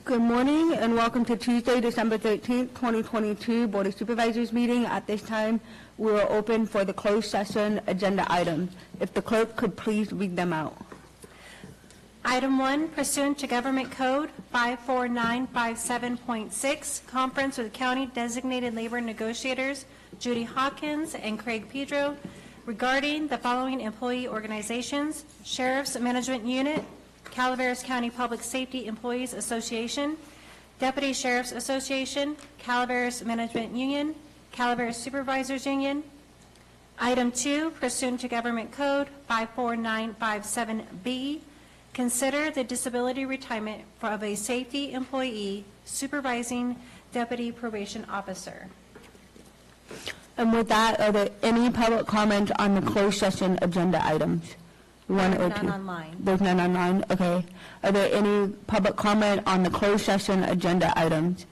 Good morning and welcome to Tuesday, December 13th, 2022 Board of Supervisors meeting. At this time, we are open for the closed session agenda items. If the clerk could please read them out. Item 1, pursuant to Government Code 54957.6, conference with county designated labor negotiators Judy Hawkins and Craig Pedro regarding the following employee organizations: Sheriff's Management Unit, Calaveras County Public Safety Employees Association, Deputy Sheriff's Association, Calaveras Management Union, Calaveras Supervisors Union. Item 2, pursuant to Government Code 54957B, consider the disability retirement of a safety employee supervising deputy probation officer. And with that, are there any public comments on the closed session agenda items? One or two? None online. There's none online? Okay. Are there any public comment on the closed session agenda items?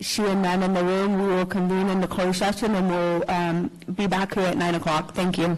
Seeing none in the room, we will convene in the closed session and we'll be back here at 9 o'clock. Thank you.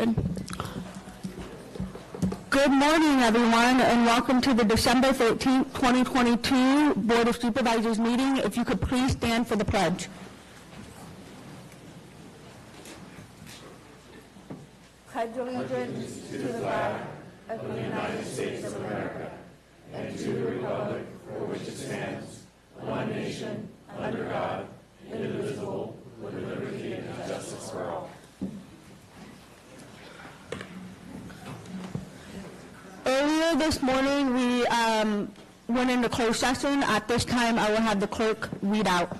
open. Good morning, everyone, and welcome to the December 13th, 2022 Board of Supervisors meeting. If you could please stand for the pledge. Pledge allegiance to the flag of the United States of America and to the republic for which it stands, one nation, under God, indivisible, with liberty and justice for all. Earlier this morning, we went into closed session. At this time, I will have the clerk read out.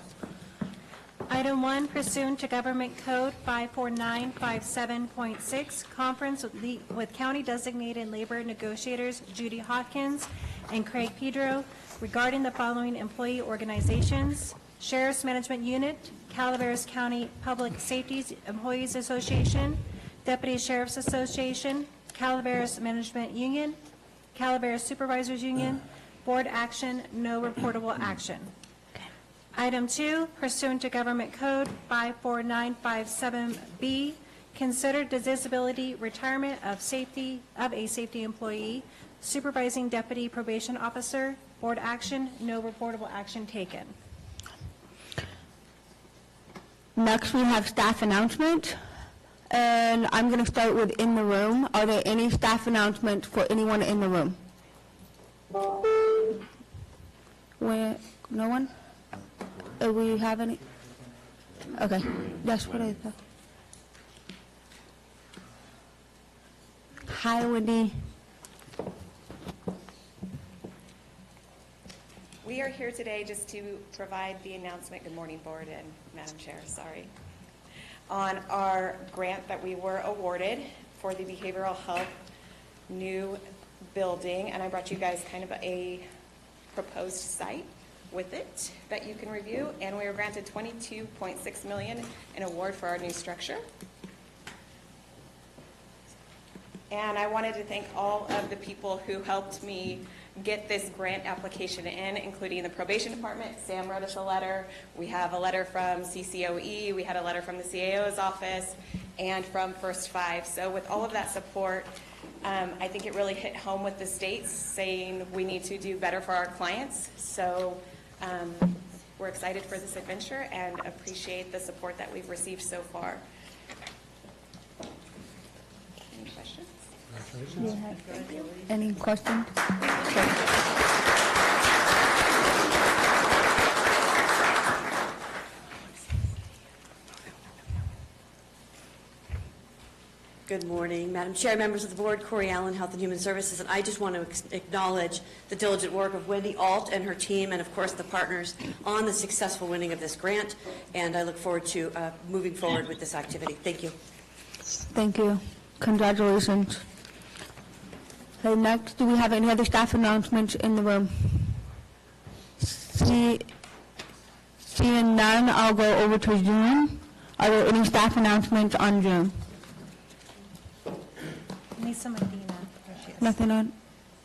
Item 1, pursuant to Government Code 54957.6, conference with county designated labor negotiators Judy Hawkins and Craig Pedro regarding the following employee organizations: Sheriff's Management Unit, Calaveras County Public Safety Employees Association, Deputy Sheriff's Association, Calaveras Management Union, Calaveras Supervisors Union. Board action, no reportable action. Item 2, pursuant to Government Code 54957B, consider disability retirement of a safety employee, supervising deputy probation officer. Board action, no reportable action taken. Next, we have staff announcement, and I'm going to start with in the room. Are there any staff announcements for anyone in the room? No one? Do we have any? Okay, that's what I thought. Hi, Wendy. We are here today just to provide the announcement, good morning board and Madam Chair, sorry, on our grant that we were awarded for the behavioral health new building. And I brought you guys kind of a proposed site with it that you can review. And we were granted $22.6 million in award for our new structure. And I wanted to thank all of the people who helped me get this grant application in, including the probation department. Sam wrote us a letter. We have a letter from CCOE. We had a letter from the CAO's office and from First Five. So with all of that support, I think it really hit home with the states saying we need to do better for our clients. So we're excited for this adventure and appreciate the support that we've received so far. Any questions? Any questions? Good morning, Madam Chair, members of the board, Corey Allen, Health and Human Services, and I just want to acknowledge the diligent work of Wendy Alt and her team, and of course the partners on the successful winning of this grant, and I look forward to moving forward with this activity. Thank you. Thank you. Congratulations. Okay, next, do we have any other staff announcements in the room? Seeing none, I'll go over to Zoom. Are there any staff announcements on Zoom? Lisa Medina. There she is. Nothing on?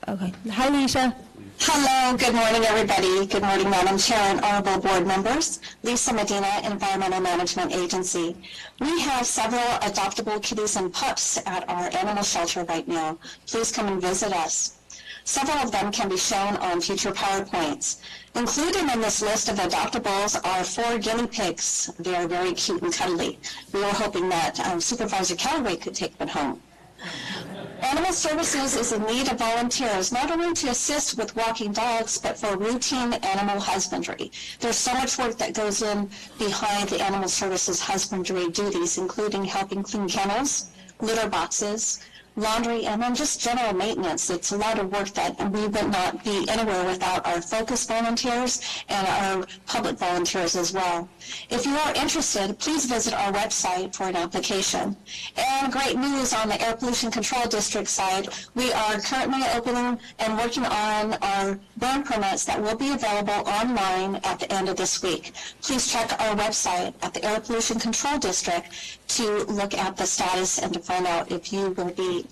Okay. Hi, Lisa. Hello, good morning, everybody. Good morning, Madam Chair and honorable board members. Lisa Medina, Environmental Management Agency. We have several adoptable kitties and pups at our animal shelter right now. Please come and visit us. Several of them can be shown on future PowerPoints. Included in this list of adoptables are 4 guinea pigs. They are very cute and cuddly. We were hoping that Supervisor Callaway could take them home. Animal Services is in need of volunteers, not only to assist with walking dogs, but for routine animal husbandry. There's so much work that goes in behind the Animal Services husbandry duties, including helping clean kennels, litter boxes, laundry, and then just general maintenance. It's a lot of work that we would not be anywhere without our focus volunteers and our public volunteers as well. If you are interested, please visit our website for an application. And great news on the Air Pollution Control District side, we are currently opening and working on our burn permits that will be available online at the end of this week. Please check our website at the Air Pollution Control District to look at the status and to find out if you will be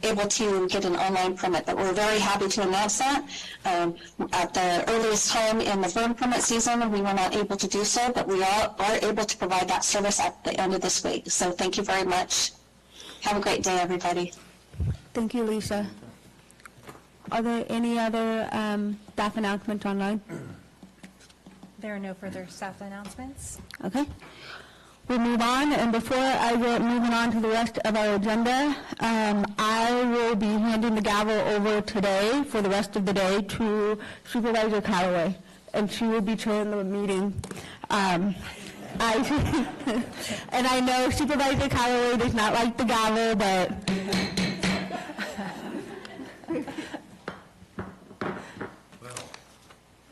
able to get an online permit. But we're very happy to announce that. At the earliest time in the burn permit season, we were not able to do so, but we are able to provide that service at the end of this week. So thank you very much. Have a great day, everybody. Thank you, Lisa. Are there any other staff announcements online? There are no further staff announcements. Okay. We'll move on, and before I get moving on to the rest of our agenda, I will be handing the gavel over today for the rest of the day to Supervisor Callaway, and she will be chairing the meeting. And I know Supervisor Callaway does not like the gavel, but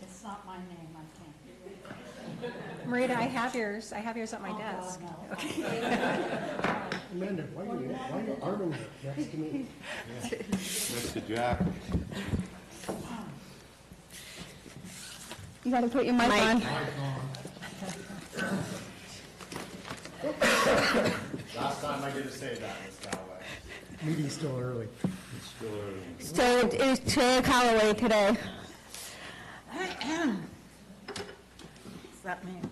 It's not my name, I can't. Marita, I have yours. I have yours at my desk. Amanda, why you arming next to me? Next to Jack. you got to put your mic on. Last time I get to say that, Ms. Callaway. Meeting's still early. It's still early. So it is Chair Callaway today. Does that mean?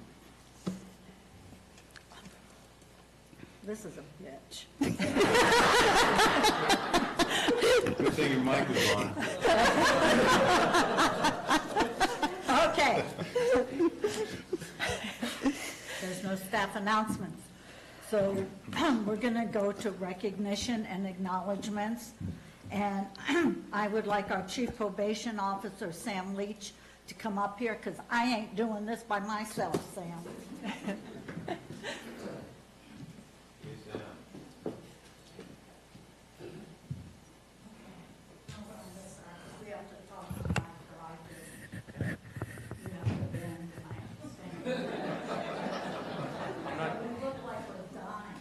This is a bitch. Good thing your mic is on. Okay. There's no staff announcements. So we're going to go to recognition and acknowledgements. And I would like our Chief Probation Officer, Sam Leach, to come up here because I ain't doing this by myself, Sam. We have to talk after I do. You have to then, I understand. We look like we're dying.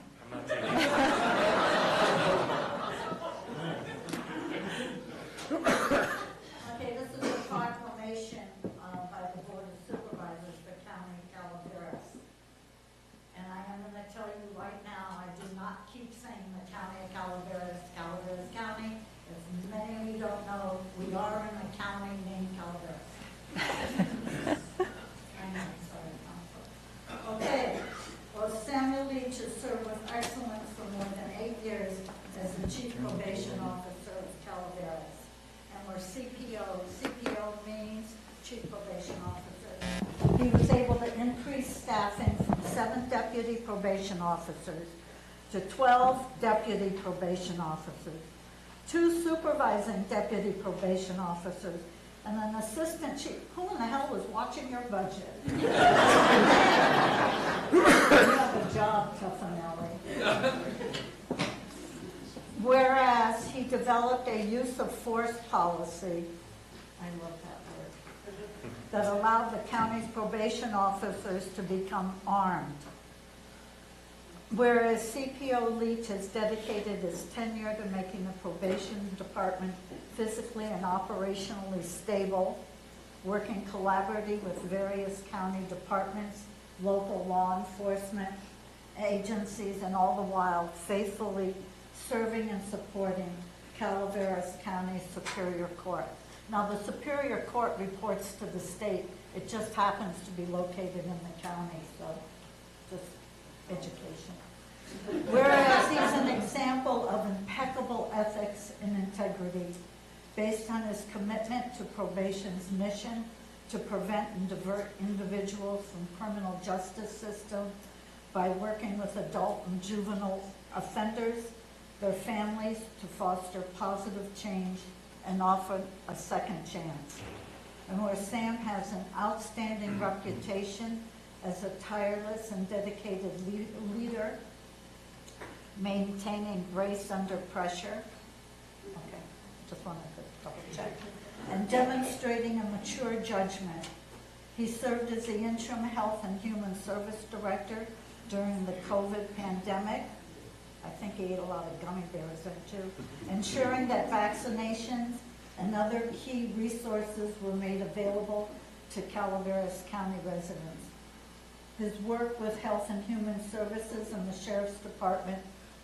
Okay, this is a proclamation by the Board of Supervisors for County of Calaveras. And I am going to tell you right now, I do not keep saying the County of Calaveras, Calaveras County. As many of you don't know, we are in a county named Calaveras. I know, sorry, Council. Okay, well, Samuel Leach has served with excellence for more than 8 years as the Chief Probation Officer of Calaveras. And we're CPO. CPO means Chief Probation Officer. He was able to increase staffing from 7 deputy probation officers to 12 deputy probation officers, 2 supervising deputy probation officers, and an assistant chief. Who in the hell was watching your budget? You have a job, Tuffanelli. Whereas he developed a use of force policy, I love that word, that allowed the county's probation officers to become armed. Whereas CPO Leach has dedicated his tenure to making the probation department physically and operationally stable, working collaboratively with various county departments, local law enforcement agencies, and all the while faithfully serving and supporting Calaveras County Superior Court. Now, the Superior Court reports to the state. It just happens to be located in the county, so just education. Whereas he's an example of impeccable ethics and integrity based on his commitment to probation's mission to prevent and divert individuals from criminal justice system by working with adult and juvenile offenders, their families, to foster positive change and offer a second chance. And where Sam has an outstanding reputation as a tireless and dedicated leader, maintaining grace under pressure, okay, just wanted to double check, and demonstrating a mature judgment. He served as the interim Health and Human Service Director during the COVID pandemic. I think he ate a lot of gummy bears there too, ensuring that vaccinations and other key resources were made available to Calaveras County residents. His work with Health and Human Services and the Sheriff's Department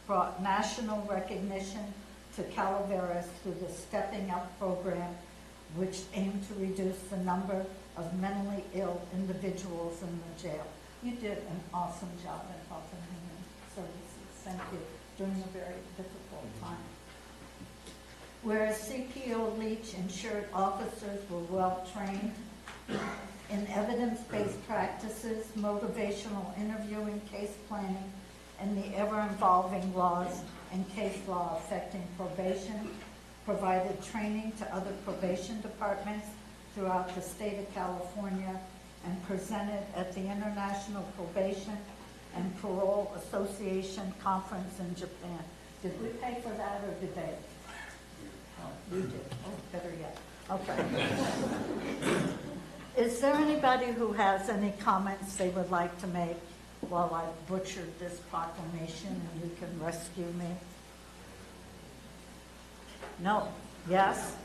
brought national recognition to Calaveras through the Stepping Up program, which aimed to reduce the number of mentally ill individuals in the jail. You did an awesome job in Health and Human Services. Thank you. during a very difficult time. Whereas CPO Leach ensured officers were well-trained in evidence-based practices, motivational interviewing, case planning, and the ever-evolving laws and case law affecting probation, provided training to other probation departments throughout the state of California, and presented at the International Probation and Parole Association Conference in Japan. Did we pay for that, or did they? Oh, we did. Oh, better yet. Okay. Is there anybody who has any comments they would like to make while I butchered this proclamation and you can rescue me? No? Yes?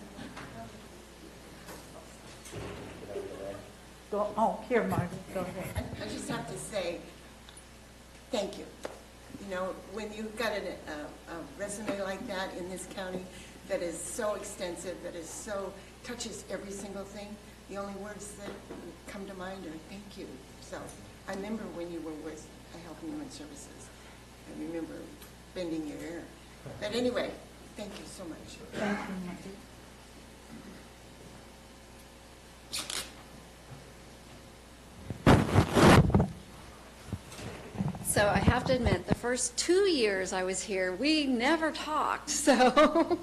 Go, oh, here, Marty, go ahead. I just have to say, thank you. You know, when you've got a resume like that in this county that is so extensive, that is so, touches every single thing, the only words that come to mind are thank you. So I remember when you were with Health and Human Services. I remember bending your ear. But anyway, thank you so much. Thank you, Marty. So I have to admit, the first 2 years I was here, we never talked. So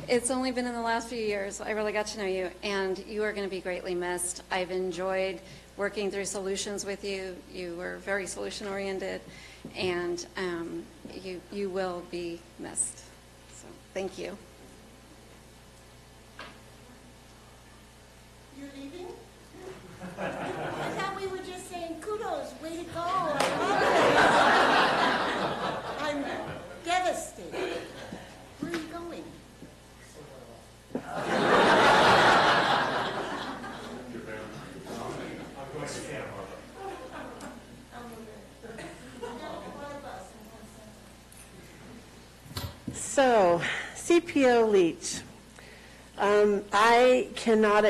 it's only been in the last few years I really got to know you, and you are going to be greatly missed. I've enjoyed working through solutions with you. You were very solution-oriented, and you will be missed. So thank you. You're leaving? I thought we were just saying kudos, way to go. I love it. I'm devastated. Where are you going? So, CPO Leach. I cannot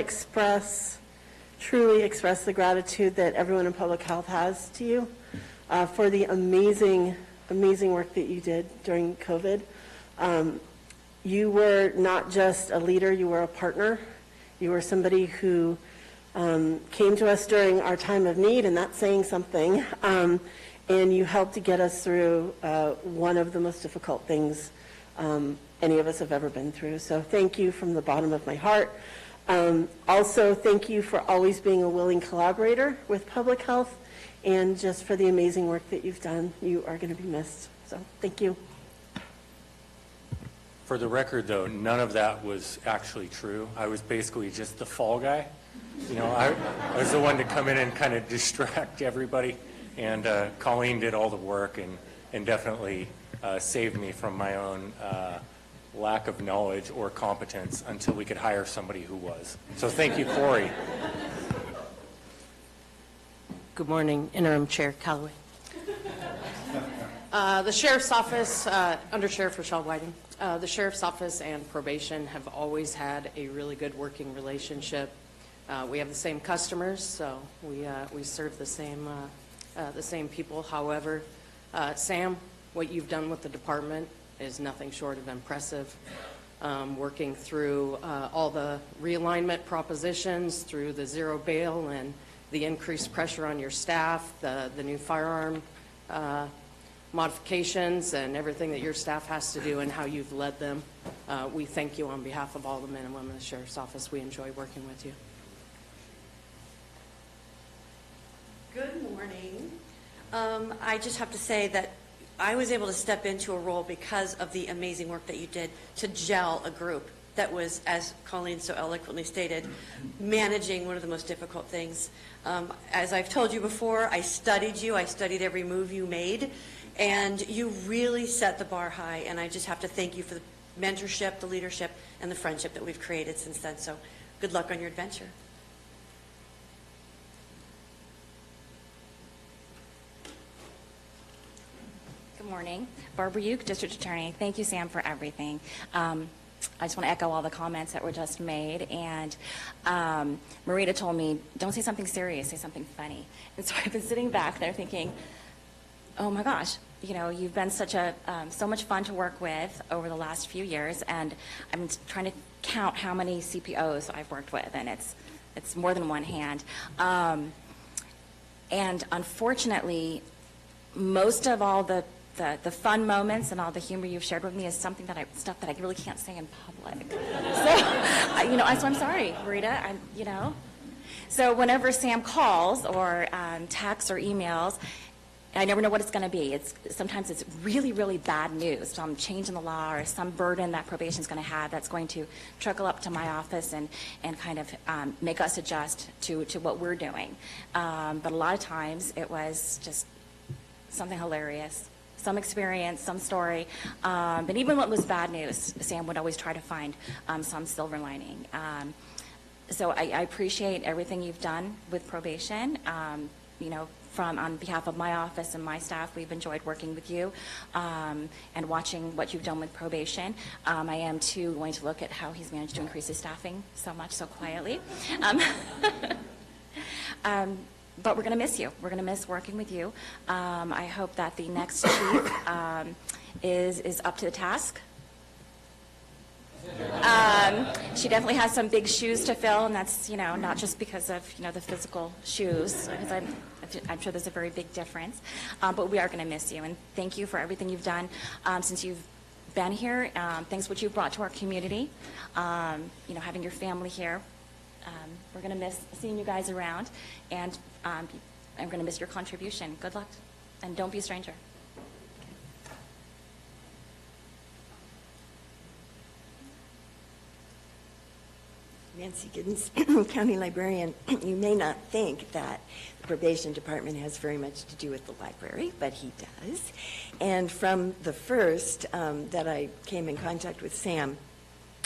truly express the gratitude that everyone in public health has to you for the amazing work that you did during COVID. You were not just a leader, you were a partner. You were somebody who came to us during our time of need, and that's saying something. And you helped to get us through one of the most difficult things any of us have ever been through. So thank you from the bottom of my heart. Also, thank you for always being a willing collaborator with public health and just for the amazing work that you've done. You are going to be missed. So thank you. For the record, though, none of that was actually true. I was basically just the fall guy. You know, I was the one to come in and kind of distract everybody, and Colleen did all the work and definitely saved me from my own lack of knowledge or competence until we could hire somebody who was. So thank you, Corey. Good morning, Interim Chair Callaway. The Sheriff's Office, Under Sheriff Rochelle Whiting, the Sheriff's Office and probation have always had a really good working relationship. We have the same customers, so we serve the same people. However, Sam, what you've done with the department is nothing short of impressive. Working through all the realignment propositions, through the zero bail and the increased pressure on your staff, the new firearm modifications and everything that your staff has to do and how you've led them. We thank you on behalf of all the men and women of the Sheriff's Office. We enjoy working with you. Good morning. I just have to say that I was able to step into a role because of the amazing work that you did to gel a group that was, as Colleen so eloquently stated, managing one of the most difficult things. As I've told you before, I studied you. I studied every move you made, and you really set the bar high, and I just have to thank you for the mentorship, the leadership, and the friendship that we've created since then. So good luck on your adventure. Good morning. Barbara Uke, District Attorney. Thank you, Sam, for everything. I just want to echo all the comments that were just made. And Marita told me, don't say something serious, say something funny. And so I've been sitting back there thinking, oh my gosh, you know, you've been such a, so much fun to work with over the last few years, and I'm trying to count how many CPOs I've worked with, and it's more than one hand. And unfortunately, most of all the fun moments and all the humor you've shared with me is stuff that I really can't say in public. So, you know, so I'm sorry, Rita, you know. So whenever Sam calls or texts or emails, I never know what it's going to be. Sometimes it's really, really bad news, some change in the law or some burden that probation's going to have that's going to trickle up to my office and kind of make us adjust to what we're doing. But a lot of times it was just something hilarious, some experience, some story. But even when it was bad news, Sam would always try to find some silver lining. So I appreciate everything you've done with probation. You know, on behalf of my office and my staff, we've enjoyed working with you and watching what you've done with probation. I am, too, going to look at how he's managed to increase his staffing so much, so quietly. But we're going to miss you. We're going to miss working with you. I hope that the next chief is up to the task. She definitely has some big shoes to fill, and that's, you know, not just because of, you know, the physical shoes, because I'm sure there's a very big difference. But we are going to miss you, and thank you for everything you've done since you've been here. Thanks what you've brought to our community. You know, having your family here. We're going to miss seeing you guys around, and I'm going to miss your contribution. Good luck, and don't be a stranger. Nancy Giddens, County Librarian. You may not think that the probation department has very much to do with the library, but he does. And from the first that I came in contact with Sam,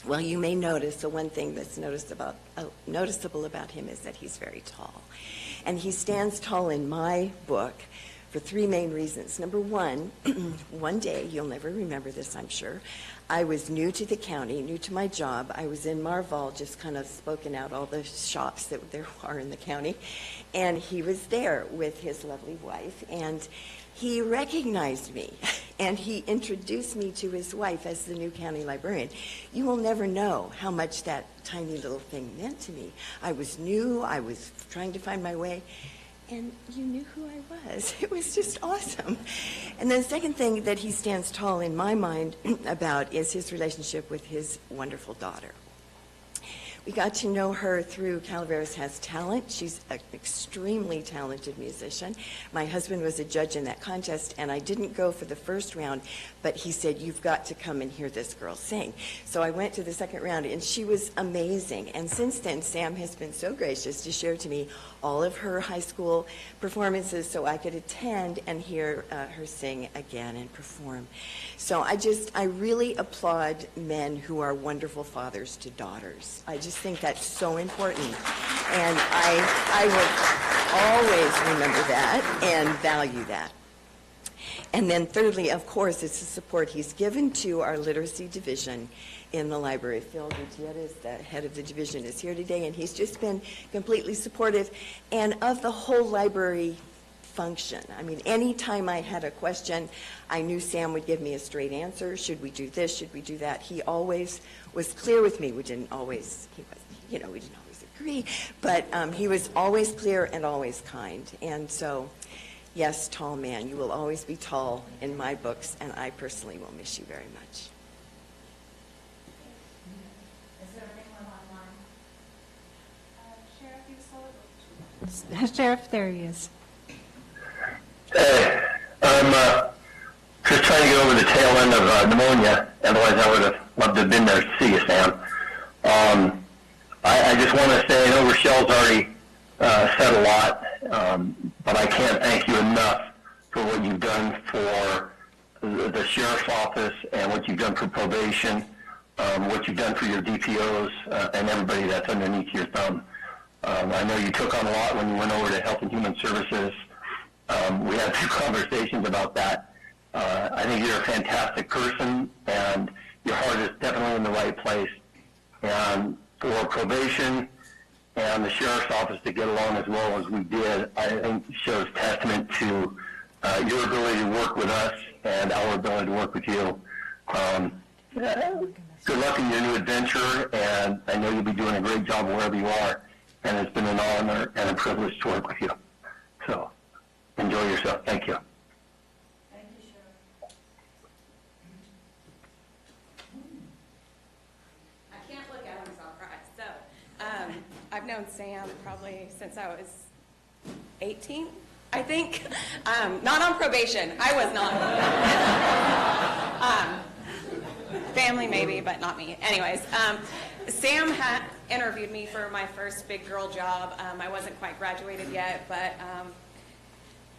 well, you may notice, the one thing that's noticeable about him is that he's very tall. And he stands tall in my book for three main reasons. Number one, one day, you'll never remember this, I'm sure, I was new to the county, new to my job. I was in Marval, just kind of spoken out all the shops that there are in the county. And he was there with his lovely wife, and he recognized me, and he introduced me to his wife as the new county librarian. You will never know how much that tiny little thing meant to me. I was new, I was trying to find my way, and you knew who I was. It was just awesome. And the second thing that he stands tall in my mind about is his relationship with his wonderful daughter. We got to know her through Calaveras Has Talent. She's an extremely talented musician. My husband was a judge in that contest, and I didn't go for the first round, but he said, you've got to come and hear this girl sing. So I went to the second round, and she was amazing. And since then, Sam has been so gracious to share to me all of her high school performances so I could attend and hear her sing again and perform. So I really applaud men who are wonderful fathers to daughters. I just think that's so important. And I will always remember that and value that. And then thirdly, of course, it's the support he's given to our literacy division in the library. Phil Gutierrez, the head of the division, is here today, and he's just been completely supportive. And of the whole library function. I mean, anytime I had a question, I knew Sam would give me a straight answer. Should we do this? Should we do that? He always was clear with me. We didn't always agree, but he was always clear and always kind. And so, yes, tall man, you will always be tall in my books, and I personally will miss you very much. Is there anyone online? Sheriff, there he is. Hey, I'm just trying to get over the tail end of pneumonia. Otherwise, I would have loved to have been there to see you, Sam. I just want to say, I know Rochelle's already said a lot, but I can't thank you enough for what you've done for the sheriff's office and what you've done for probation, what you've done for your DPOs and everybody that's underneath your thumb. I know you took on a lot when you went over to Health and Human Services. We had two conversations about that. I think you're a fantastic person, and your heart is definitely in the right place. And for probation and the sheriff's office to get along as well as we did, I think shows testament to your ability to work with us and our ability to work with you. Good luck in your new adventure, and I know you'll be doing a great job wherever you are, and it's been an honor and a privilege to work with you. So enjoy yourself. Thank you. Thank you, Sheriff. I can't look at him, so I'll cry. So, I've known Sam probably since I was 18, I think. Not on probation. I was not. Family maybe, but not me. Anyways, Sam had interviewed me for my first big girl job. I wasn't quite graduated yet, but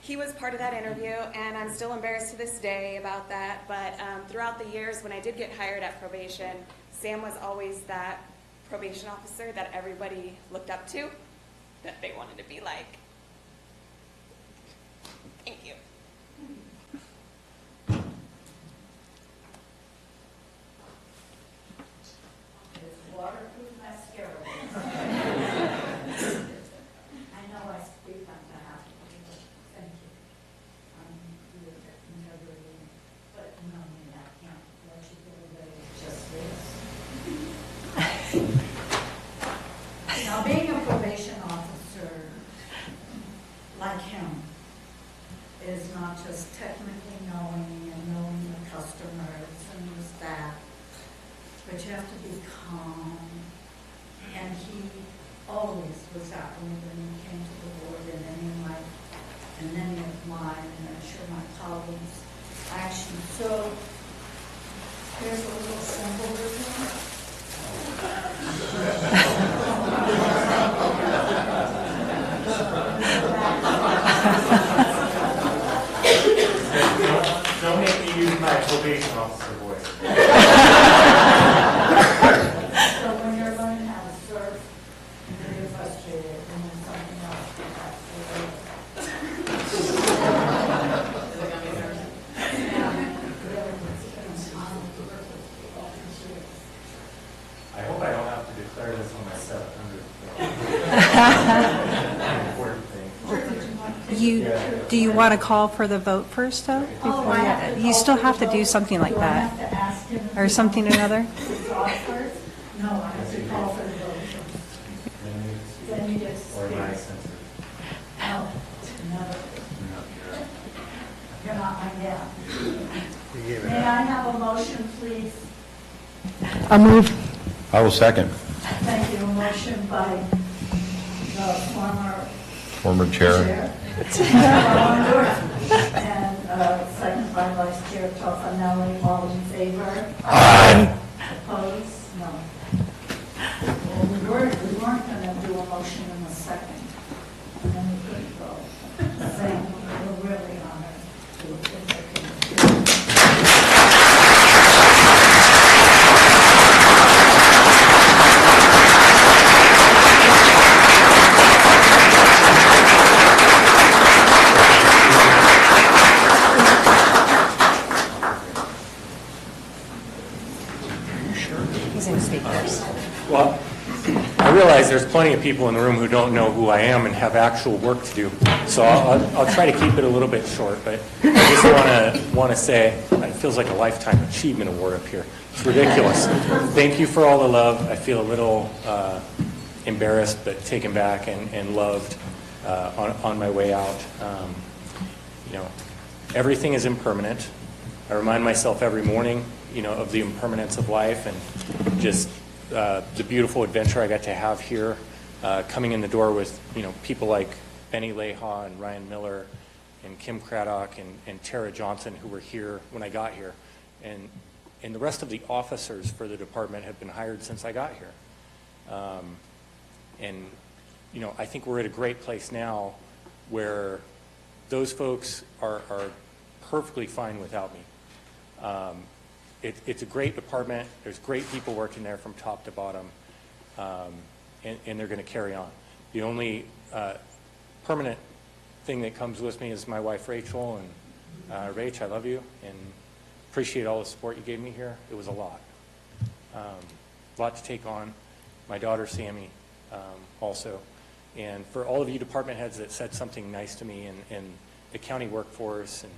he was part of that interview, and I'm still embarrassed to this day about that. But throughout the years, when I did get hired at probation, Sam was always that probation officer that everybody looked up to, that they wanted to be like. Thank you. Waterproof mascara. I know I speak on behalf of people. Thank you. Your integrity, but no, I mean, I can't let you get away with just this. Now, being a probation officer like him is not just technically knowing and knowing the customers and the staff, but you have to be calm. And he always was that way when he came to the board and any of mine, and I'm sure my colleagues' actions. So here's a little sample Don't make me use my probation officer voice. So when you're learning how to surf, you're frustrated, and then something else comes up. I hope I don't have to declare this on my 700. Important thing. Do you want to call for the vote first, though? You still have to do something like that, or something or another? No, I have to call for the vote first. Then you just Or speak. my censor. No, you're not my dad. May I have a motion, please? I'll move. I will second. Thank you. A motion by the Former chair. chair. And second by Vice Chair Tofanelli. All in favor? Aye. Opposed? No. Well, we weren't going to do a motion in a second, and then we couldn't go. Sam, we're really honored to He's going to speak first. Well, I realize there's plenty of people in the room who don't know who I am and have actual work to do. So I'll try to keep it a little bit short, but I just want to say, it feels like a Lifetime Achievement Award up here. It's ridiculous. Thank you for all the love. I feel a little embarrassed, but taken back and loved on my way out. Everything is impermanent. I remind myself every morning, of the impermanence of life and just the beautiful adventure I got to have here, coming in the door with, people like Benny Leha and Ryan Miller and Kim Craddock and Tara Johnson, who were here when I got here. And the rest of the officers for the department have been hired since I got here. I think we're at a great place now where those folks are perfectly fine without me. It's a great department. There's great people working there from top to bottom, and they're going to carry on. The only permanent thing that comes with me is my wife, Rachel, and Rach, I love you, and appreciate all the support you gave me here. It was a lot. A lot to take on. My daughter, Sammy, also. And for all of you department heads that said something nice to me and the county workforce and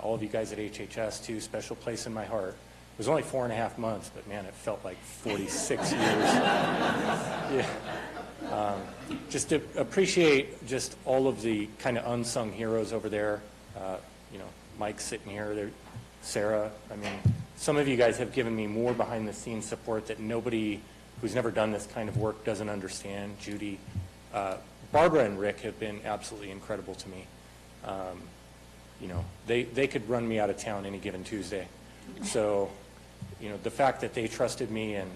all of you guys at HHS too, special place in my heart. It was only 4.5 months, but man, it felt like 46 years. Yeah. Just to appreciate just all of the kind of unsung heroes over there. You know, Mike's sitting here, there, Sarah. I mean, some of you guys have given me more behind the scenes support that nobody who's never done this kind of work doesn't understand. Judy, Barbara and Rick have been absolutely incredible to me. You know, they could run me out of town any given Tuesday. So, you know, the fact that they trusted me and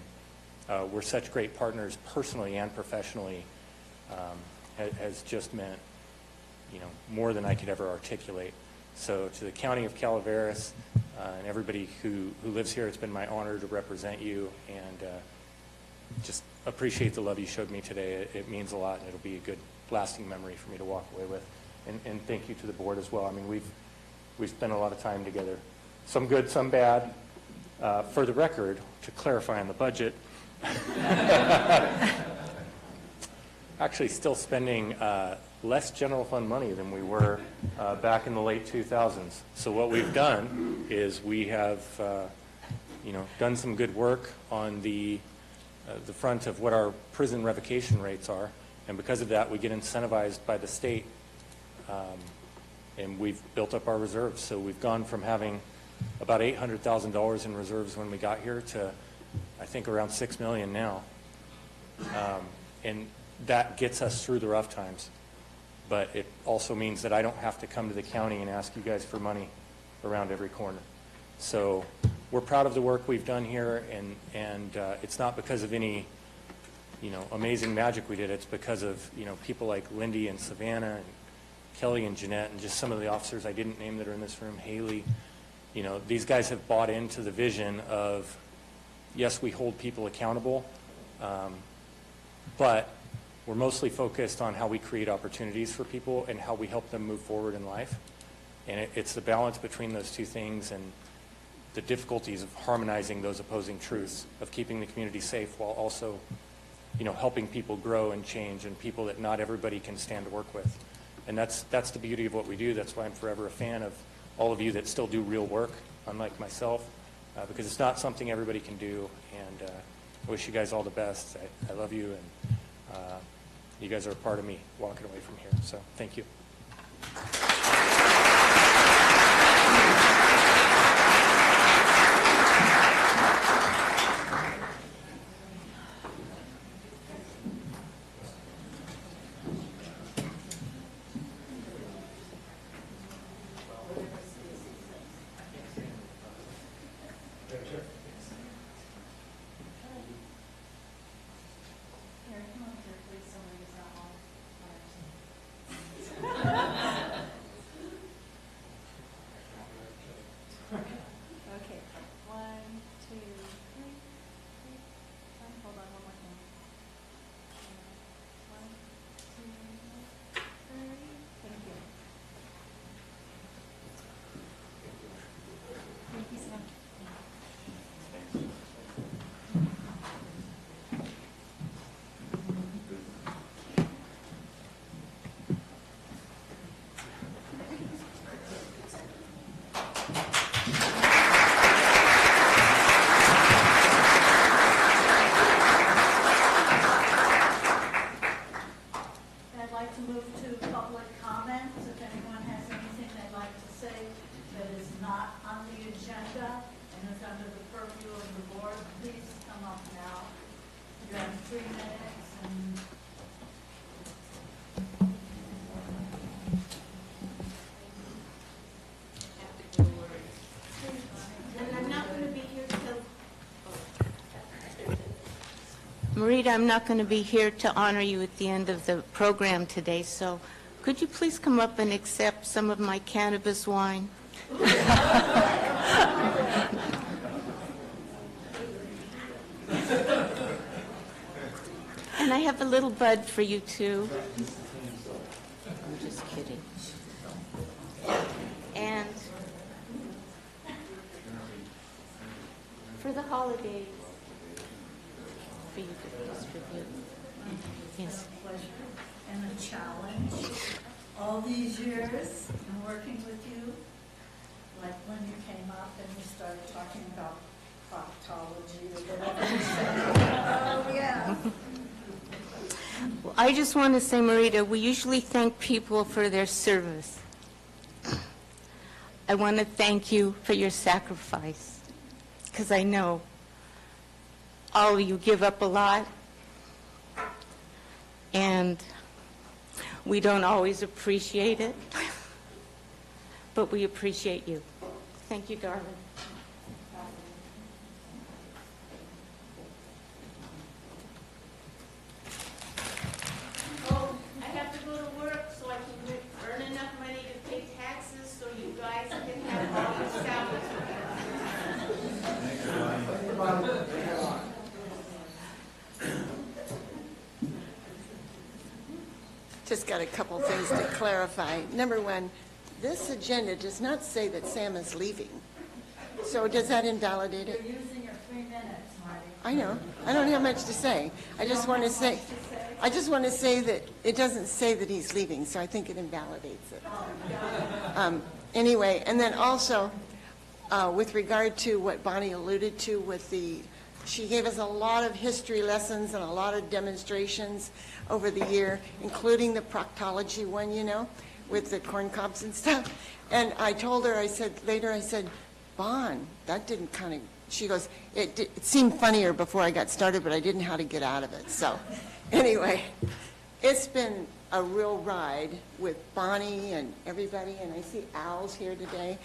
we're such great partners personally and professionally has just meant, you know, more than I could ever articulate. So to the County of Calaveras and everybody who lives here, it's been my honor to represent you, and just appreciate the love you showed me today. It means a lot, and it'll be a good lasting memory for me to walk away with. And thank you to the board as well. I mean, we've spent a lot of time together, some good, some bad. For the record, to clarify on the budget, actually still spending less general fund money than we were back in the late 2000s. So what we've done is we have, you know, done some good work on the front of what our prison revocation rates are, and because of that, we get incentivized by the state, and we've built up our reserves. So we've gone from having about $800,000 in reserves when we got here to, I think, around $6 million now. And that gets us through the rough times. But it also means that I don't have to come to the county and ask you guys for money around every corner. So we're proud of the work we've done here, and it's not because of any, you know, amazing magic we did. It's because of, you know, people like Lindy and Savannah and Kelly and Jeanette and just some of the officers I didn't name that are in this room, Haley. You know, these guys have bought into the vision of, yes, we hold people accountable, but we're mostly focused on how we create opportunities for people and how we help them move forward in life. And it's the balance between those two things and the difficulties of harmonizing those opposing truths, of keeping the community safe while also, you know, helping people grow and change, and people that not everybody can stand to work with. And that's the beauty of what we do. That's why I'm forever a fan of all of you that still do real work, unlike myself, because it's not something everybody can do. And I wish you guys all the best. I love you, and you guys are a part of me walking away from here. So thank you. Okay, 1, 2, 3. Hold on, one more thing. 1, 2, 3. Thank you. Thank you, Sam. I'd like to move to public comments. If anyone has anything they'd like to say that is not on the agenda and is under the purview of the board, please come up now. You have 3 minutes, and I'm not going to be here till... Marita, I'm not going to be here to honor you at the end of the program today, so could you please come up and accept some of my cannabis wine? And I have a little bud for you, too. I'm just kidding. And for the holidays, for you to distribute. Yes. And a challenge. All all these years and working with you, like when you came up and you started talking about proctology or whatever you said. Oh, yeah. Well, I just want to say, Marita, we usually thank people for their service. I want to thank you for your sacrifice, because I know all of you give up a lot, and we don't always appreciate it, but we appreciate you. Thank you, darling. Oh, I have to go to work so I can earn enough money to pay taxes so you guys can have all your salaries. Just got a couple things to clarify. Number one, this agenda does not say that Sam is leaving. So does that invalidate it? You're using your 3 minutes, Marty. I know. I don't have much to say. I just want to say that it doesn't say that he's leaving, so I think it invalidates it. Anyway, and then also, with regard to what Bonnie alluded to with she gave us a lot of history lessons and a lot of demonstrations over the year, including the proctology one, with the corn cobs and stuff. And I told her, I said, Bon, that didn't she goes, it seemed funnier before I got started, but I didn't know how to get out of it. So anyway, it's been a real ride with Bonnie and everybody, and I see Al's here today.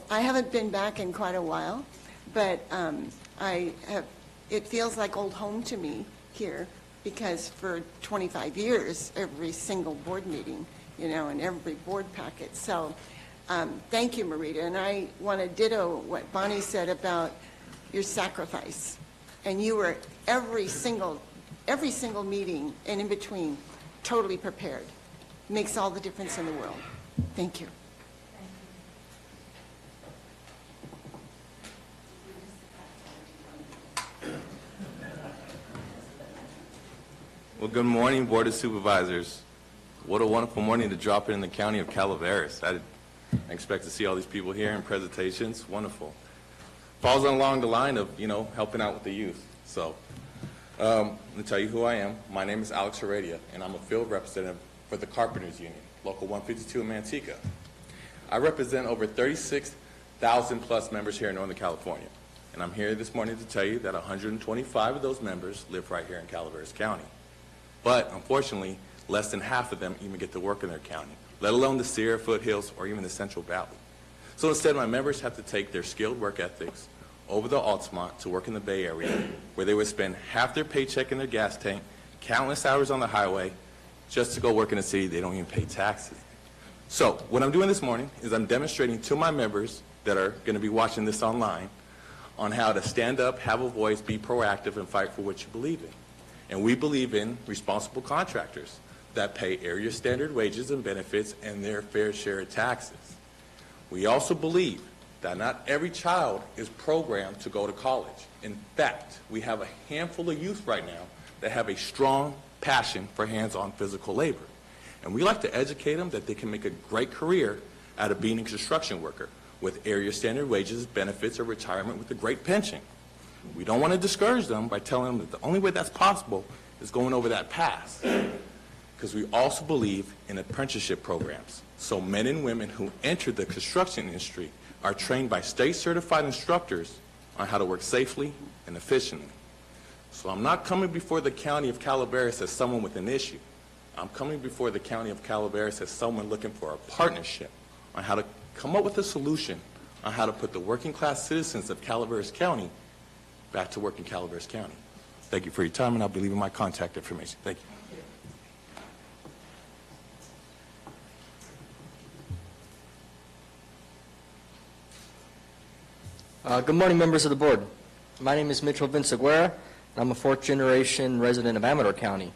I haven't been back in quite a while, but it feels like old home to me here, because for 25 years, every single board meeting, and every board packet. So thank you, Marita. And I want to ditto what Bonnie said about your sacrifice. And you were every single meeting and in between totally prepared. Makes all the difference in the world. Thank you. Well, good morning, Board of Supervisors. What a wonderful morning to drop in the county of Calaveras. I expect to see all these people here in presentations. Wonderful. Falls along the line of, helping out with the youth. So, let me tell you who I am. My name is Alex Heredia, and I'm a field representative for the Carpenters Union, Local 152 in Manteca. I represent over 36,000 plus members here in Northern California. And I'm here this morning to tell you that 125 of those members live right here in Calaveras County. But unfortunately, less than half of them even get to work in their county, let alone the Sierra foothills or even the Central Valley. So instead, my members have to take their skilled work ethics over the Altamont to work in the Bay Area, where they would spend half their paycheck in their gas tank, countless hours on the highway, just to go work in a city they don't even pay taxes. So what I'm doing this morning is I'm demonstrating to my members that are going to be watching this online on how to stand up, have a voice, be proactive, and fight for what you believe in. And we believe in responsible contractors that pay area standard wages and benefits and their fair share of taxes. We also believe that not every child is programmed to go to college. In fact, we have a handful of youth right now that have a strong passion for hands-on physical labor. And we like to educate them that they can make a great career out of being a construction worker with area standard wages, benefits, or retirement with a great pension. We don't want to discourage them by telling them that the only way that's possible is going over that path. Because we also believe in apprenticeship programs. So men and women who enter the construction industry are trained by state-certified instructors on how to work safely and efficiently. So I'm not coming before the county of Calaveras as someone with an issue. I'm coming before the county of Calaveras as someone looking for a partnership on how to come up with a solution on how to put the working-class citizens of Calaveras County back to work in Calaveras County. Thank you for your time, and I'll be leaving my contact information. Thank you. Good morning, members of the board. My name is Mitchell Vinciguerra, and I'm a fourth-generation resident of Amador County.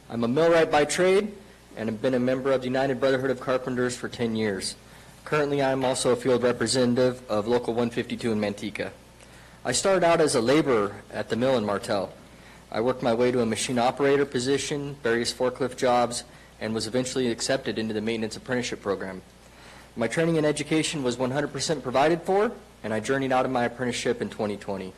I'm a millwright by trade, and have been a member of the United Brotherhood of Carpenters for 10 years. Currently, I'm also a field representative of Local 152 in Manteca. I started out as a laborer at the mill in Martel. I worked my way to a machine operator position, various forklift jobs, and was eventually accepted into the maintenance apprenticeship program. My training and education was 100% provided for, and I journeyed out of my apprenticeship in 2020.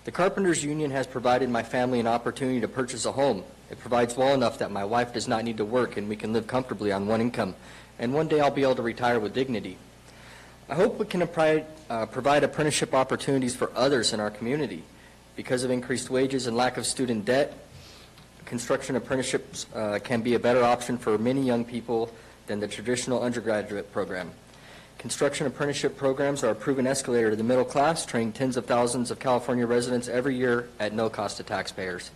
The Carpenters Union has provided my family an opportunity to purchase a home. It provides well enough that my wife does not need to work and we can live comfortably on one income, and one day I'll be able to retire with dignity. I hope we can provide apprenticeship opportunities for others in our community. Because of increased wages and lack of student debt, construction apprenticeships can be a better option for many young people than the traditional undergraduate program. Construction apprenticeship programs are a proven escalator to the middle class, training tens of thousands of California residents every year at no cost to taxpayers.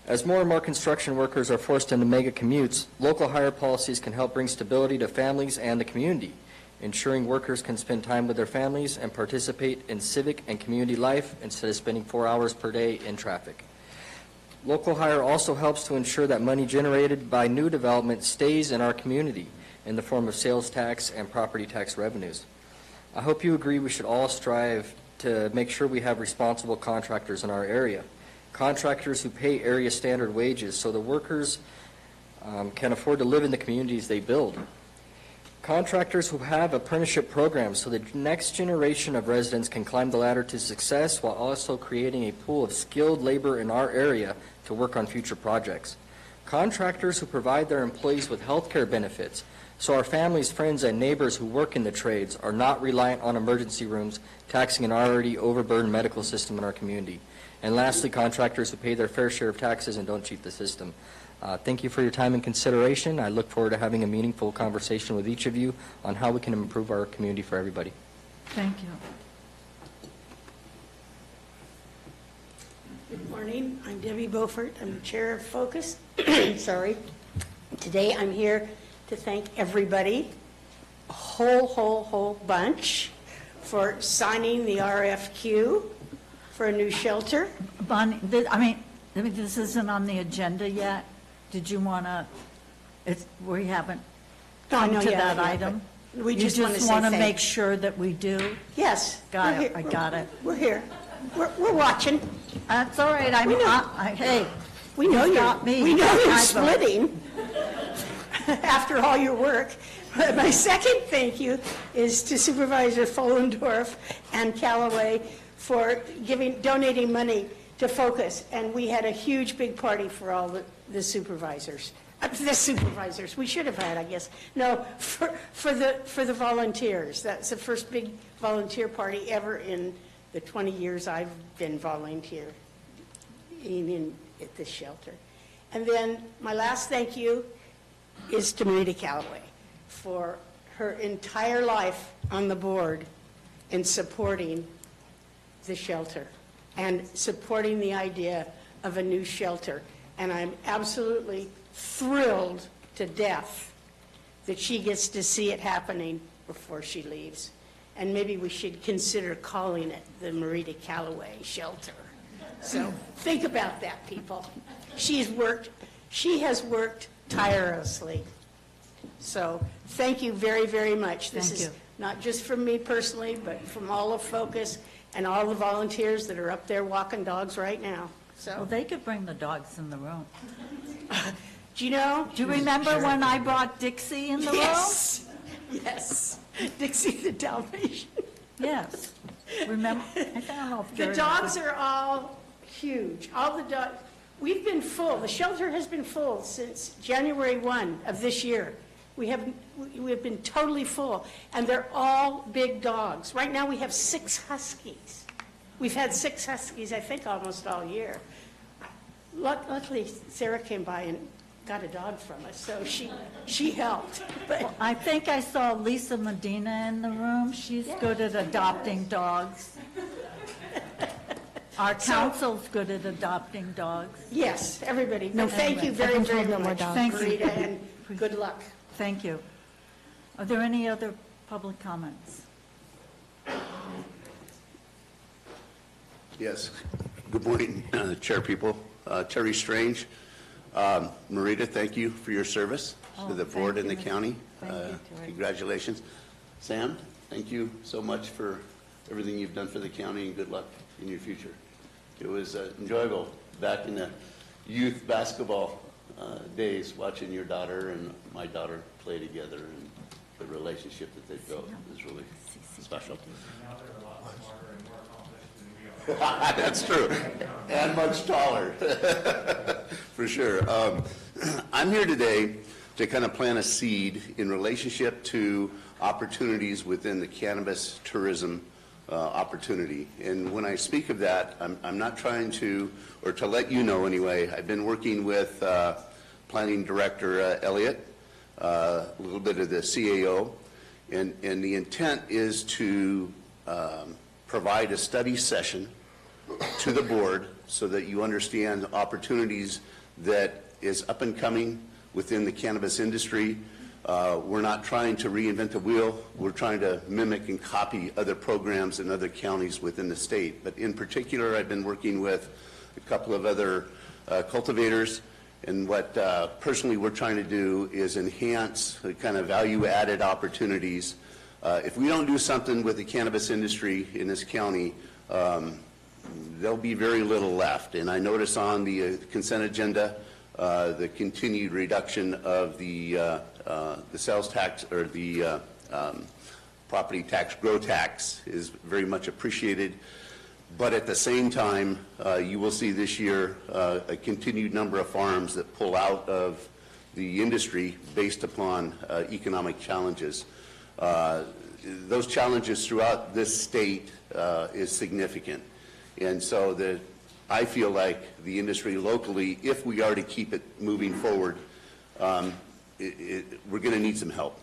As more and more construction workers are forced into mega commutes, local hire policies can help bring stability to families and the community, ensuring workers can spend time with their families and participate in civic and community life instead of spending 4 hours per day in traffic. Local hire also helps to ensure that money generated by new development stays in our community in the form of sales tax and property tax revenues. I hope you agree we should all strive to make sure we have responsible contractors in our area, contractors who pay area standard wages so the workers can afford to live in the communities they build. Contractors who have apprenticeship programs so the next generation of residents can climb the ladder to success while also creating a pool of skilled labor in our area to work on future projects. Contractors who provide their employees with health care benefits so our families, friends, and neighbors who work in the trades are not reliant on emergency rooms, taxing an already overburdened medical system in our community. And lastly, contractors who pay their fair share of taxes and don't cheat the system. Thank you for your time and consideration. I look forward to having a meaningful conversation with each of you on how we can improve our community for everybody. Thank you. Good morning. I'm Debbie Beaufort. I'm the chair of Focus. Sorry. Today I'm here to thank everybody, a whole bunch, for signing the RFQ for a new shelter. Bonnie, this isn't on the agenda yet. Did you want to, we haven't come to that item? We You just want to say want to thank- make sure that we do? Yes. Got we're it, I got it. We're here. We're watching. That's all right, hey. We know you've you're, got me. we know I you're vote. splitting after all your work. But my second thank you is to Supervisor Follendorf and Callaway for donating money to Focus. And we had a huge, big party for all the supervisors. The supervisors, we should have had, I guess. No, for the volunteers. That's the first big volunteer party ever in the 20 years I've been volunteering at this shelter. And then my last thank you is to Marita Callaway for her entire life on the board in supporting the shelter and supporting the idea of a new shelter. And I'm absolutely thrilled to death that she gets to see it happening before she leaves. And maybe we should consider calling it the Marita Callaway Shelter. So think about that, people. She has worked tirelessly. So thank you very, very much. This is not just from me personally, but from all of Focus and all the volunteers that are up there walking dogs right now. So Well, they could bring the dogs in the room. Do you know? Do you remember when I brought Dixie in the room? Yes. Yes. Dixie the Dalmatian. Yes. Remember? I don't know if The Jerry- dogs are all huge. All the dogs. We've been full. The shelter has been full since January 1 of this year. We have been totally full, and they're all big dogs. Right now we have 6 huskies. We've had 6 huskies, I think, almost all year. Luckily, Sarah came by and got a dog from us, so she helped. But I think I saw Lisa Medina in the room. She's good at adopting dogs. Our council's good at adopting dogs. yes, everybody. No, thank you very, very much, Thank you. Rita, and good luck. Thank you. Are there any other public comments? Yes. Good morning, Chair people. Terry Strange. Marita, thank you for your service to the board and the county. Congratulations. Sam, thank you so much for everything you've done for the county, and good luck in your future. It was enjoyable back in the youth basketball days watching your daughter and my daughter play together, and the relationship that they've built is really special. That's true, and much taller, for sure. I'm here today to kind of plant a seed in relationship to opportunities within the cannabis tourism opportunity. And when I speak of that, I'm not trying to, or to let you know anyway, I've been working with Planning Director Elliott, a little bit of the CAO, and the intent is to provide a study session to the board so that you understand the opportunities that is up and coming within the cannabis industry. We're not trying to reinvent the wheel. We're trying to mimic and copy other programs in other counties within the state. But in particular, I've been working with a couple of other cultivators, and what personally we're trying to do is enhance the kind of value-added opportunities. If we don't do something with the cannabis industry in this county, there'll be very little left. And I notice on the consent agenda, the continued reduction of the sales tax, or the property tax, grow tax, is very much appreciated. But at the same time, you will see this year a continued number of farms that pull out of the industry based upon economic challenges. Those challenges throughout this state is significant. And so I feel like the industry locally, if we are to keep it moving forward, we're going to need some help.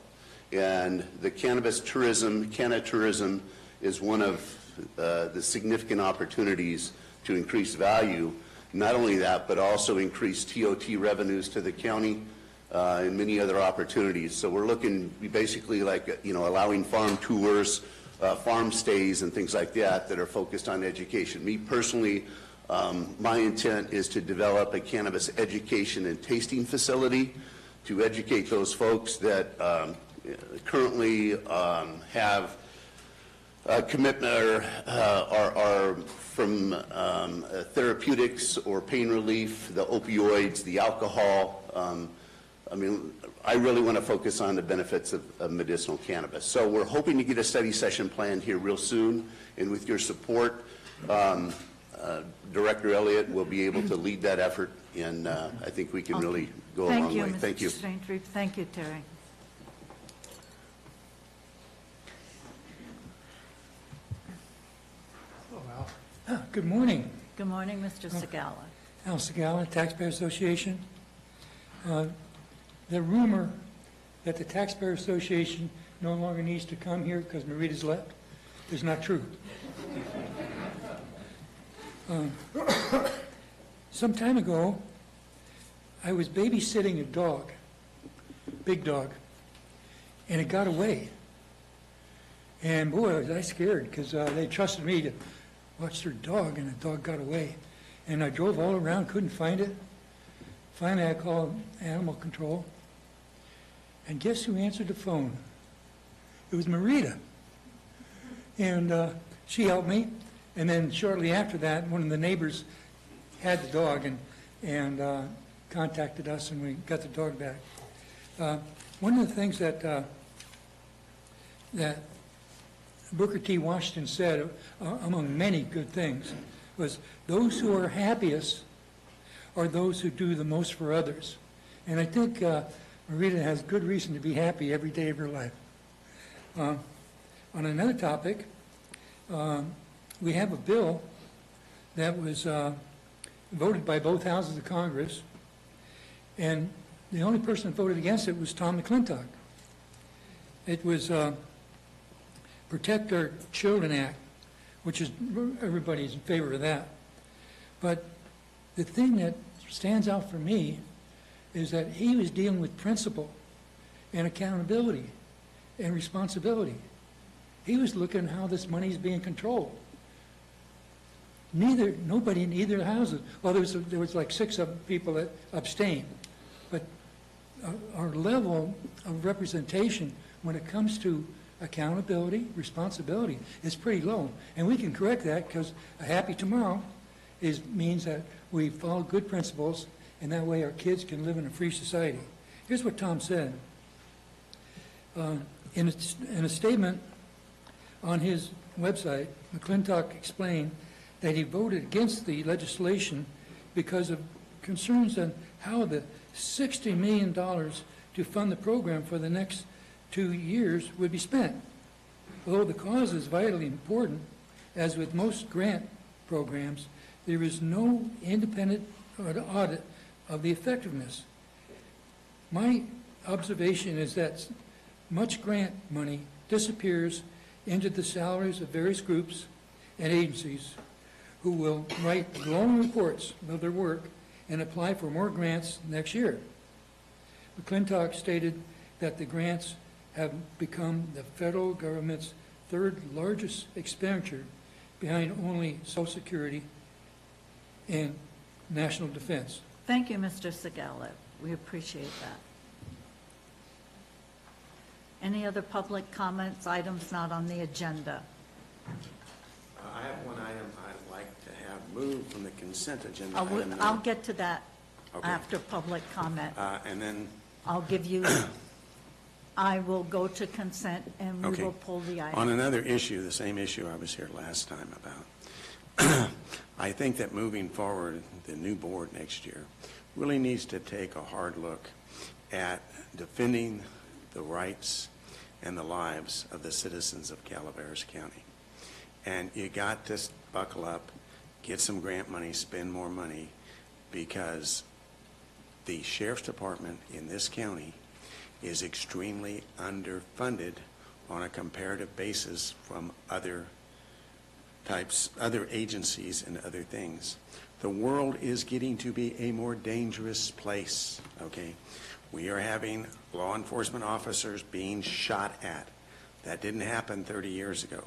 And the cannabis tourism, canna tourism, is one of the significant opportunities to increase value. Not only that, but also increase TOT revenues to the county and many other opportunities. So we're looking basically like, allowing farm tours, farm stays and things like that are focused on education. Me personally, my intent is to develop a cannabis education and tasting facility to educate those folks that currently have commitment or are from therapeutics or pain relief, the opioids, the alcohol. I really want to focus on the benefits of medicinal cannabis. So we're hoping to get a study session planned here real soon, and with your support, Director Elliott will be able to lead that effort, and I think we can really go a long way. Thank you. Thank you. Thank you, Terry. Good morning. Good morning, Mr. Segala. Al Segala, Taxpayer Association. The rumor that the Taxpayer Association no longer needs to come here because Marita's left is not true. Some time ago, I was babysitting a dog, big dog, and it got away. And boy, was I scared, because they trusted me to watch their dog, and the dog got away. And I drove all around, couldn't find it. Finally, I called animal control. And guess who answered the phone? It was Marita. And she helped me. And then shortly after that, one of the neighbors had the dog and contacted us, and we got the dog back. One of the things that Booker T. Washington said, among many good things, was those who are happiest are those who do the most for others. And I think Marita has good reason to be happy every day of her life. On another topic, we have a bill that was voted by both houses of Congress, and the only person that voted against it was Tom McClintock. It was Protect Our Children Act, which is, everybody's in favor of that. But the thing that stands out for me is that he was dealing with principle and accountability and responsibility. He was looking at how this money is being controlled. Nobody in either houses, well, there was like 6 people that abstained, but our level of representation when it comes to accountability, responsibility is pretty low. And we can correct that, because a happy tomorrow means that we follow good principles and that way our kids can live in a free society. Here's what Tom said. In a statement on his website, McClintock explained that he voted against the legislation because of concerns on how the $60 million to fund the program for the next 2 years would be spent. Although the cause is vitally important, as with most grant programs, there is no independent audit of the effectiveness. My observation is that much grant money disappears into the salaries of various groups and agencies who will write glowing reports of their work and apply for more grants next year. McClintock stated that the grants have become the federal government's third largest expenditure behind only Social Security and national defense. Thank you, Mr. Segala. We appreciate that. Any other public comments, items not on the agenda? I have one item I'd like to have moved from the consent agenda. I'll get to that Okay. after public comment. And then, I'll give you, I will go to consent and we okay. will pull the item. On another issue, the same issue I was here last time about, I think that moving forward, the new board next year really needs to take a hard look at defending the rights and the lives of the citizens of Calaveras County. And you got to buckle up, get some grant money, spend more money, because the sheriff's department in this county is extremely underfunded on a comparative basis from other agencies and other things. The world is getting to be a more dangerous place, okay? We are having law enforcement officers being shot at. That didn't happen 30 years ago.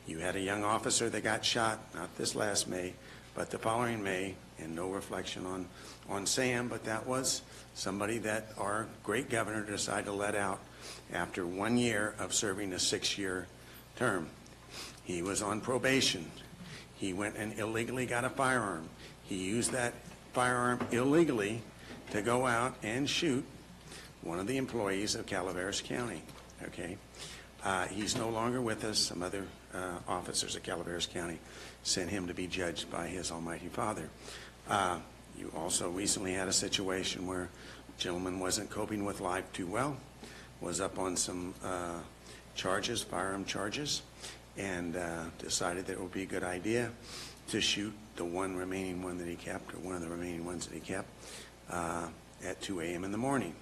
You had a young officer that got shot, not this last May, but the following May, and no reflection on Sam, but that was somebody that our great governor decided to let out after 1 year of serving a 6-year term. He was on probation. He went and illegally got a firearm. He used that firearm illegally to go out and shoot one of the employees of Calaveras County, okay? He's no longer with us. Some other officers of Calaveras County sent him to be judged by his almighty father. You also recently had a situation where a gentleman wasn't coping with life too well, was up on some charges, firearm charges, and decided that it would be a good idea to shoot the one remaining one that he kept, or one of the remaining ones that he kept, at 2 a.m. in the morning.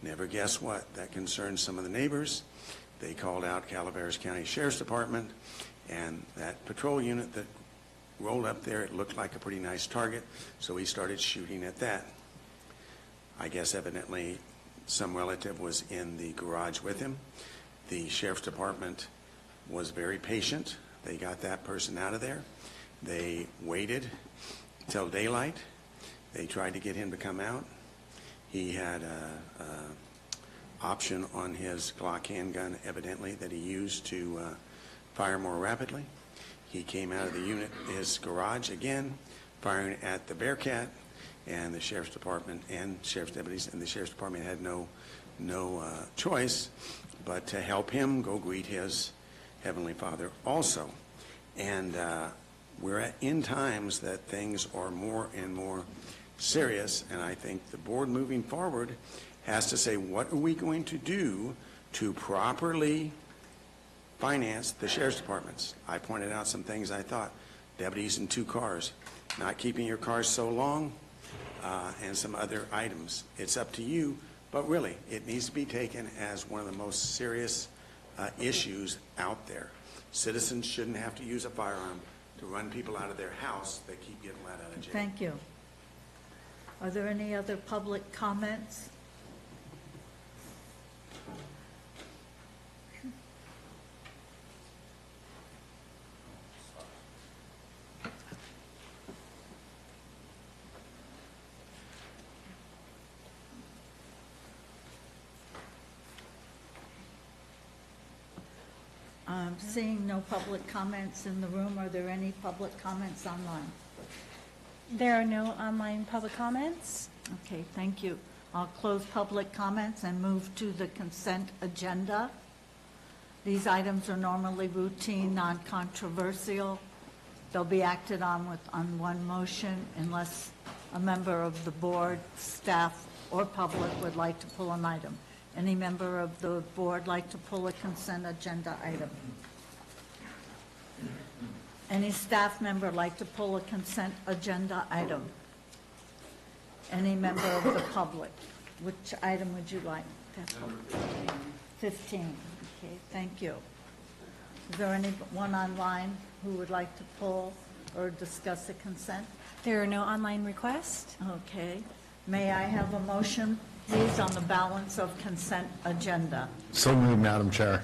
Never guess what? That concerned some of the neighbors. They called out Calaveras County Sheriff's Department, and that patrol unit that rolled up there, it looked like a pretty nice target, so he started shooting at that. I guess evidently some relative was in the garage with him. The Sheriff's Department was very patient. They got that person out of there. They waited till daylight. They tried to get him to come out. He had a option on his Glock handgun, evidently, that he used to fire more rapidly. He came out of the unit, his garage again, firing at the Bearcat, and the Sheriff's Department and Sheriff's deputies and the Sheriff's Department had no choice but to help him go greet his Heavenly Father also. And we're in times that things are more and more serious, and I think the board moving forward has to say, what are we going to do to properly finance the sheriff's departments? I pointed out some things I thought. Deputies in 2 cars, not keeping your cars so long, and some other items. It's up to you, but really, it needs to be taken as one of the most serious issues out there. Citizens shouldn't have to use a firearm to run people out of their house that keep getting let out of jail. Thank you. Are there any other public comments? Seeing no public comments in the room, are there any public comments online? There are no online public comments. Okay, thank you. I'll close public comments and move to the consent agenda. These items are normally routine, non-controversial. They'll be acted on on one motion unless a member of the board, staff, or public would like to pull an item. Any member of the board like to pull a consent agenda item? Any staff member like to pull a consent agenda item? Any member of the public? Which item would you like to pull? 15. Okay, thank you. Is there anyone online who would like to pull or discuss the consent? There are no online requests. Okay. May I have a motion, please, on the balance of consent agenda? So moved, Madam Chair.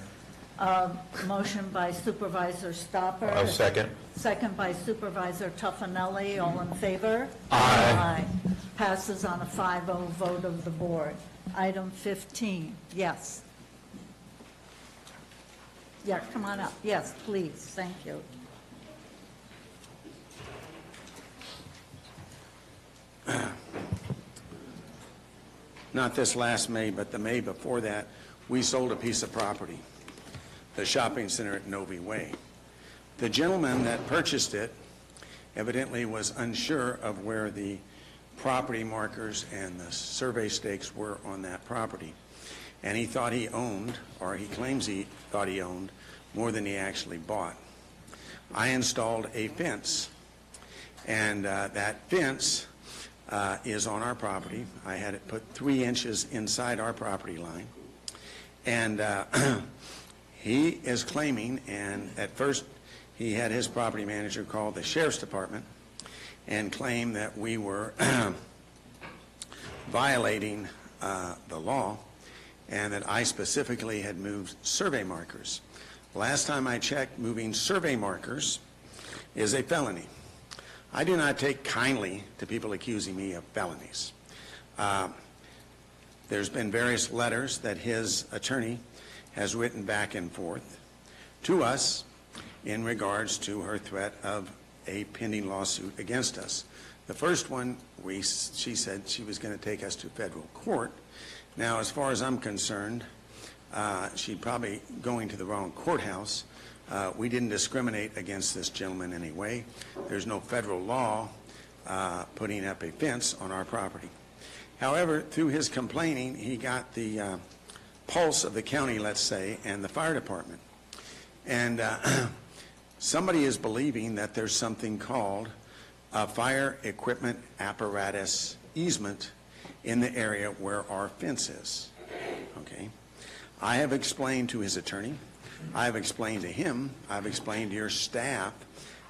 Motion by Supervisor Stopper. I'll second. Second by Supervisor Tuffanelli. All in favor? Aye. Passes on a 5-0 vote of the board. Item 15. Yes. Yeah, come on up. Yes, please. Thank you. Not this last May, but the May before that, we sold a piece of property, the shopping center at Novi Way. The gentleman that purchased it evidently was unsure of where the property markers and the survey stakes were on that property. And he thought he owned, or he claims he thought he owned, more than he actually bought. I installed a fence, and that fence is on our property. I had it put 3 inches inside our property line. And he is claiming, and at first he had his property manager call the sheriff's department and claim that we were violating the law and that I specifically had moved survey markers. Last time I checked, moving survey markers is a felony. I do not take kindly to people accusing me of felonies. There's been various letters that his attorney has written back and forth to us in regards to her threat of a pending lawsuit against us. The first one, she said she was going to take us to federal court. Now, as far as I'm concerned, she's probably going to the wrong courthouse. We didn't discriminate against this gentleman in any way. There's no federal law putting up a fence on our property. However, through his complaining, he got the pulse of the county, let's say, and the fire department. And somebody is believing that there's something called a fire equipment apparatus easement in the area where our fence is. Okay. I have explained to his attorney, I have explained to him, I've explained to your staff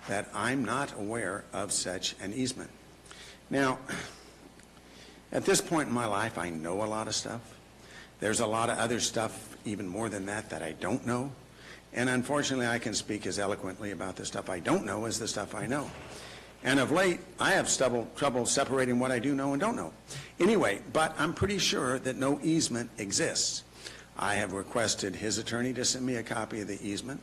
that I'm not aware of such an easement. Now, at this point in my life, I know a lot of stuff. There's a lot of other stuff, even more than that, that I don't know. And unfortunately, I can speak as eloquently about the stuff I don't know as the stuff I know. And of late, I have trouble separating what I do know and don't know. Anyway, but I'm pretty sure that no easement exists. I have requested his attorney to send me a copy of the easement.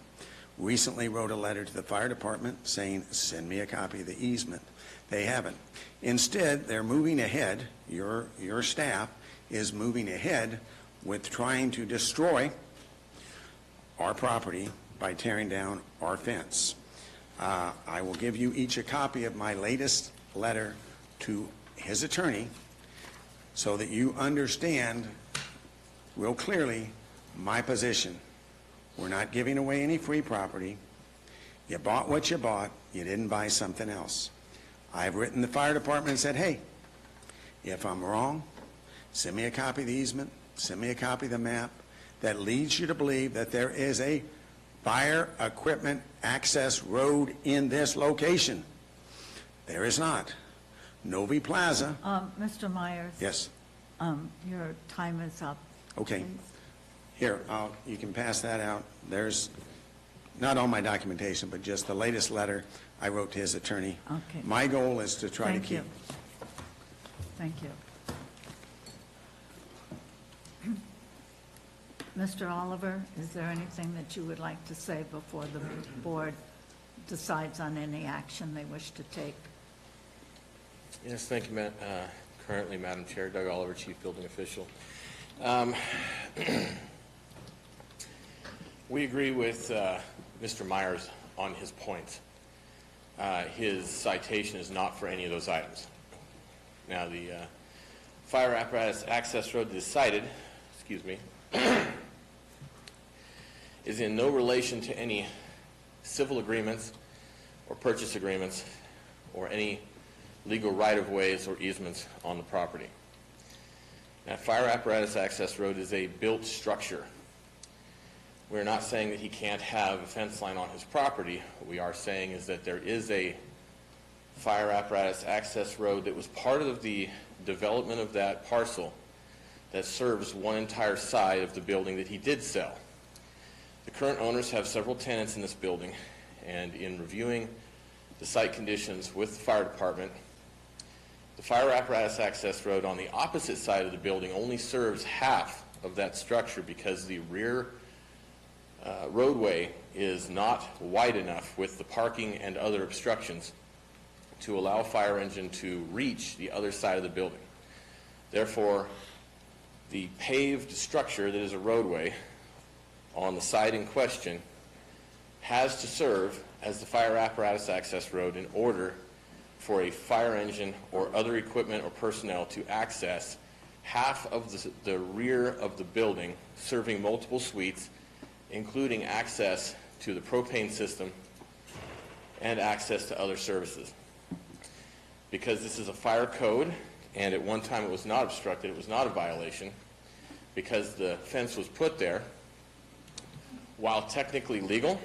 Recently wrote a letter to the fire department saying, send me a copy of the easement. They haven't. Instead, they're moving ahead, your staff is moving ahead with trying to destroy our property by tearing down our fence. I will give you each a copy of my latest letter to his attorney so that you understand real clearly my position. We're not giving away any free property. You bought what you bought. You didn't buy something else. I've written the fire department and said, hey, if I'm wrong, send me a copy of the easement, send me a copy of the map that leads you to believe that there is a fire equipment access road in this location. There is not. Novi Plaza. Mr. Myers? Yes. Your time is up. Okay. Please. Here, you can pass that out. There's not all my documentation, but just the latest letter I wrote to his attorney. Okay. My goal is to try to keep. Thank you. Mr. Oliver, is there anything that you would like to say before the board decides on any action they wish to take? Yes, thank you, currently, Madam Chair. Doug Oliver, Chief Building Official. We agree with Mr. Myers on his points. His citation is not for any of those items. Now, the fire apparatus access road that is cited, is in no relation to any civil agreements or purchase agreements or any legal right-of-ways or easements on the property. Now, fire apparatus access road is a built structure. We're not saying that he can't have a fence line on his property. What we are saying is that there is a fire apparatus access road that was part of the development of that parcel that serves one entire side of the building that he did sell. The current owners have several tenants in this building, and in reviewing the site conditions with the fire department, the fire apparatus access road on the opposite side of the building only serves half of that structure because the rear roadway is not wide enough with the parking and other obstructions to allow a fire engine to reach the other side of the building. Therefore, the paved structure that is a roadway on the site in question has to serve as the fire apparatus access road in order for a fire engine or other equipment or personnel to access half of the rear of the building, serving multiple suites, including access to the propane system and access to other services. Because this is a fire code, and at one time it was not obstructed, it was not a violation, because the fence was put there, while technically legal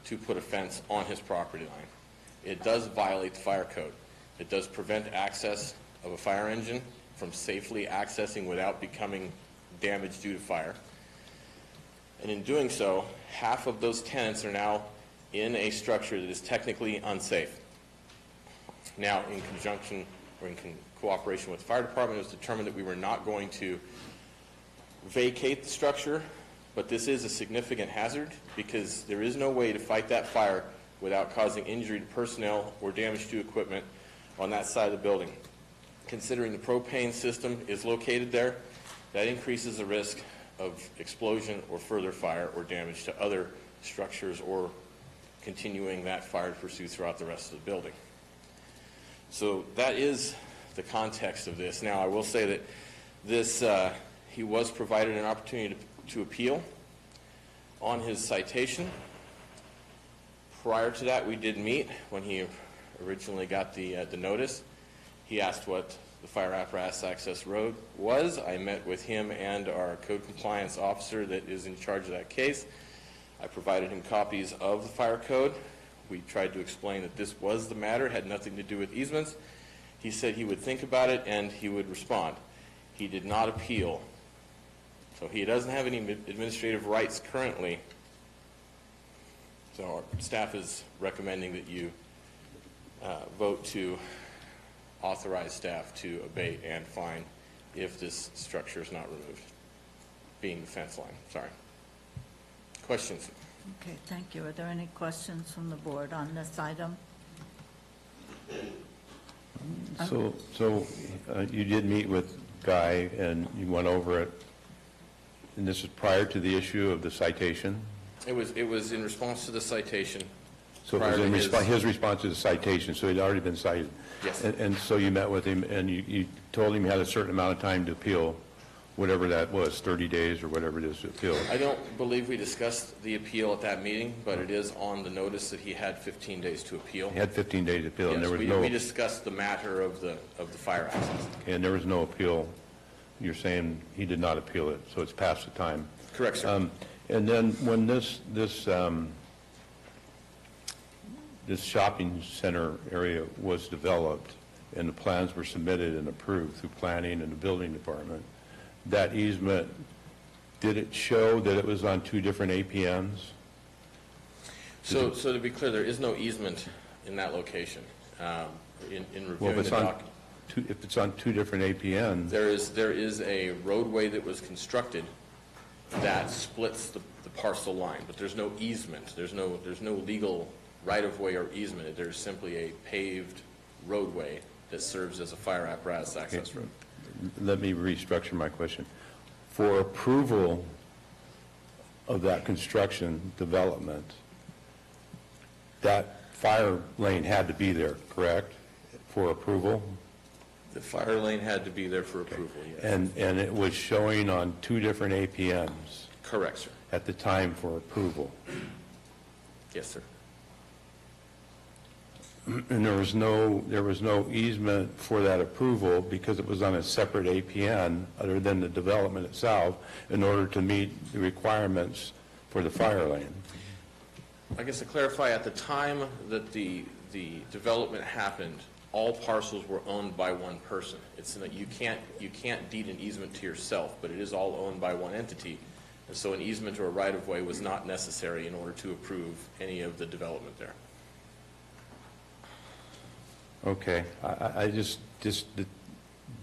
to put a fence on his property line, it does violate the fire code. It does prevent access of a fire engine from safely accessing without becoming damaged due to fire. And in doing so, half of those tenants are now in a structure that is technically unsafe. Now, in conjunction or in cooperation with the fire department, it was determined that we were not going to vacate the structure, but this is a significant hazard because there is no way to fight that fire without causing injury to personnel or damage to equipment on that side of the building. Considering the propane system is located there, that increases the risk of explosion or further fire or damage to other structures or continuing that fire to pursue throughout the rest of the building. So that is the context of this. Now, I will say that this, he was provided an opportunity to appeal on his citation. Prior to that, we did meet when he originally got the notice. He asked what the fire apparatus access road was. I met with him and our code compliance officer that is in charge of that case. I provided him copies of the fire code. We tried to explain that this was the matter, had nothing to do with easements. He said he would think about it and he would respond. He did not appeal. So he doesn't have any administrative rights currently. So our staff is recommending that you vote to authorize staff to abate and fine if this structure is not removed, being the fence line. Sorry. Questions? Okay, thank you. Are there any questions from the board on this item? So you did meet with Guy and you went over it, and this is prior to the issue of the citation? It was in response to the citation. So it was in his response to the citation, so he'd already been cited? Yes. And so you met with him and you told him he had a certain amount of time to appeal, whatever that was, 30 days or whatever it is to appeal? I don't believe we discussed the appeal at that meeting, but it is on the notice that he had 15 days to appeal. He had 15 days to appeal, and Yes, there was we discussed the matter of the fire access. And there was no appeal. You're saying he did not appeal it, so it's past the time. Correct, sir. And then when this shopping center area was developed and the plans were submitted and approved through planning and the building department, that easement, did it show that it was on two different APNs? So to be clear, there is no easement in that location. In reviewing the doc, if it's on two different APNs, there is a roadway that was constructed that splits the parcel line, but there's no easement. There's no legal right-of-way or easement. There's simply a paved roadway that serves as a fire apparatus access road. Let me restructure my question. For approval of that construction development, that fire lane had to be there, correct, for approval? The fire lane had to be there for approval, yes. And it was showing on 2 different APMs Correct, sir. at the time for approval. Yes, sir. And there was no easement for that approval because it was on a separate APN other than the development itself in order to meet the requirements for the fire lane. I guess to clarify, at the time that the development happened, all parcels were owned by one person. It's that you can't deed an easement to yourself, but it is all owned by one entity. And so an easement or a right-of-way was not necessary in order to approve any of the development there. Okay, I just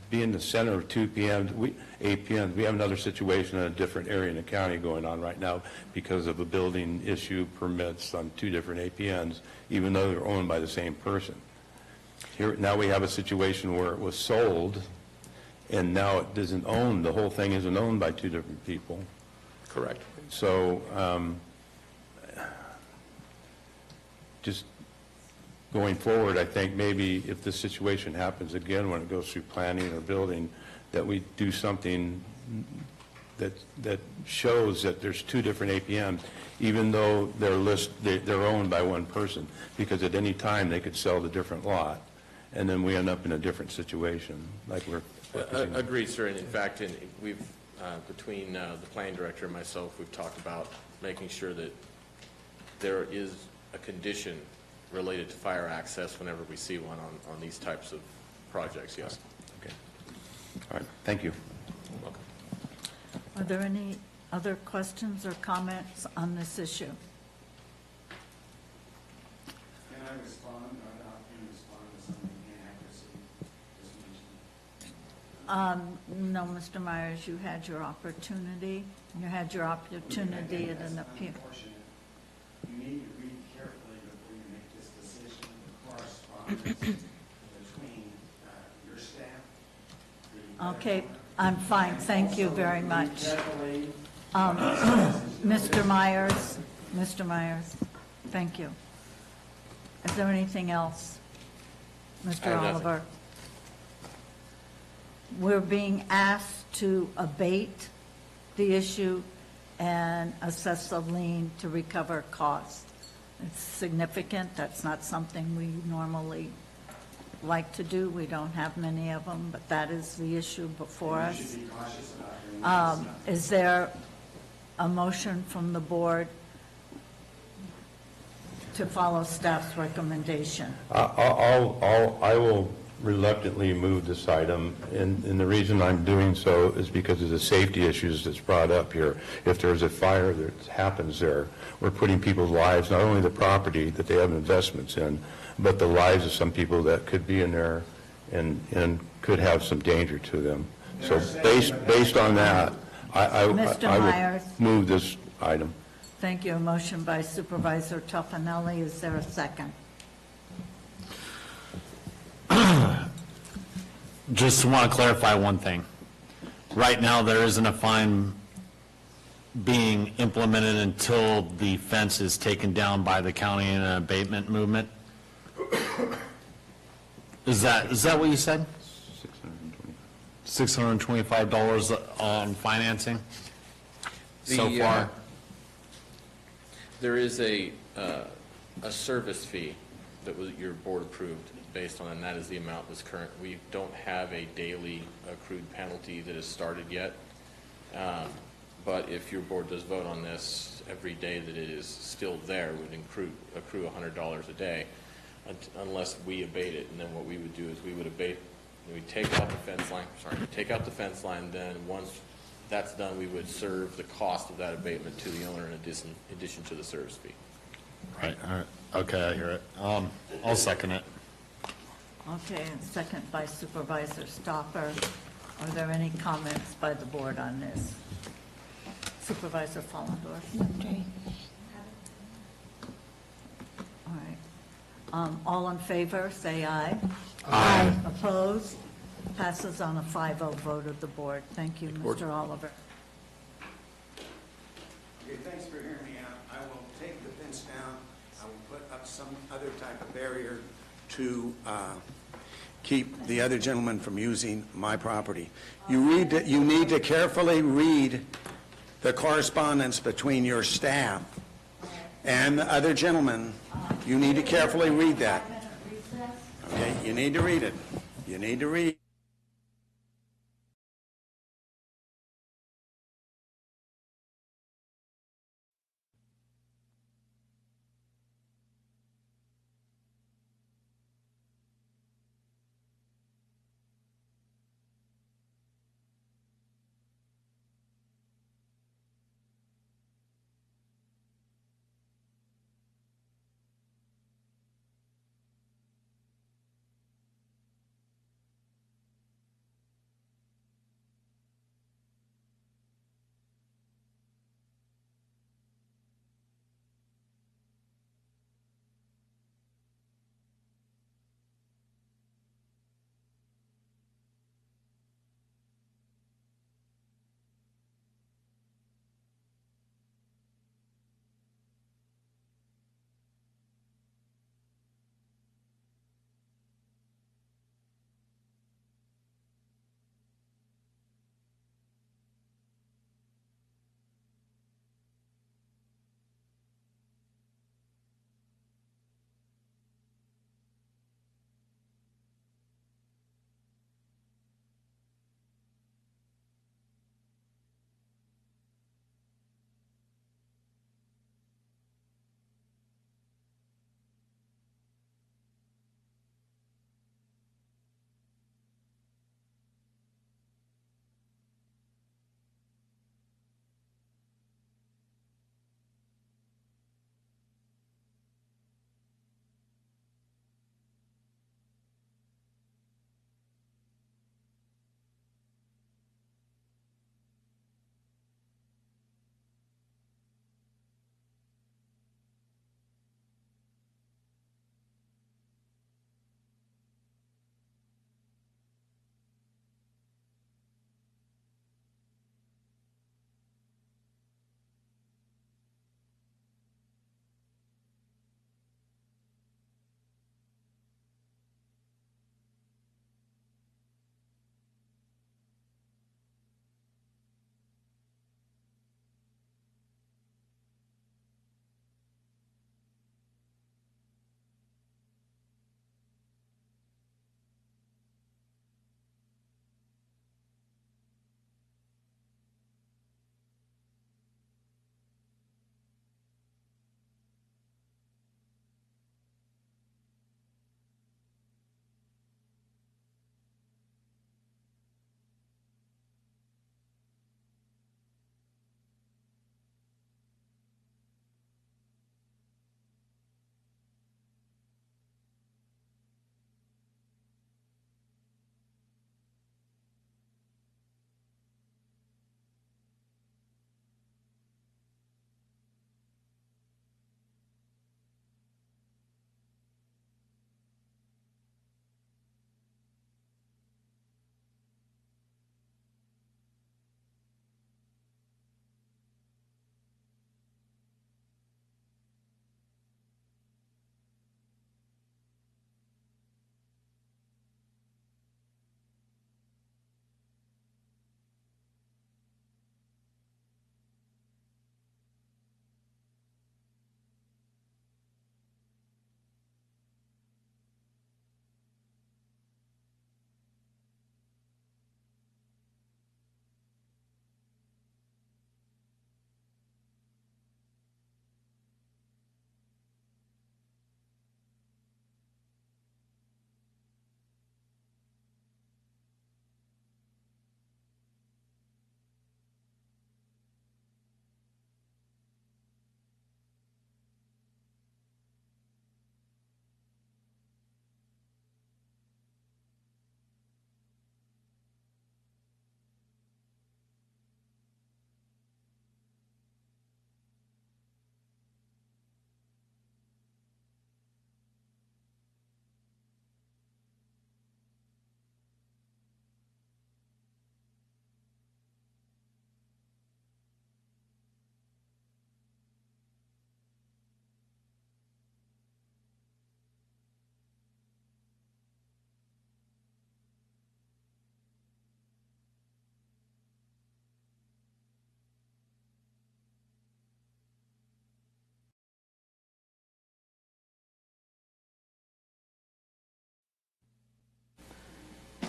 being the center of 2 APMs, we have another situation in a different area in the county going on right now because of a building issue permits on 2 different APNs, even though they're owned by the same person. Here, now we have a situation where it was sold, and now it isn't owned, the whole thing isn't owned by 2 different people. Correct. So, just going forward, I think maybe if this situation happens again when it goes through planning or building, that we do something that shows that there's 2 different APMs, even though they're owned by one person, because at any time they could sell the different lot, and then we end up in a different situation, like we're. Agreed, sir. And in fact, we've between the planning director and myself, we've talked about making sure that there is a condition related to fire access whenever we see one on these types of projects, yes. Okay. All right, thank you. You're welcome. Are there any other questions or comments on this issue? Can I respond, or can you respond to some of the inaccuracy just mentioned? No, Mr. Myers, you had your opportunity. You had your opportunity at an appeal. You need to read carefully before you make this decision, the correspondence between your staff. Okay, I'm fine, thank you very much. Mr. Myers, thank you. Is there anything else? Mr. Oliver? We're being asked to abate the issue and assess a lien to recover costs. It's significant. That's not something we normally like to do. We don't have many of them, but that is the issue before us. You should be cautious about it. Is there a motion from the board to follow staff's recommendation? I will reluctantly move this item, and the reason I'm doing so is because of the safety issues that's brought up here. If there's a fire that happens there, we're putting people's lives, not only the property that they have investments in, but the lives of some people that could be in there and could have some danger to them. So based on that, I will move this item. Thank you. A motion by Supervisor Toffenelli. Is there a second? Just want to clarify one thing. Right now, there isn't a fine being implemented until the fence is taken down by the county in an abatement movement. Is that what you said? $625 on financing so far? There is a service fee that your board approved based on, and that is the amount that's current. We don't have a daily accrued penalty that has started yet. But if your board does vote on this, every day that it is still there would accrue $100 a day unless we abate it. And then what we would do is we would abate, we'd take out the fence line, then once that's done, we would serve the cost of that abatement to the owner in addition to the service fee. Right, all right. Okay, I hear it. I'll second it. Okay, and second by Supervisor Stopper. Are there any comments by the board on this? Supervisor Follendorf? All right. All in favor, say aye. Aye. Opposed? Passes on a 5-0 vote of the board. Thank you, Mr. Oliver. Okay, thanks for hearing me out. I will take the fence down. I will put up some other type of barrier to keep the other gentleman from using my property. You need to carefully read the correspondence between your staff and the other gentleman. You need to carefully read that. Okay, you need to read it. You need to read.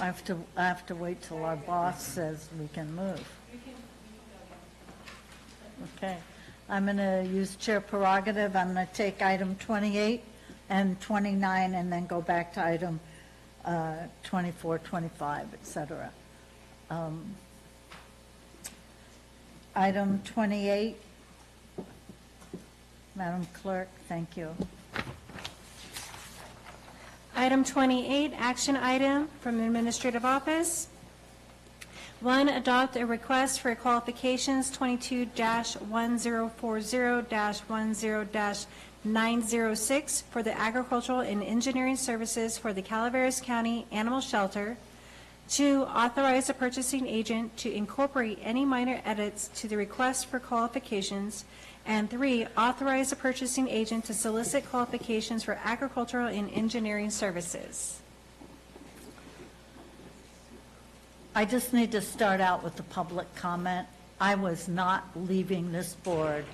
I have to wait till our boss says we can move. Okay. I'm going to use chair prerogative. I'm going to take item 28 and 29 and then go back to item 24, 25, et cetera. Item 28, Madam Clerk, thank you. Item 28, action item from the Administrative Office. 1, adopt a request for qualifications 22-1040-10-9006 for the agricultural and engineering services for the Calaveras County Animal Shelter. 2, authorize the purchasing agent to incorporate any minor edits to the request for qualifications. And 3, authorize the purchasing agent to solicit qualifications for agricultural and engineering services. I just need to start out with the public comment. I was not leaving this board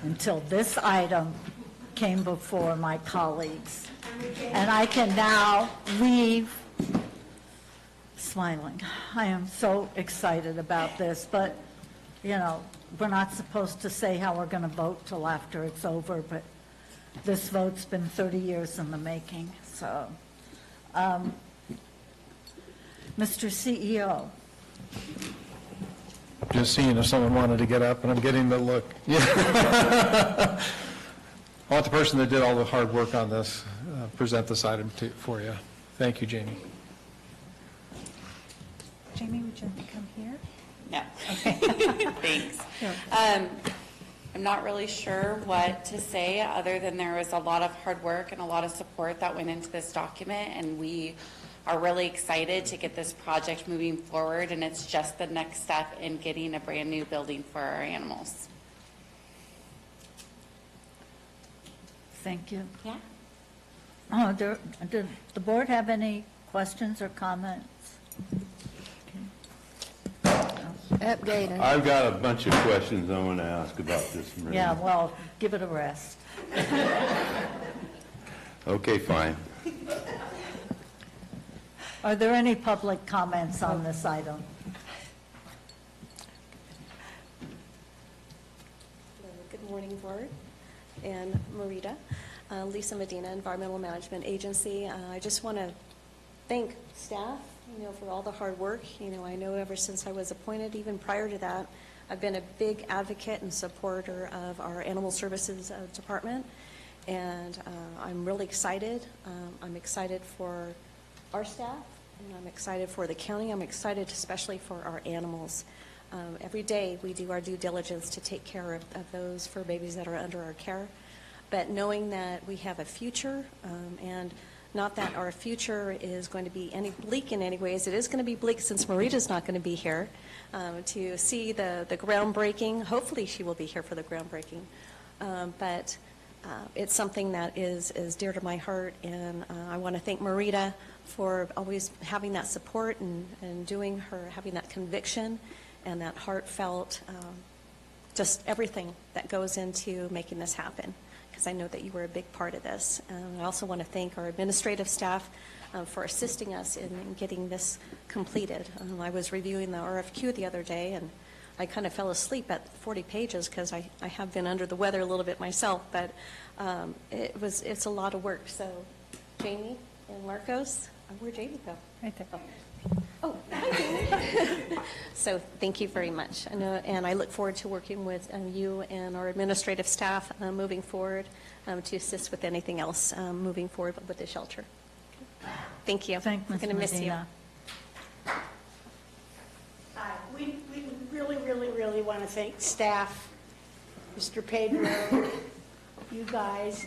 until this item came before my colleagues. And I can now leave smiling. I am so excited about this, but, you know, we're not supposed to say how we're going to vote till after it's over, but this vote's been 30 years in the making, so. Mr. CEO. Just seeing if someone wanted to get up, and I'm getting the look. Yeah. I want the person that did all the hard work on this present this item for you. Thank you, Jamie. Jamie, would you like to come here? No. Thanks. I'm not really sure what to say other than there was a lot of hard work and a lot of support that went into this document, and we are really excited to get this project moving forward, and it's just the next step in getting a brand new building for our animals. Thank you. Yeah. Oh, did the board have any questions or comments? Update. I've got a bunch of questions I want to ask about this. Maria. Yeah, well, give it a rest. Okay, fine. Are there any public comments on this item? Good morning, Board and Marita. Lisa Medina, Environmental Management Agency. I just want to thank staff, for all the hard work. I know ever since I was appointed, even prior to that, I've been a big advocate and supporter of our Animal Services Department, and I'm really excited. I'm excited for our staff, and I'm excited for the county. I'm excited especially for our animals. Every day we do our due diligence to take care of those fur babies that are under our care, but knowing that we have a future, and not that our future is going to be any bleak in any ways. It is going to be bleak since Marita's not going to be here to see the groundbreaking. Hopefully she will be here for the groundbreaking. But it's something that is dear to my heart, and I want to thank Marita for always having that support and having that conviction and that heartfelt, just everything that goes into making this happen, because I know that you were a big part of this. I also want to thank our administrative staff for assisting us in getting this completed. I was reviewing the RFQ the other day, and I kind of fell asleep at 40 pages because I have been under the weather a little bit myself, but it's a lot of work. So Jamie and Marcos, where'd Jamie go? Right there. Oh, hi, Jamie. So thank you very much. I know, and I look forward to working with you and our administrative staff moving forward to assist with anything else moving forward with the shelter. Thank you. Thank I'm going to miss you. Hi. We really want to thank staff, Mr. Pedro, you guys.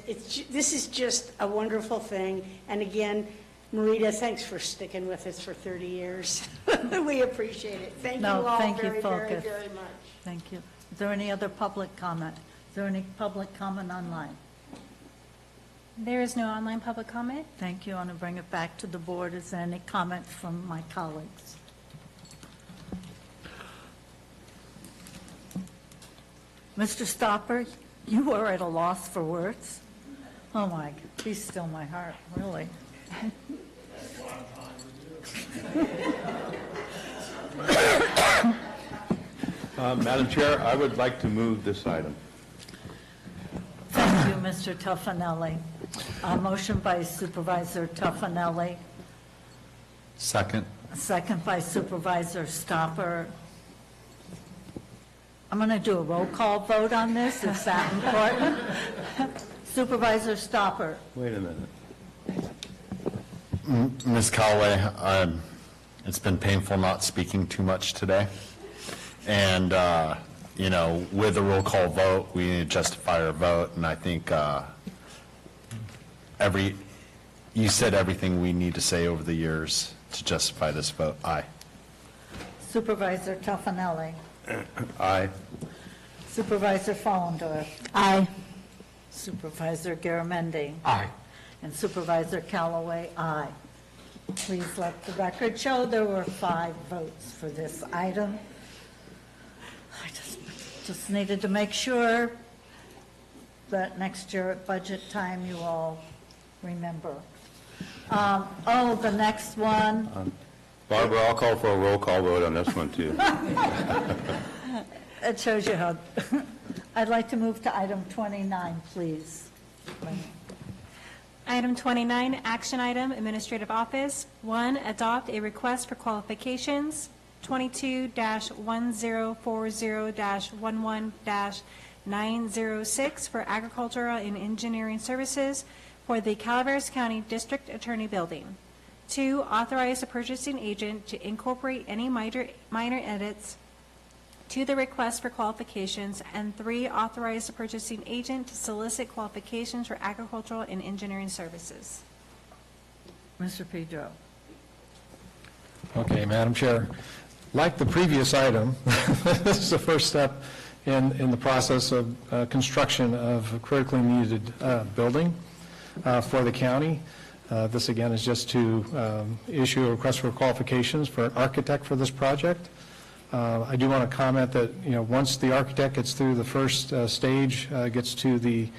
This is just a wonderful thing. And again, Marita, thanks for sticking with us for 30 years. We appreciate it. Thank you all very, very, very much. Thank you. Is there any other public comment? Is there any public comment online? There is no online public comment. Thank you. I want to bring it back to the board. Is there any comments from my colleagues? Mr. Stopper, you are at a loss for words. Oh my, be still my heart, really. Madam Chair, I would like to move this item. Thank you, Mr. Tuffanelli. A motion by Supervisor Tuffanelli, Second. second by Supervisor Stopper. I'm going to do a roll call vote on this. Is that important? Supervisor Stopper. Wait a minute. Ms. Callaway, it's been painful not speaking too much today. And, you know, with a roll call vote, we need to justify our vote. And I think you said everything we need to say over the years to justify this vote. Aye. Supervisor Tuffanelli. Aye. Supervisor Follendorf. Aye. Supervisor Garamendi. Aye. And Supervisor Callaway, aye. Please let the record show there were 5 votes for this item. I just needed to make sure that next year at budget time you all remember. The next one. Barbara, I'll call for a roll call vote on this one, too. It shows you how. I'd like to move to item 29, please. Item 29, action item, Administrative Office. 1, adopt a request for qualifications, 22-1040-11-906 for agricultural and engineering services for the Calaveras County District Attorney Building. 2, authorize the purchasing agent to incorporate any minor edits to the request for qualifications, and 3, authorize the purchasing agent to solicit qualifications for agricultural and engineering services. Mr. Pedro. Okay, Madam Chair. Like the previous item, this is the first step in the process of construction of a critically needed building for the county. This, again, is just to issue a request for qualifications for an architect for this project. I do want to comment that, you know, once the architect gets through the first stage, goes through the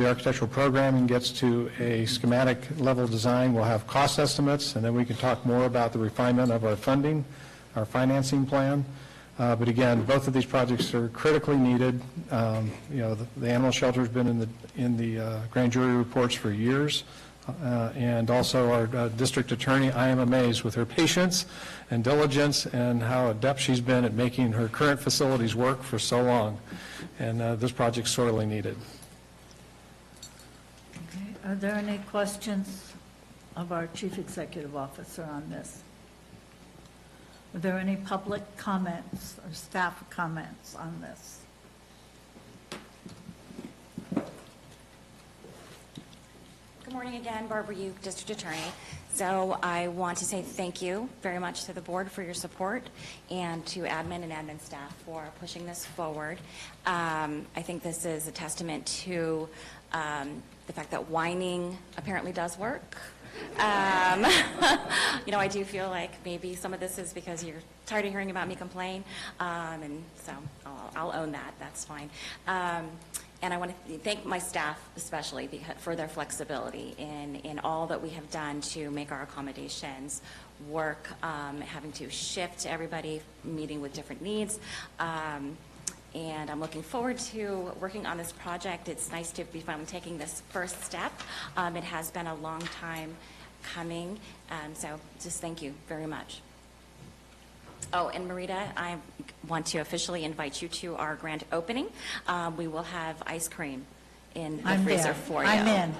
architectural program and gets to a schematic level design, we'll have cost estimates, and then we can talk more about the refinement of our funding, our financing plan. But again, both of these projects are critically needed. You know, the animal shelter's been in the grand jury reports for years. And also our district attorney, I am amazed with her patience and diligence and how adept she's been at making her current facilities work for so long. And this project's sorely needed. Okay. Are there any questions of our Chief Executive Officer on this? Are there any public comments or staff comments on this? Good morning again, Barbara Uke, District Attorney. So I want to say thank you very much to the board for your support and to admin and admin staff for pushing this forward. I think this is a testament to the fact that whining apparently does work. You know, I do feel like maybe some of this is because you're tired of hearing about me complain, and so I'll own that. That's fine. And I want to thank my staff especially for their flexibility in all that we have done to make our accommodations work, having to shift everybody, meeting with different needs. And I'm looking forward to working on this project. It's nice to be finally taking this first step. It has been a long time coming, so just thank you very much. Oh, and Marita, I want to officially invite you to our grand opening. We will have ice cream in the freezer for you. I'm in.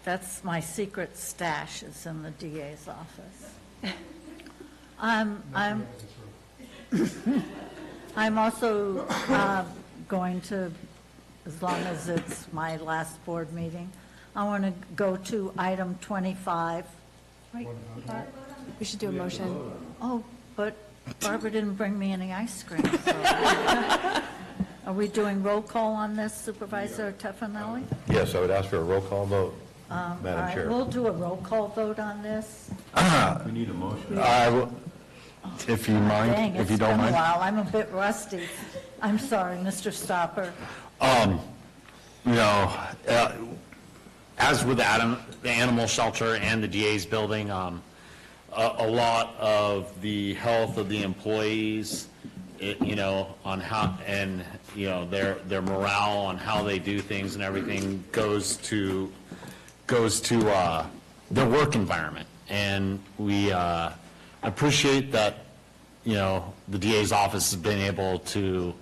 That's my secret stash, is in the DA's office. I'm also going to, as long as it's my last board meeting, I want to go to item 25. Wait, we should do a motion. Oh, but Barbara didn't bring me any ice cream. So. Are we doing roll call on this, Supervisor Tuffanelli? Yes, I would ask for a roll call vote, Madam Chair. We'll do a roll call vote on this. We need a motion. I will, if you mind, Dang, if you don't it's been a mind. while. I'm a bit rusty. I'm sorry, Mr. Stopper. You know, as with the animal shelter and the DA's building, a lot of the health of the employees, on how, and, their morale on how they do things and everything goes to their work environment. And we appreciate that, the DA's office has been able to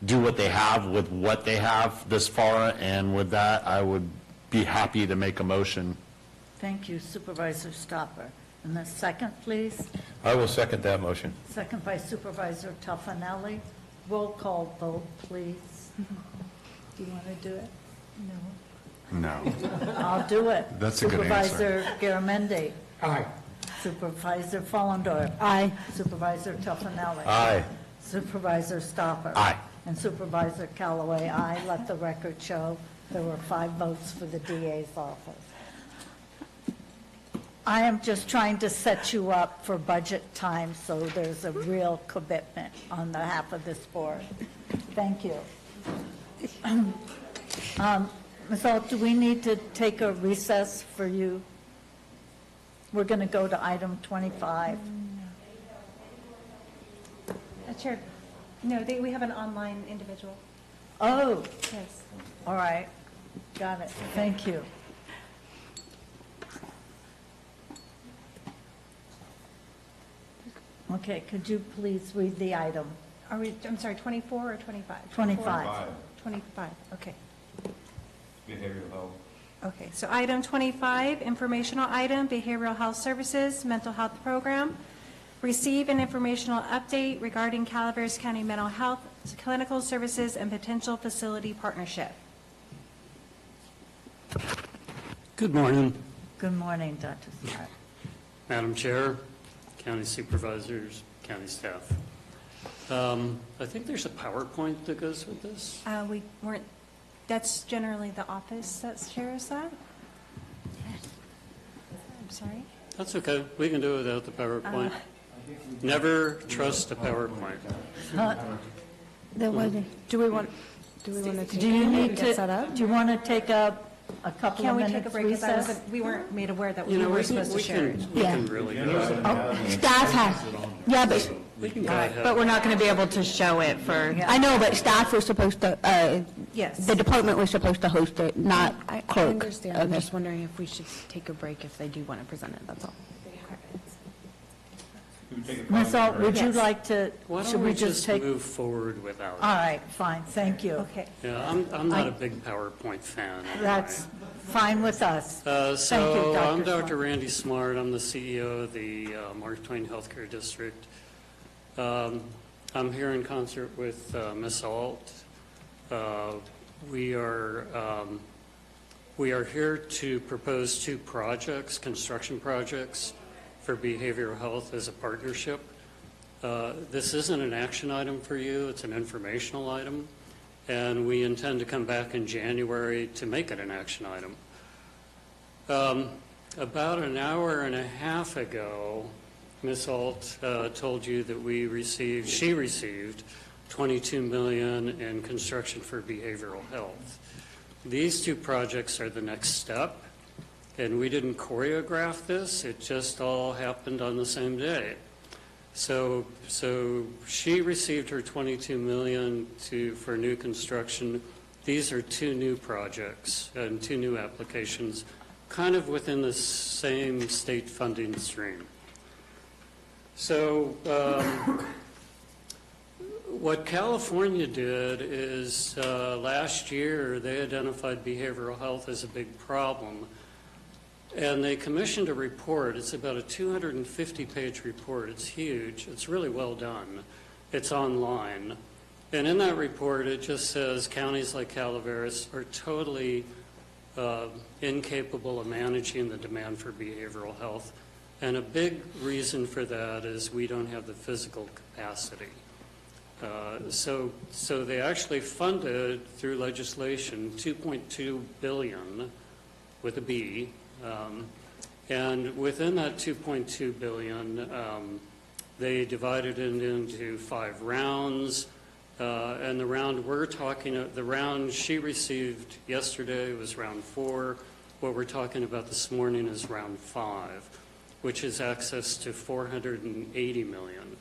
do what they have with what they have this far, and with that, I would be happy to make a motion. Thank you, Supervisor Stopper. And the second, please. I will second that motion. Second by Supervisor Toffenelli. Roll call vote, please. Do you want to do it? No. No. I'll do it. That's a good answer. Supervisor Garamendi. Aye. Supervisor Fullendorf. Aye. Supervisor Toffenelli. Aye. Supervisor Stopper. Aye. And Supervisor Callaway, aye. Let the record show there were 5 votes for the DA's office. I am just trying to set you up for budget time, so there's a real commitment on behalf of this board. Thank you. Ms. Alt, do we need to take a recess for you? We're going to go to item 25. Chair, no, we have an online individual. Oh, Yes. all right. Got it. Thank you. Okay, could you please read the item? I'm sorry, 24 or 25? 25. 25, okay. Behavioral health. Okay, so item 25, informational item, behavioral health services, mental health program. Receive an informational update regarding Calaveras County mental health, clinical services, and potential facility partnership. Good morning, Good morning, Dr. Smart. Madam Chair, county supervisors, county staff. I think there's a PowerPoint that goes with this. We weren't, that's generally the office that shares that. I'm sorry. That's okay, we can do it without the PowerPoint. Never trust a PowerPoint. Do we want to Do you need get set to, up? do you want to take a couple Can of we minutes take a break? Because recess? we weren't made aware that we You know, were we supposed to share it. can really go. Staff has, yeah, but, We can go ahead. But we're not going to be able to show it for, I know, but staff was supposed to, Yes. the department was supposed to host it, not I clerk. understand. I'm Okay. just wondering if we should take a break if they do want to present it, that's all. Ms. Alt, would you Yes. like to, Why should don't we we just just take? move forward without All it? right, fine, thank you. Okay. Yeah, I'm not a big PowerPoint fan. anyway. That's fine with us. Thank you, So Dr. I'm Smart. Dr. Randy Smart. I'm the CEO of the Mark Twain Healthcare District. I'm here in concert with Ms. Alt. We are here to propose 2 projects, construction projects for behavioral health as a partnership. This isn't an action item for you, it's an informational item, and we intend to come back in January to make it an action item. About an hour and a half ago, Ms. Alt told you that she received $22 million in construction for behavioral health. These 2 projects are the next step, and we didn't choreograph this, it just all happened on the same day. So she received her $22 million for new construction. These are 2 new projects and 2 new applications, kind of within the same state funding stream. So what California did is last year they identified behavioral health as a big problem, and they commissioned a report. It's about a 250-page report. It's huge. It's really well done. It's online. And in that report, it just says counties like Calaveras are totally incapable of managing the demand for behavioral health. And a big reason for that is we don't have the physical capacity. So they actually funded, through legislation, $2.2 billion with a B. And within that $2.2 billion, they divided it into 5 rounds. And the round we're talking, the round she received yesterday was round 4. What we're talking about this morning is round 5, which is access to $480 million.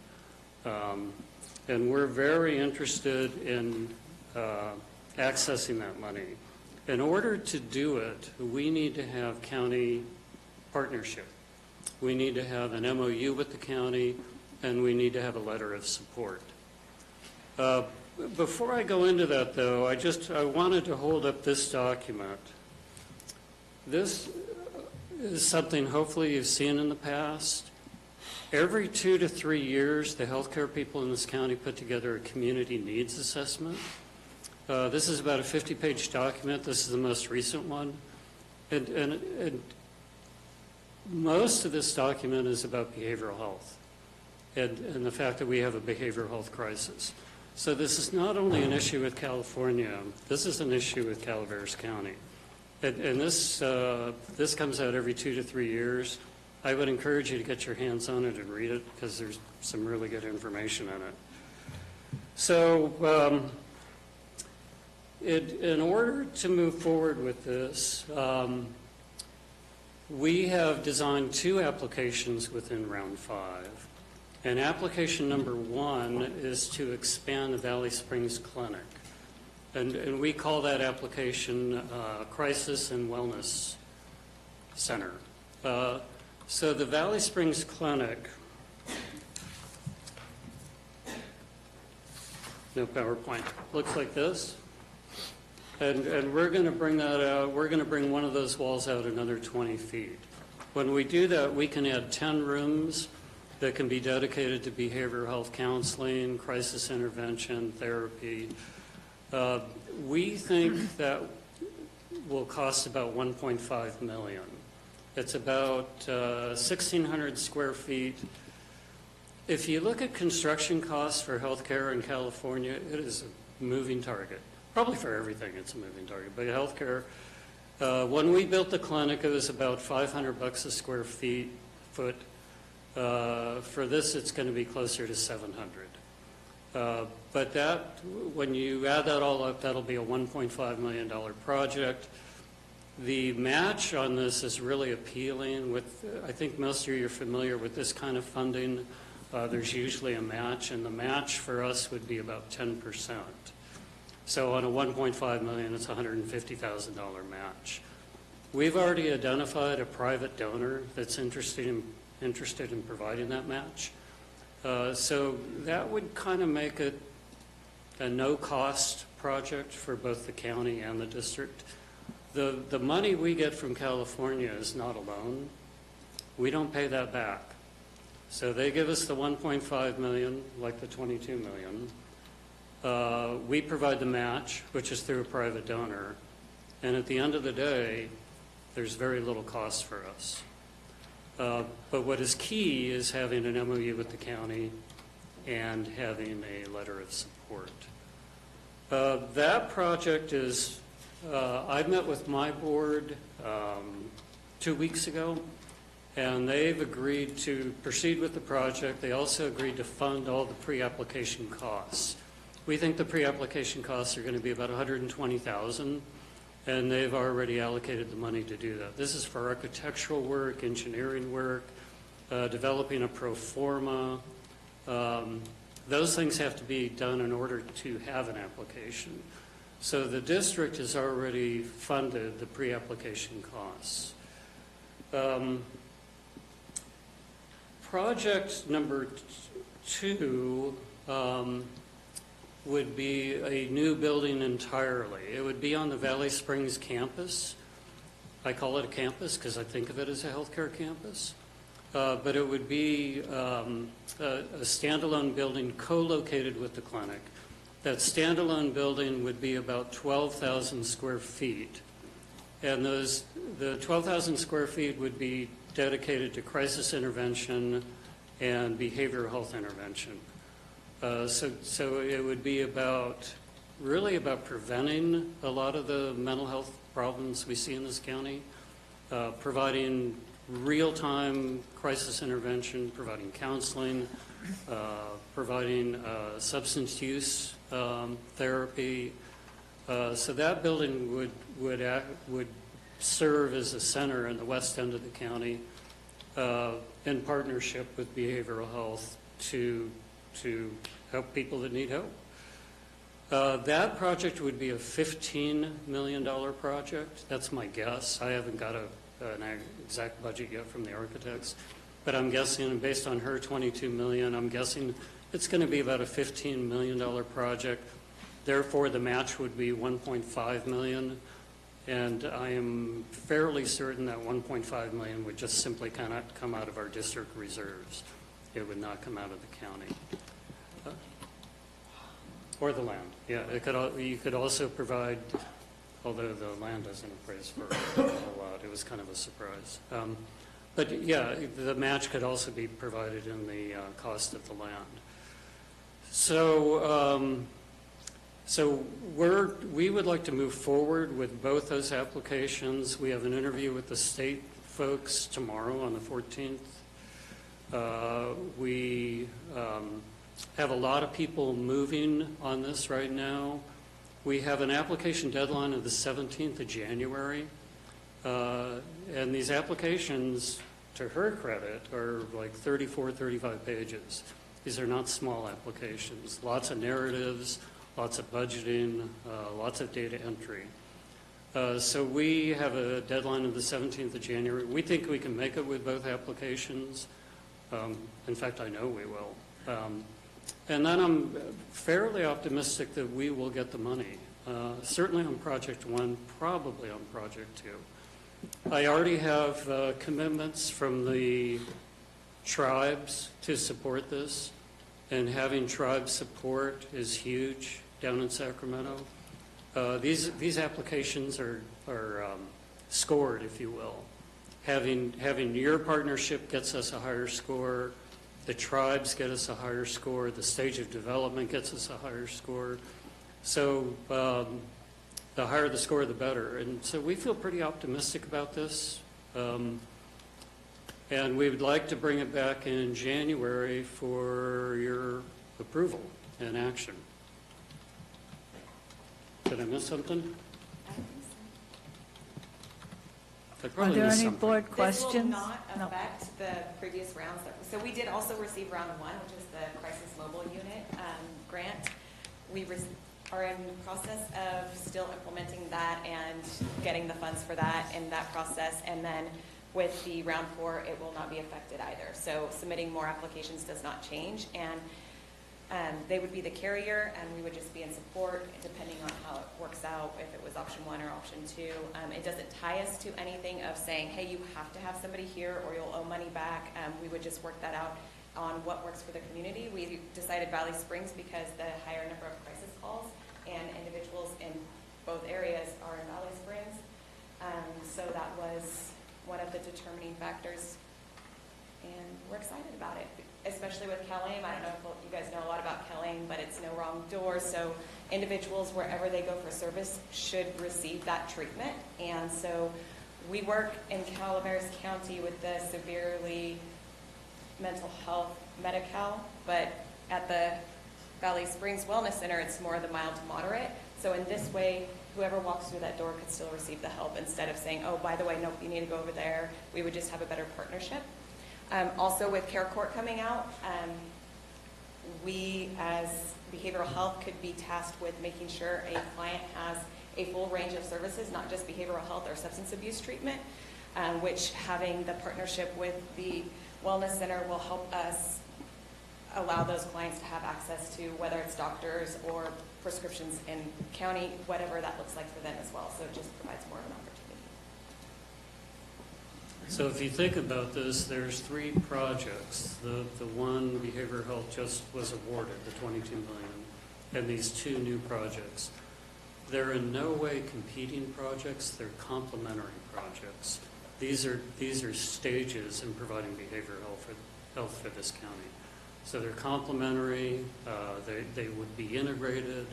And we're very interested in accessing that money. In order to do it, we need to have county partnership. We need to have an MOU with the county, and we need to have a letter of support. Before I go into that, though, I wanted to hold up this document. This is something hopefully you've seen in the past. Every 2 to 3 years, the healthcare people in this county put together a community needs assessment. This is about a 50-page document. This is the most recent one. And most of this document is about behavioral health and the fact that we have a behavioral health crisis. So this is not only an issue with California, this is an issue with Calaveras County. And this comes out every 2 to 3 years. I would encourage you to get your hands on it and read it because there's some really good information in it. So in order to move forward with this, we have designed 2 applications within round 5. And application number 1 is to expand the Valley Springs Clinic. And we call that application Crisis and Wellness Center. So the Valley Springs Clinic, no PowerPoint, looks like this. And we're going to bring that out. We're going to bring one of those walls out another 20 feet. When we do that, we can add 10 rooms that can be dedicated to behavioral health counseling, crisis intervention, therapy. We think that will cost about $1.5 million. It's about 1,600 square feet. If you look at construction costs for healthcare in California, it is a moving target. Probably for everything, it's a moving target. But healthcare, when we built the clinic, it was about $500 a square foot. For this, it's going to be closer to 700. But that, when you add that all up, that'll be a $1.5 million project. The match on this is really appealing. I think most of you are familiar with this kind of funding. There's usually a match, and the match for us would be about 10%. So on a $1.5 million, it's a $150,000 match. We've already identified a private donor that's interested in providing that match. So that would kind of make it a no-cost project for both the county and the district. The money we get from California is not a loan. We don't pay that back. So they give us the $1.5 million, like the $22 million. We provide the match, which is through a private donor. And at the end of the day, there's very little cost for us. But what is key is having an MOU with the county and having a letter of support. That project is, I met with my board 2 weeks ago, and they've agreed to proceed with the project. They also agreed to fund all the pre-application costs. We think the pre-application costs are going to be about $120,000, and they've already allocated the money to do that. This is for architectural work, engineering work, developing a pro forma. Those things have to be done in order to have an application. So the district has already funded the pre-application costs. Project number 2 would be a new building entirely. It would be on the Valley Springs campus. I call it a campus because I think of it as a healthcare campus. But it would be a standalone building co-located with the clinic. That standalone building would be about 12,000 square feet. And the 12,000 square feet would be dedicated to crisis intervention and behavioral health intervention. So it would be really about preventing a lot of the mental health problems we see in this county, providing real-time crisis intervention, providing counseling, providing substance use therapy. So that building would serve as a center in the west end of the county in partnership with behavioral health to help people that need help. That project would be a $15 million project. That's my guess. I haven't got an exact budget yet from the architects, but I'm guessing, based on her $22 million, I'm guessing it's going to be about a $15 million project. Therefore, the match would be $1.5 million, and I am fairly certain that $1.5 million would just simply come out of our district reserves. It would not come out of the county. Or the land, yeah. You could also provide, although the land doesn't appraise for a whole lot, it was kind of a surprise. But yeah, the match could also be provided in the cost of the land. So, we would like to move forward with both those applications. We have an interview with the state folks tomorrow on the 14th. We have a lot of people moving on this right now. We have an application deadline of the 17th of January. And these applications, to her credit, are like 34, 35 pages. These are not small applications. Lots of narratives, lots of budgeting, lots of data entry. So we have a deadline of the 17th of January. We think we can make it with both applications. In fact, I know we will. And then I'm fairly optimistic that we will get the money, certainly on Project 1, probably on Project 2. I already have commitments from the tribes to support this, and having tribe support is huge down in Sacramento. These applications are scored, if you will. Having your partnership gets us a higher score. The tribes get us a higher score. The stage of development gets us a higher score. So the higher the score, the better. And so we feel pretty optimistic about this. And we would like to bring it back in January for your approval and action. Did I miss something? Are there any board questions? This will not affect the previous rounds. So we did also receive round 1, which is the Crisis Mobile Unit grant. We are in the process of still implementing that and getting the funds for that in that process. And then with the round 4, it will not be affected either. So submitting more applications does not change. And they would be the carrier, and we would just be in support depending on how it works out, if it was option 1 or option 2. It doesn't tie us to anything of saying, hey, you have to have somebody here or you'll owe money back. We would just work that out on what works for the community. We decided Valley Springs because the higher number of crisis calls and individuals in both areas are in Valley Springs. So that was one of the determining factors, and we're excited about it, especially with CalAIM. I don't know if you guys know a lot about CalAIM, but it's no wrong door, so individuals, wherever they go for service, should receive that treatment. And so we work in Calaveras County with the severely mental health Medi-Cal, but at the Valley Springs Wellness Center, it's more the mild to moderate. So in this way, whoever walks through that door could still receive the help instead of saying, oh, by the way, nope, you need to go over there. We would just have a better partnership. Also with Care Court coming out, we as behavioral health could be tasked with making sure a client has a full range of services, not just behavioral health or substance abuse treatment, which having the partnership with the Wellness Center will help us allow those clients to have access to whether it's doctors or prescriptions in county, whatever that looks like for them as well. So it just provides more of an opportunity. So if you think about this, there's 3 projects. The one behavioral health just was awarded, the $22 million, and these 2 new projects. They're in no way competing projects, they're complementary projects. These are stages in providing behavioral health for this county. So they're complementary, they would be integrated,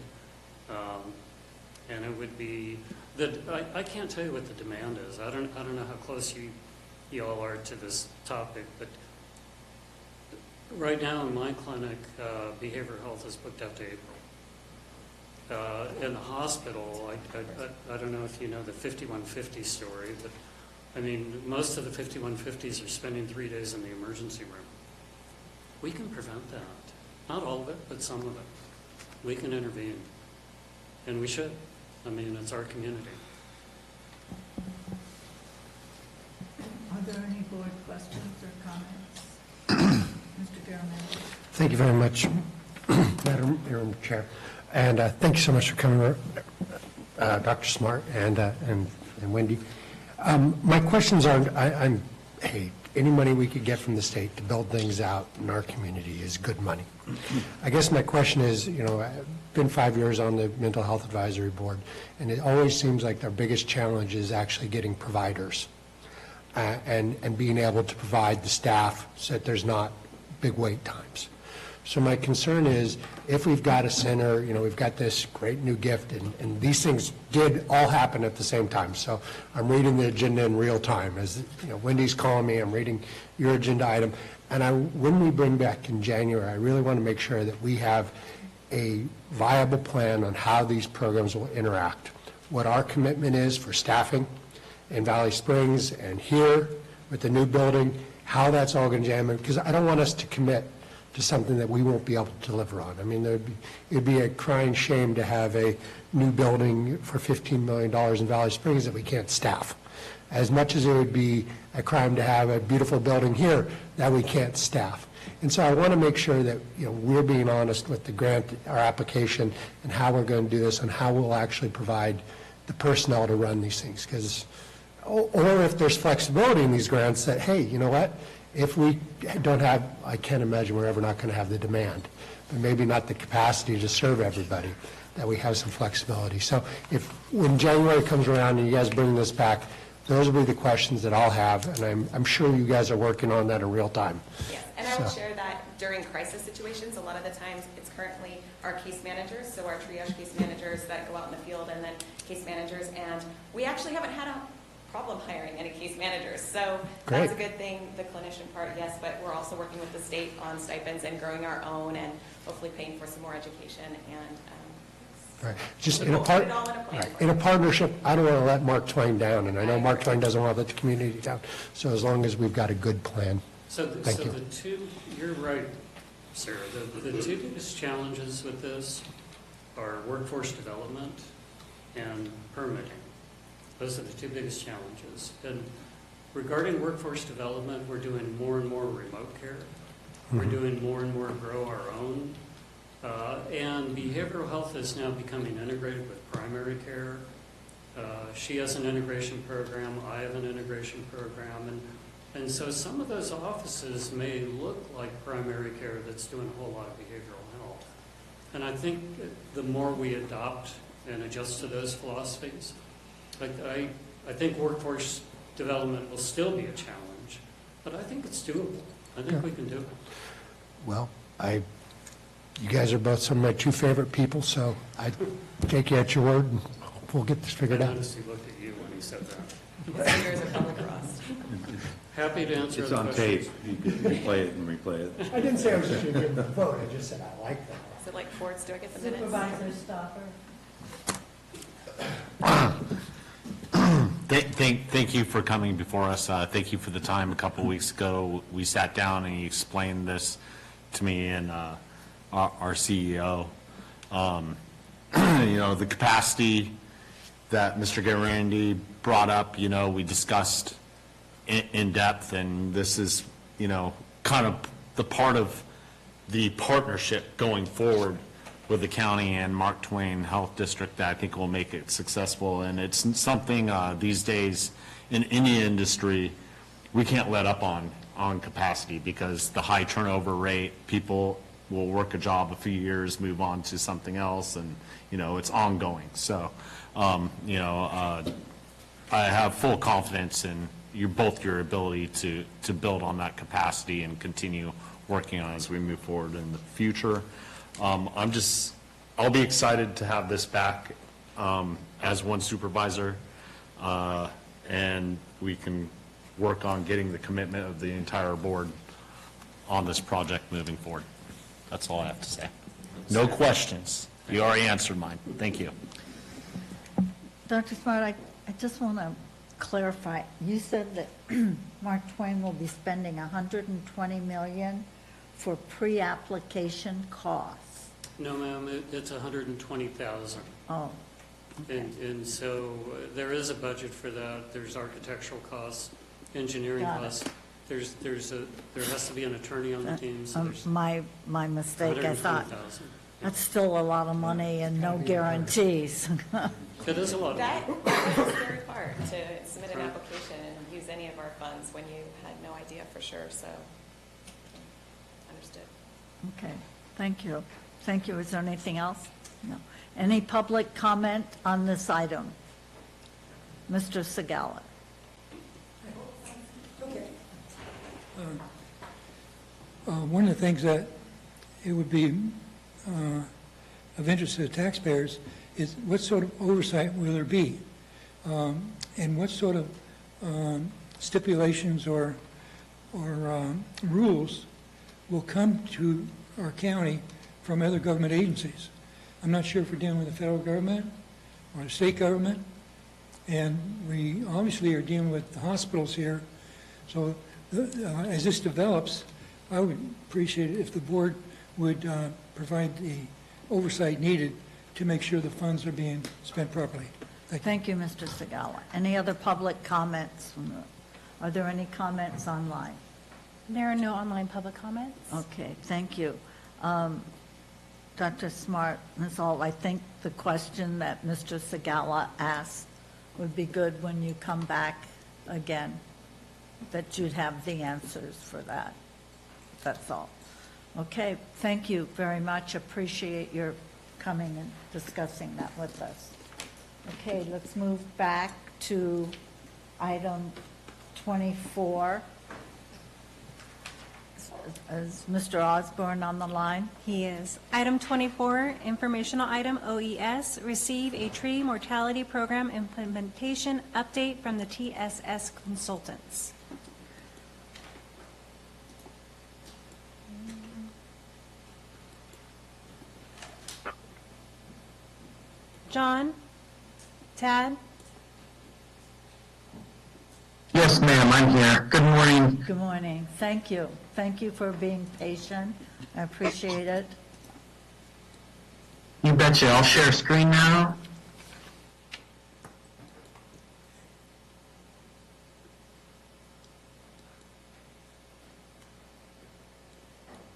and it would be, I can't tell you what the demand is. I don't know how close you all are to this topic, but right now in my clinic, behavioral health is booked out to in the hospital, I don't know if you know the 5150 story, but I mean, most of the 5150s are spending 3 days in the emergency room. We can prevent that. Not all of it, but some of it. We can intervene. And we should. I mean, it's our community. Are there any board questions or comments? Mr. Garamendi. Thank you very much, Madam Chair. And thank you so much for coming, Dr. Smart and Wendy. My questions are, hey, any money we could get from the state to build things out in our community is good money. I guess my question is, you know, I've been 5 years on the Mental Health Advisory Board, and it always seems like our biggest challenge is actually getting providers and being able to provide the staff so that there's not big wait times. So my concern is, if we've got a center, you know, we've got this great new gift, and these things did all happen at the same time. So I'm reading the agenda in real time. As you know, Wendy's calling me, I'm reading your agenda item. And when we bring back in January, I really want to make sure that we have a viable plan on how these programs will interact, what our commitment is for staffing in Valley Springs and here with the new building, how that's all going to jam in, because I don't want us to commit to something that we won't be able to deliver on. I mean, it'd be a crying shame to have a new building for $15 million in Valley Springs that we can't staff. As much as it would be a crime to have a beautiful building here that we can't staff. And so I want to make sure that, you know, we're being honest with the grant, our application, and how we're going to do this, and how we'll actually provide the personnel to run these things. Because, or if there's flexibility in these grants that, hey, you know what? If we don't have, I can't imagine we're ever not going to have the demand, but maybe not the capacity to serve everybody, that we have some flexibility. So if, when January comes around and you guys bring this back, those will be the questions that I'll have, and I'm sure you guys are working on that in real time. Yes, and I will share that during crisis situations, a lot of the times it's currently our case managers, so our triage case managers that go out in the field, and then case managers, and we actually haven't had a problem hiring any case managers. So Great. That's a good thing, the clinician part, yes, but we're also working with the state on stipends and growing our own and hopefully paying for some more education and Right. Just so in a we'll part, put it all in a plan. right. In a partnership, I don't want to let Mark Twain down, and I know Mark Twain doesn't want to let the community down. So as long as we've got a good plan. Thank you. You're right, Sarah. The two biggest challenges with this are workforce development and permitting. Those are the two biggest challenges. And regarding workforce development, we're doing more and more remote care. We're doing more and more grow our own. And behavioral health is now becoming integrated with primary care. She has an integration program, I have an integration program, and so some of those offices may look like primary care that's doing a whole lot of behavioral health. And I think the more we adopt and adjust to those philosophies, I think workforce development will still be a challenge, but I think it's doable. I think we can do it. Well, you guys are both some of my two favorite people, so I take you at your word, and we'll get this figured I out. noticed he looked at you when he said that. His fingers are probably crossed. Happy to answer It's other on questions. tape. You can replay it and replay it. I didn't say I was just going to give them a vote, I just said I like that. Is it like Ford's, do I get the minutes? Supervisor Stopper. Thank you for coming before us. Thank you for the time. A couple weeks ago, we sat down and you explained this to me and our CEO. You know, the capacity that Mr. Garamendi brought up, you know, we discussed in depth, and this is, you know, kind of the part of the partnership going forward with the county and Mark Twain Health District that I think will make it successful. And it's something these days in any industry we can't let up on capacity, because the high turnover rate, people will work a job a few years, move on to something else, and, you know, it's ongoing. So, you know, I have full confidence in your ability to build on that capacity and continue working on it as we move forward in the future. I'll be excited to have this back as one supervisor, and we can work on getting the commitment of the entire board on this project moving forward. That's all I have to say. No questions. You already answered mine. Thank you. Dr. Smart, I just want to clarify. You said that Mark Twain will be spending $120 million for pre-application costs. No, ma'am, it's 120,000. Oh, And so there is a budget for that. There's architectural costs, engineering Got it. costs. There has to be an attorney on the team, so there's my mistake. I thought 120,000. that's still a lot of money and no guarantees. It is a lot of That money. is the scary part, to submit an application and use any of our funds when you had no idea for sure, so understood. Okay, thank you. Thank you. Is there anything else? No. Any public comment on this item? Mr. Segala. Okay. One of the things that it would be of interest to the taxpayers is what sort of oversight will there be? And what sort of stipulations or rules will come to our county from other government agencies? I'm not sure if we're dealing with the federal government or the state government, and we obviously are dealing with the hospitals here. So as this develops, I would appreciate it if the board would provide the oversight needed to make sure the funds are being spent properly. Thank you, Mr. Segala. Any other public comments? Are there any comments online? There are no online public comments. Okay, thank you. Dr. Smart, Ms. Ault, I think the question that Mr. Segala asked would be good when you come back again, that you'd have the answers for that. That's all. Okay, thank you very much. Appreciate your coming and discussing that with us. Okay, let's move back to item 24. Is Mr. Osborne on the line? He is. Item 24, informational item, OES, receive a tree mortality program implementation update from the TSS consultants. John? Tad? Yes, ma'am, I'm here. Good morning. Good morning. Thank you. Thank you for being patient. I appreciate it. You betcha. I'll share screen now.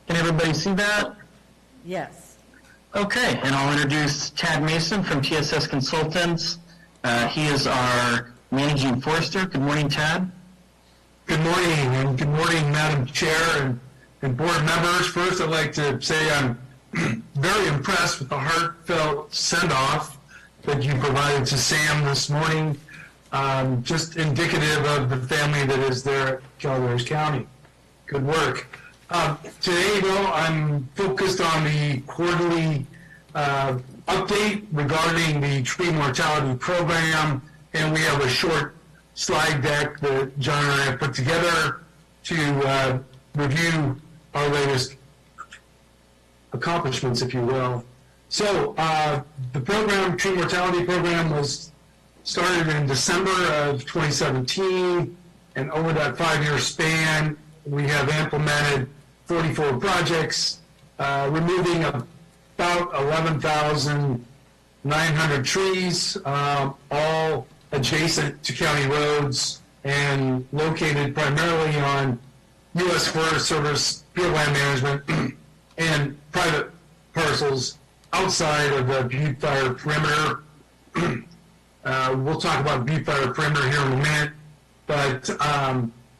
Can everybody see that? Yes. Okay, and I'll introduce Tad Mason from TSS Consultants. He is our managing forester. Good morning, Tad. Good morning, and good morning, Madam Chair and board members. First, I'd like to say I'm very impressed with the heartfelt send-off that you provided to Sam this morning, just indicative of the family that is there at Calaveras County. Good work. Today, though, I'm focused on the quarterly update regarding the tree mortality program, and we have a short slide deck that John and I have put together to review our latest accomplishments, if you will. So the program, tree mortality program, was started in December of 2017, and over that 5-year span, we have implemented 44 projects, removing about 11,900 trees, all adjacent to county roads and located primarily on U.S. Forest Service field land management and private parcels outside of the Butte Fire perimeter. We'll talk about Butte Fire perimeter here in a minute, but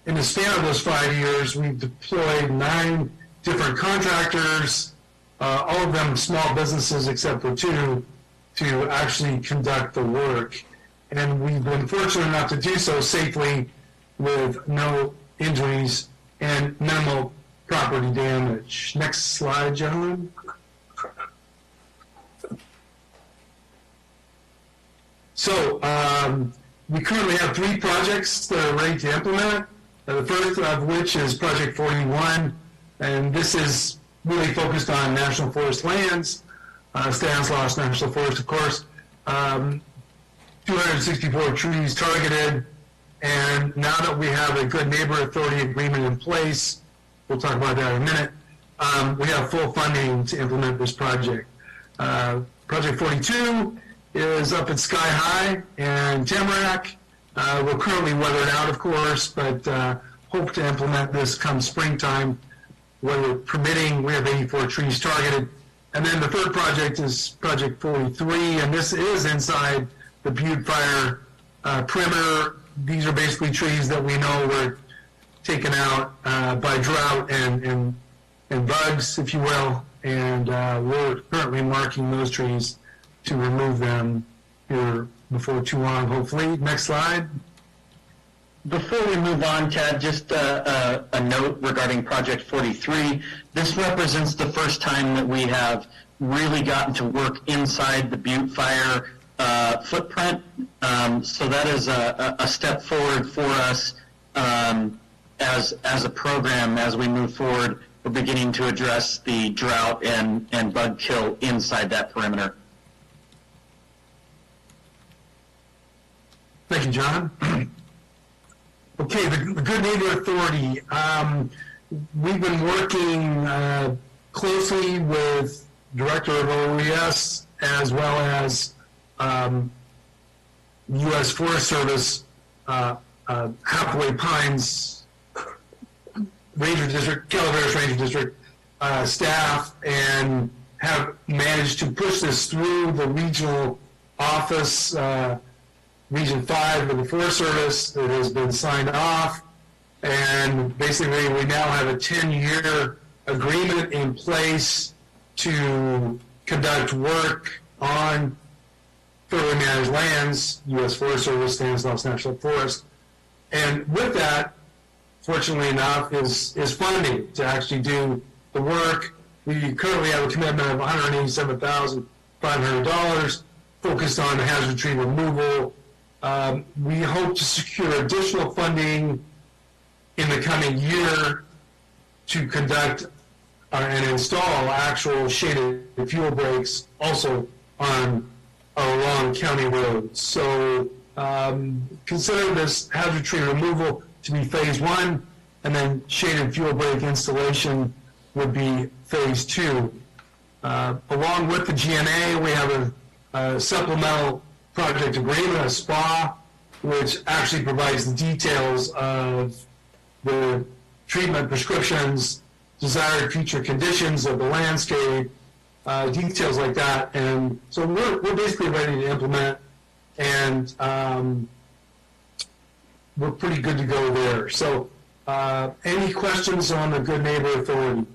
in the span of those 5 years, we've deployed 9 different contractors, all of them small businesses except for 2, to actually conduct the work. And we've been fortunate enough to do so safely with no injuries and minimal property damage. Next slide, gentlemen. So we currently have 3 projects that are ready to implement. The first of which is Project 41, and this is really focused on national forest lands. Stanislaus National Forest, of course. 264 trees targeted, and now that we have a Good Neighbor Authority agreement in place, we'll talk about that in a minute, we have full funding to implement this project. Project 42 is up at Sky High and Tamarack. We're currently weathered out, of course, but hope to implement this come springtime. Weather permitting, we have 84 trees targeted. And then the third project is Project 43, and this is inside the Butte Fire perimeter. These are basically trees that we know were taken out by drought and bugs, if you will, and we're currently marking those trees to remove them here before too long, hopefully. Next slide. Before we move on, Tad, just a note regarding Project 43. This represents the first time that we have really gotten to work inside the Butte Fire footprint. So that is a step forward for us as a program. As we move forward, we're beginning to address the drought and bug kill inside that perimeter. Thank you, John. Okay, the Good Neighbor Authority. We've been working closely with Director of OES as well as U.S. Forest Service, Hathaway Pines Ranger District, Calaveras Ranger District staff, and have managed to push this through the regional office, Region 5 of the Forest Service. It has been signed off, and basically we now have a 10-year agreement in place to conduct work on federally managed lands, U.S. Forest Service, Stanislaus National Forest. And with that, fortunately enough, is funding to actually do the work. We currently have a commitment of $187,500 focused on hazard tree removal. We hope to secure additional funding in the coming year to conduct and install actual shaded fuel breaks also on along county roads. So consider this hazard tree removal to be phase 1, and then shaded fuel break installation would be phase 2. Along with the GNA, we have a supplemental project agreement, a SPA, which actually provides the details of the treatment prescriptions, desired future conditions of the landscape, details like that. And so we're basically ready to implement, and we're pretty good to go there. So any questions on the Good Neighbor Authority?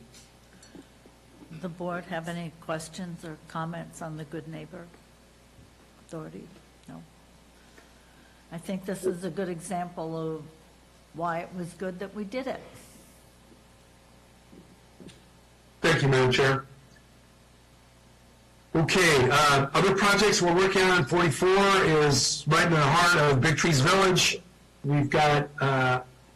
The board have any questions or comments on the Good Neighbor Authority? No. I think this is a good example of why it was good that we did it. Thank you, Madam Chair. Okay, other projects we're working on, 44 is right in the heart of Big Trees Village. We've got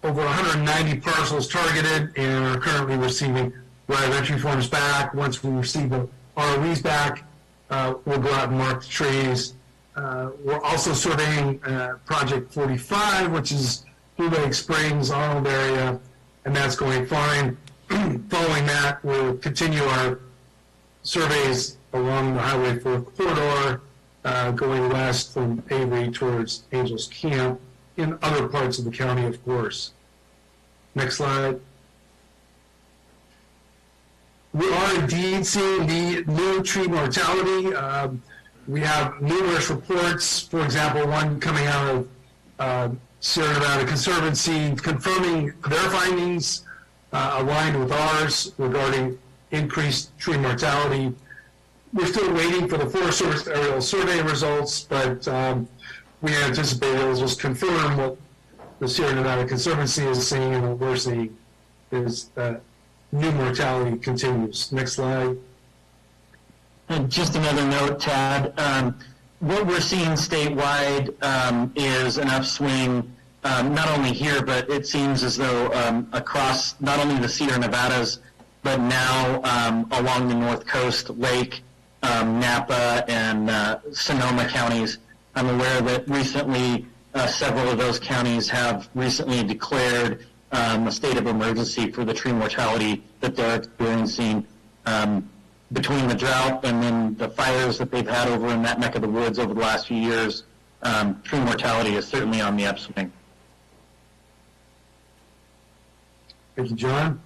over 190 parcels targeted and are currently receiving right of entry forms back. Once we receive the ROEs back, we'll go out and mark the trees. We're also surveying Project 45, which is Blue Lake Springs, Arnold area, and that's going fine. Following that, we'll continue our surveys along the Highway 4 corridor, going west from Avery towards Angels Camp, in other parts of the county, of course. Next slide. We are indeed seeing the new tree mortality. We have numerous reports, for example, one coming out of Sierra Nevada Conservancy confirming their findings aligned with ours regarding increased tree mortality. We're still waiting for the Forest Service aerial survey results, but we anticipate it'll just confirm what the Sierra Nevada Conservancy is seeing and what we're seeing is that new mortality continues. Next slide. And just another note, Tad. What we're seeing statewide is an upswing, not only here, but it seems as though across not only the Sierra Nevadas, but now along the North Coast Lake Napa and Sonoma counties. I'm aware that recently several of those counties have recently declared a state of emergency for the tree mortality that they're experiencing between the drought and then the fires that they've had over in that neck of the woods over the last few years. Tree mortality is certainly on the upswing. Thank you, John.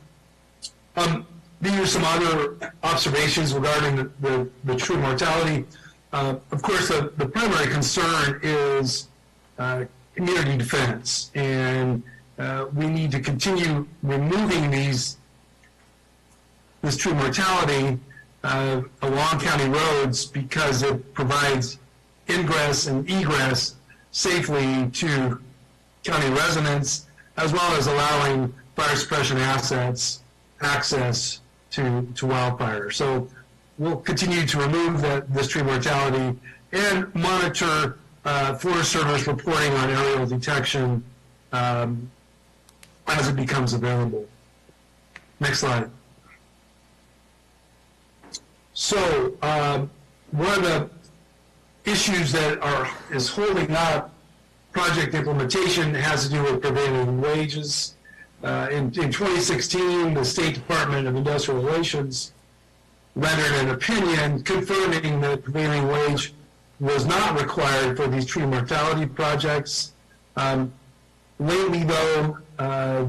These are some other observations regarding the tree mortality. Of course, the primary concern is community defense, and we need to continue removing this tree mortality along county roads because it provides ingress and egress safely to county residents, as well as allowing fire suppression assets access to wildfire. So we'll continue to remove this tree mortality and monitor Forest Service reporting on aerial detection as it becomes available. Next slide. So one of the issues that is holding up project implementation has to do with prevailing wages. In 2016, the State Department of Industrial Relations rendered an opinion confirming that prevailing wage was not required for these tree mortality projects. Lately, though,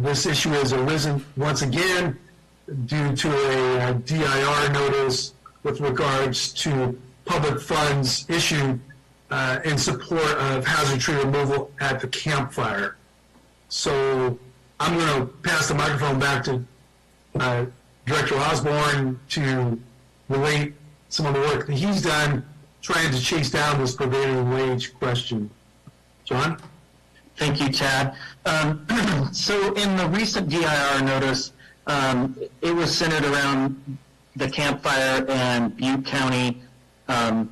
this issue has arisen once again due to a DIR notice with regards to public funds issued in support of hazard tree removal at the campfire. So I'm going to pass the microphone back to Director Osborne to relate some of the work that he's done trying to chase down this prevailing wage question. John? Thank you, Tad. So in the recent DIR notice, it was centered around the campfire and Butte County, and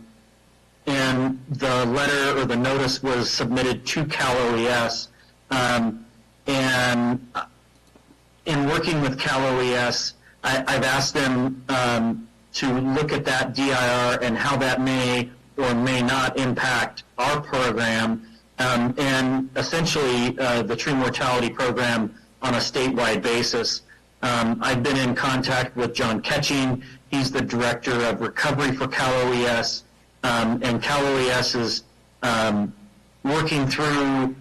the letter or the notice was submitted to Cal OES. And in working with Cal OES, I've asked them to look at that DIR and how that may or may not impact our program, and essentially the tree mortality program on a statewide basis. I've been in contact with John Ketching. He's the Director of Recovery for Cal OES, and Cal OES is working through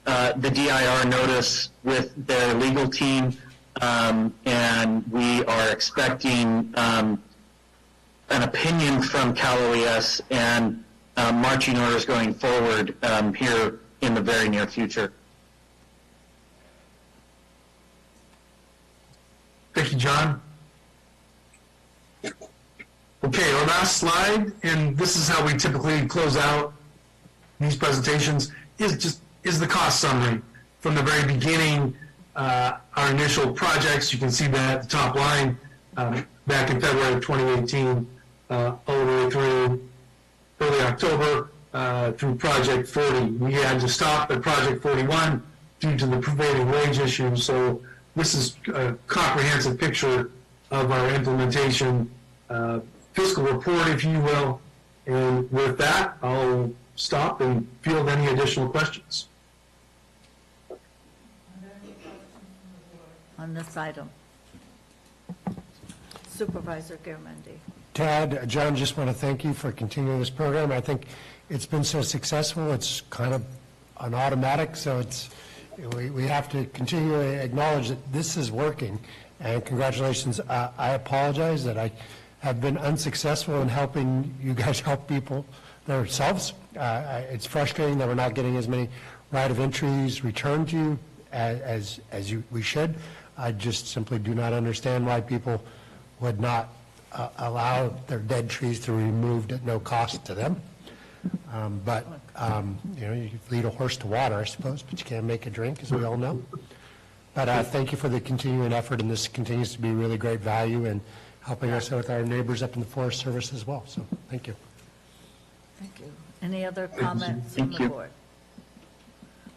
the DIR notice with their legal team, and we are expecting an opinion from Cal OES and marching orders going forward here in the very near future. Thank you, John. Okay, our last slide, and this is how we typically close out these presentations, is the cost summary. From the very beginning, our initial projects, you can see that at the top line, back in February of 2018, all the way through early October, through Project 40. We had to stop at Project 41 due to the prevailing wage issue, so this is a comprehensive picture of our implementation fiscal report, if you will. And with that, I'll stop and field any additional questions. On this item. Supervisor Garamendi. Tad, John, just want to thank you for continuing this program. I think it's been so successful, it's kind of an automatic, so we have to continually acknowledge that this is working, and congratulations. I apologize that I have been unsuccessful in helping you guys help people themselves. It's frustrating that we're not getting as many right of entries returned to you as we should. I just simply do not understand why people would not allow their dead trees to be removed at no cost to them. But you know, you can lead a horse to water, I suppose, but you can't make a drink, as we all know. But thank you for the continuing effort, and this continues to be really great value in helping us with our neighbors up in the Forest Service as well. So thank you. Thank you. Any other comments from the board?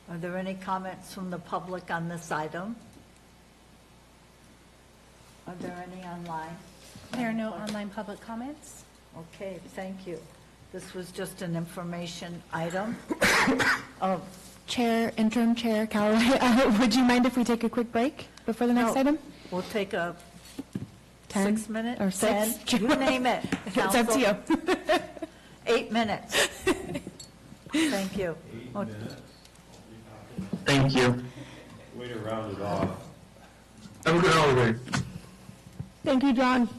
Are there any comments from the public on this item? Are there any online? There are no online public comments. Okay, thank you. This was just an information item. Oh, Chair, Interim Chair Callaway, would you mind if we take a quick break before the next no, item? We'll take a 10 6-minute, or 10, 6? you name it. It's up to you. 8 minutes. Thank you. Thank you. Way to round it off. Have a good holiday. Thank you, John.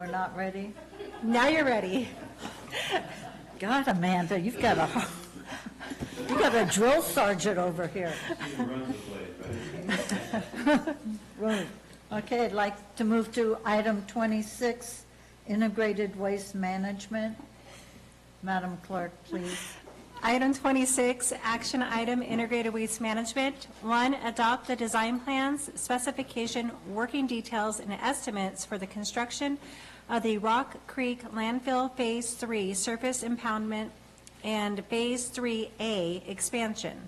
We're not ready? Now you're ready. God, Amanda, you've got a drill sergeant over here. Right. Okay, I'd like to move to item 26, integrated waste management. Madam Clerk, please. Item 26, action item, integrated waste management. 1, adopt the design plans, specification, working details, and estimates for the construction of the Rock Creek Landfill Phase 3 surface impoundment and Phase 3A expansion.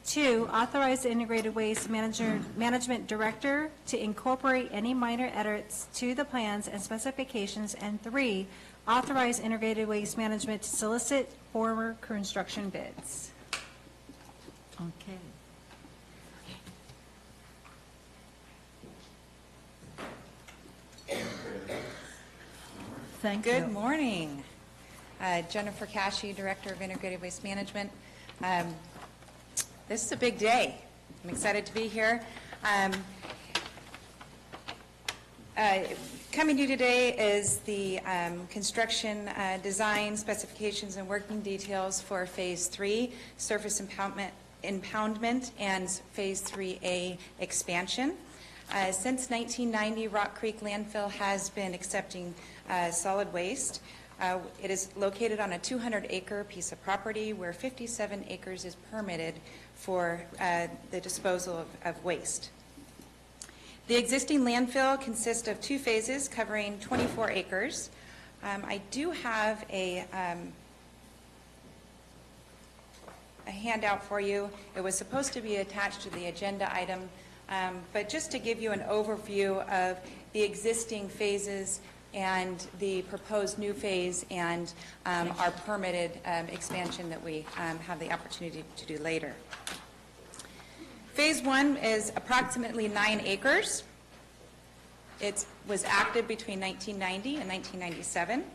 2, authorize the integrated waste management director to incorporate any minor edits to the plans and specifications. And 3, authorize integrated waste management to solicit former construction bids. Okay. Thank you. Good morning. Jennifer Cashy, Director of Integrated Waste Management. This is a big day. I'm excited to be here. Coming to you today is the construction design specifications and working details for Phase 3, surface impoundment, and Phase 3A expansion. Since 1990, Rock Creek Landfill has been accepting solid waste. It is located on a 200-acre piece of property where 57 acres is permitted for the disposal of waste. The existing landfill consists of 2 phases covering 24 acres. I do have a handout for you. It was supposed to be attached to the agenda item, but just to give you an overview of the existing phases and the proposed new phase and our permitted expansion that we have the opportunity to do later. Phase 1 is approximately 9 acres. It was active between 1990 and 1997.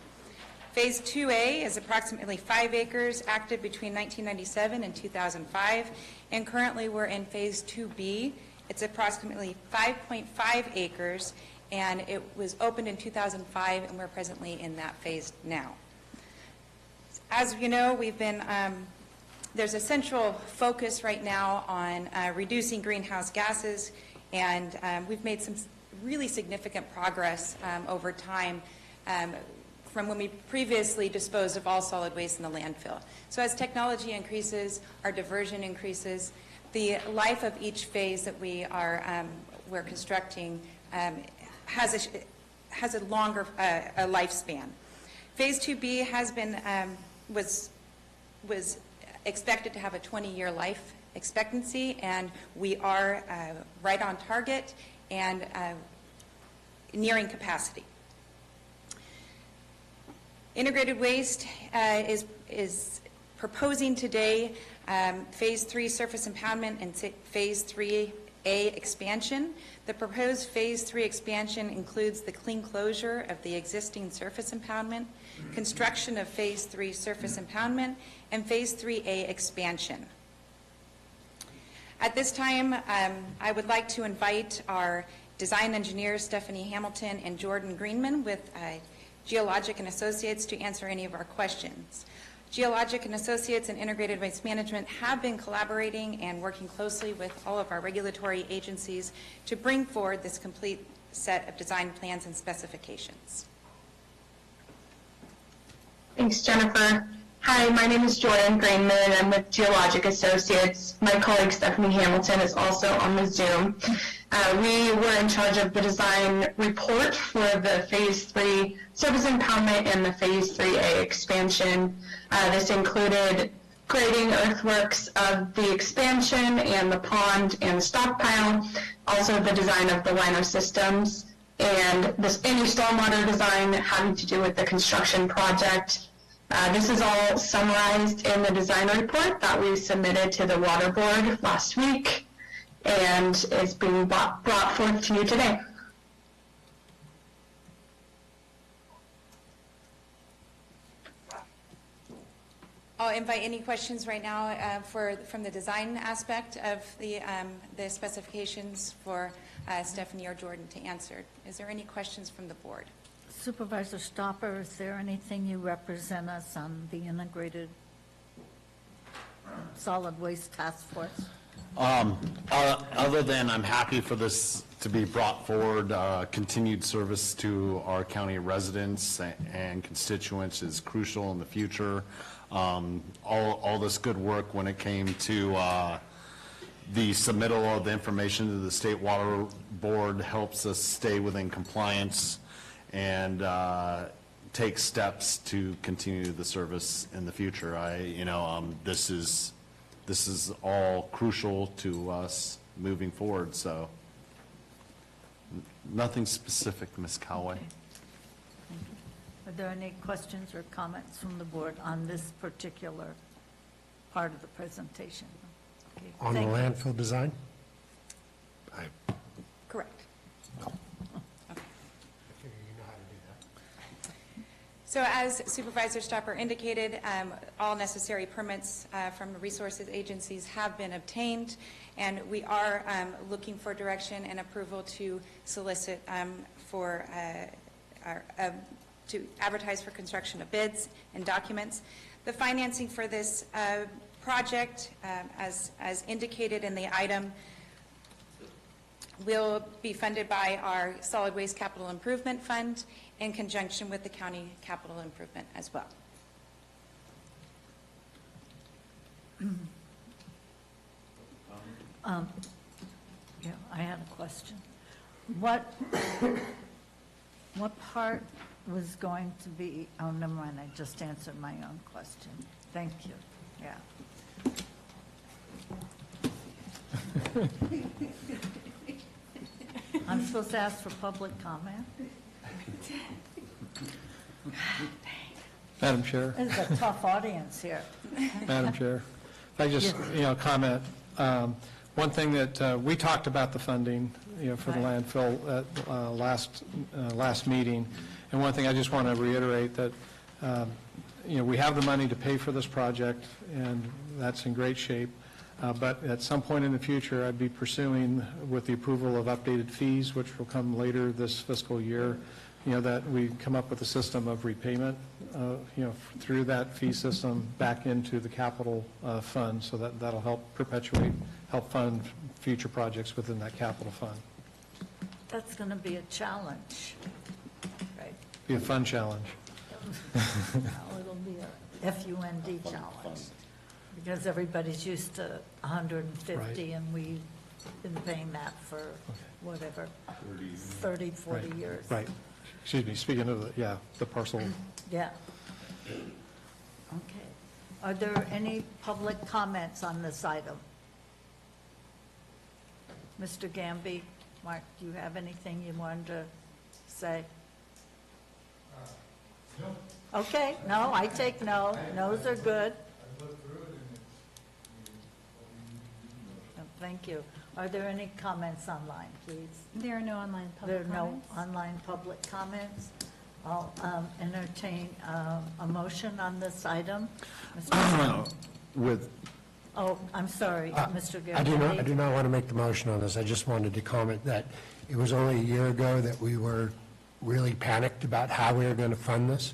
Phase 2A is approximately 5 acres, active between 1997 and 2005. And currently we're in Phase 2B. It's approximately 5.5 acres, and it was opened in 2005, and we're presently in that phase now. As you know, we've been there's a central focus right now on reducing greenhouse gases, and we've made some really significant progress over time from when we previously disposed of all solid waste in the landfill. So as technology increases, our diversion increases, the life of each phase that we're constructing has a longer lifespan. Phase 2B has been was expected to have a 20-year life expectancy, and we are right on target and nearing capacity. Integrated Waste is proposing today Phase 3 surface impoundment and Phase 3A expansion. The proposed Phase 3 expansion includes the clean closure of the existing surface impoundment, construction of Phase 3 surface impoundment, and Phase 3A expansion. At this time, I would like to invite our design engineers, Stephanie Hamilton and Jordan Greenman, with Geologic and Associates to answer any of our questions. Geologic and Associates and Integrated Waste Management have been collaborating and working closely with all of our regulatory agencies to bring forward this complete set of design plans and specifications. Thanks, Jennifer. Hi, my name is Jordan Greenman, and I'm with Geologic Associates. My colleague Stephanie Hamilton is also on the Zoom. We were in charge of the design report for the Phase 3 surface impoundment and the Phase 3A expansion. This included grading earthworks of the expansion and the pond and the stockpile, also the design of the liner systems, and any stormwater design having to do with the construction project. This is all summarized in the design report that we submitted to the Water Board last week, and is being brought forth to you today. I'll invite any questions right now from the design aspect of the specifications for Stephanie or Jordan to answer. Is there any questions from the board? Supervisor Stopper, is there anything you represent us on the integrated solid waste task force? Other than I'm happy for this to be brought forward, continued service to our county residents and constituents is crucial in the future. All this good work when it came to the submittal of the information to the State Water Board helps us stay within compliance and take steps to continue the service in the future. This is all crucial to us moving forward, so nothing specific, Ms. Callaway. Are there any questions or comments from the board on this particular part of the presentation? Okay, On the thank you. landfill design? Correct. So as Supervisor Stopper indicated, all necessary permits from the resources agencies have been obtained, and we are looking for direction and approval to solicit to advertise for construction of bids and documents. The financing for this project, as indicated in the item, will be funded by our Solid Waste Capital Improvement Fund in conjunction with the county capital improvement as well. Yeah, I had a question. What part was going to be, oh, never mind, I just answered my own question. Thank you, yeah. I'm supposed to ask for public comment? Madam Chair. This is a tough audience here. Madam Chair, if I just, comment, one thing that, we talked about the funding, for the landfill at last meeting, and one thing I just want to reiterate that, we have the money to pay for this project, and that's in great shape, but at some point in the future, I'd be pursuing, with the approval of updated fees, which will come later this fiscal year, that we come up with a system of repayment, through that fee system back into the capital fund, so that'll help fund future projects within that capital fund. That's going to be a challenge, right? Be a fun challenge. It'll be a FUND challenge, because everybody's used to 150, Right. and we've been paying that for whatever, 30, 40 Right. years. Right. Excuse me, speaking of, the parcel. Yeah. Okay. Are there any public comments on this item? Mr. Gamby, Mark, do you have anything you wanted to say? No. Okay, no, I take no. No's are good. Thank you. Are there any comments online, please? There are no online public There are no comments. online public comments. I'll entertain a motion on this item. With Oh, I'm sorry, Mr. I do Garrett. not want to make the motion on this. I just wanted to comment that it was only a year ago that we were really panicked about how we were going to fund this,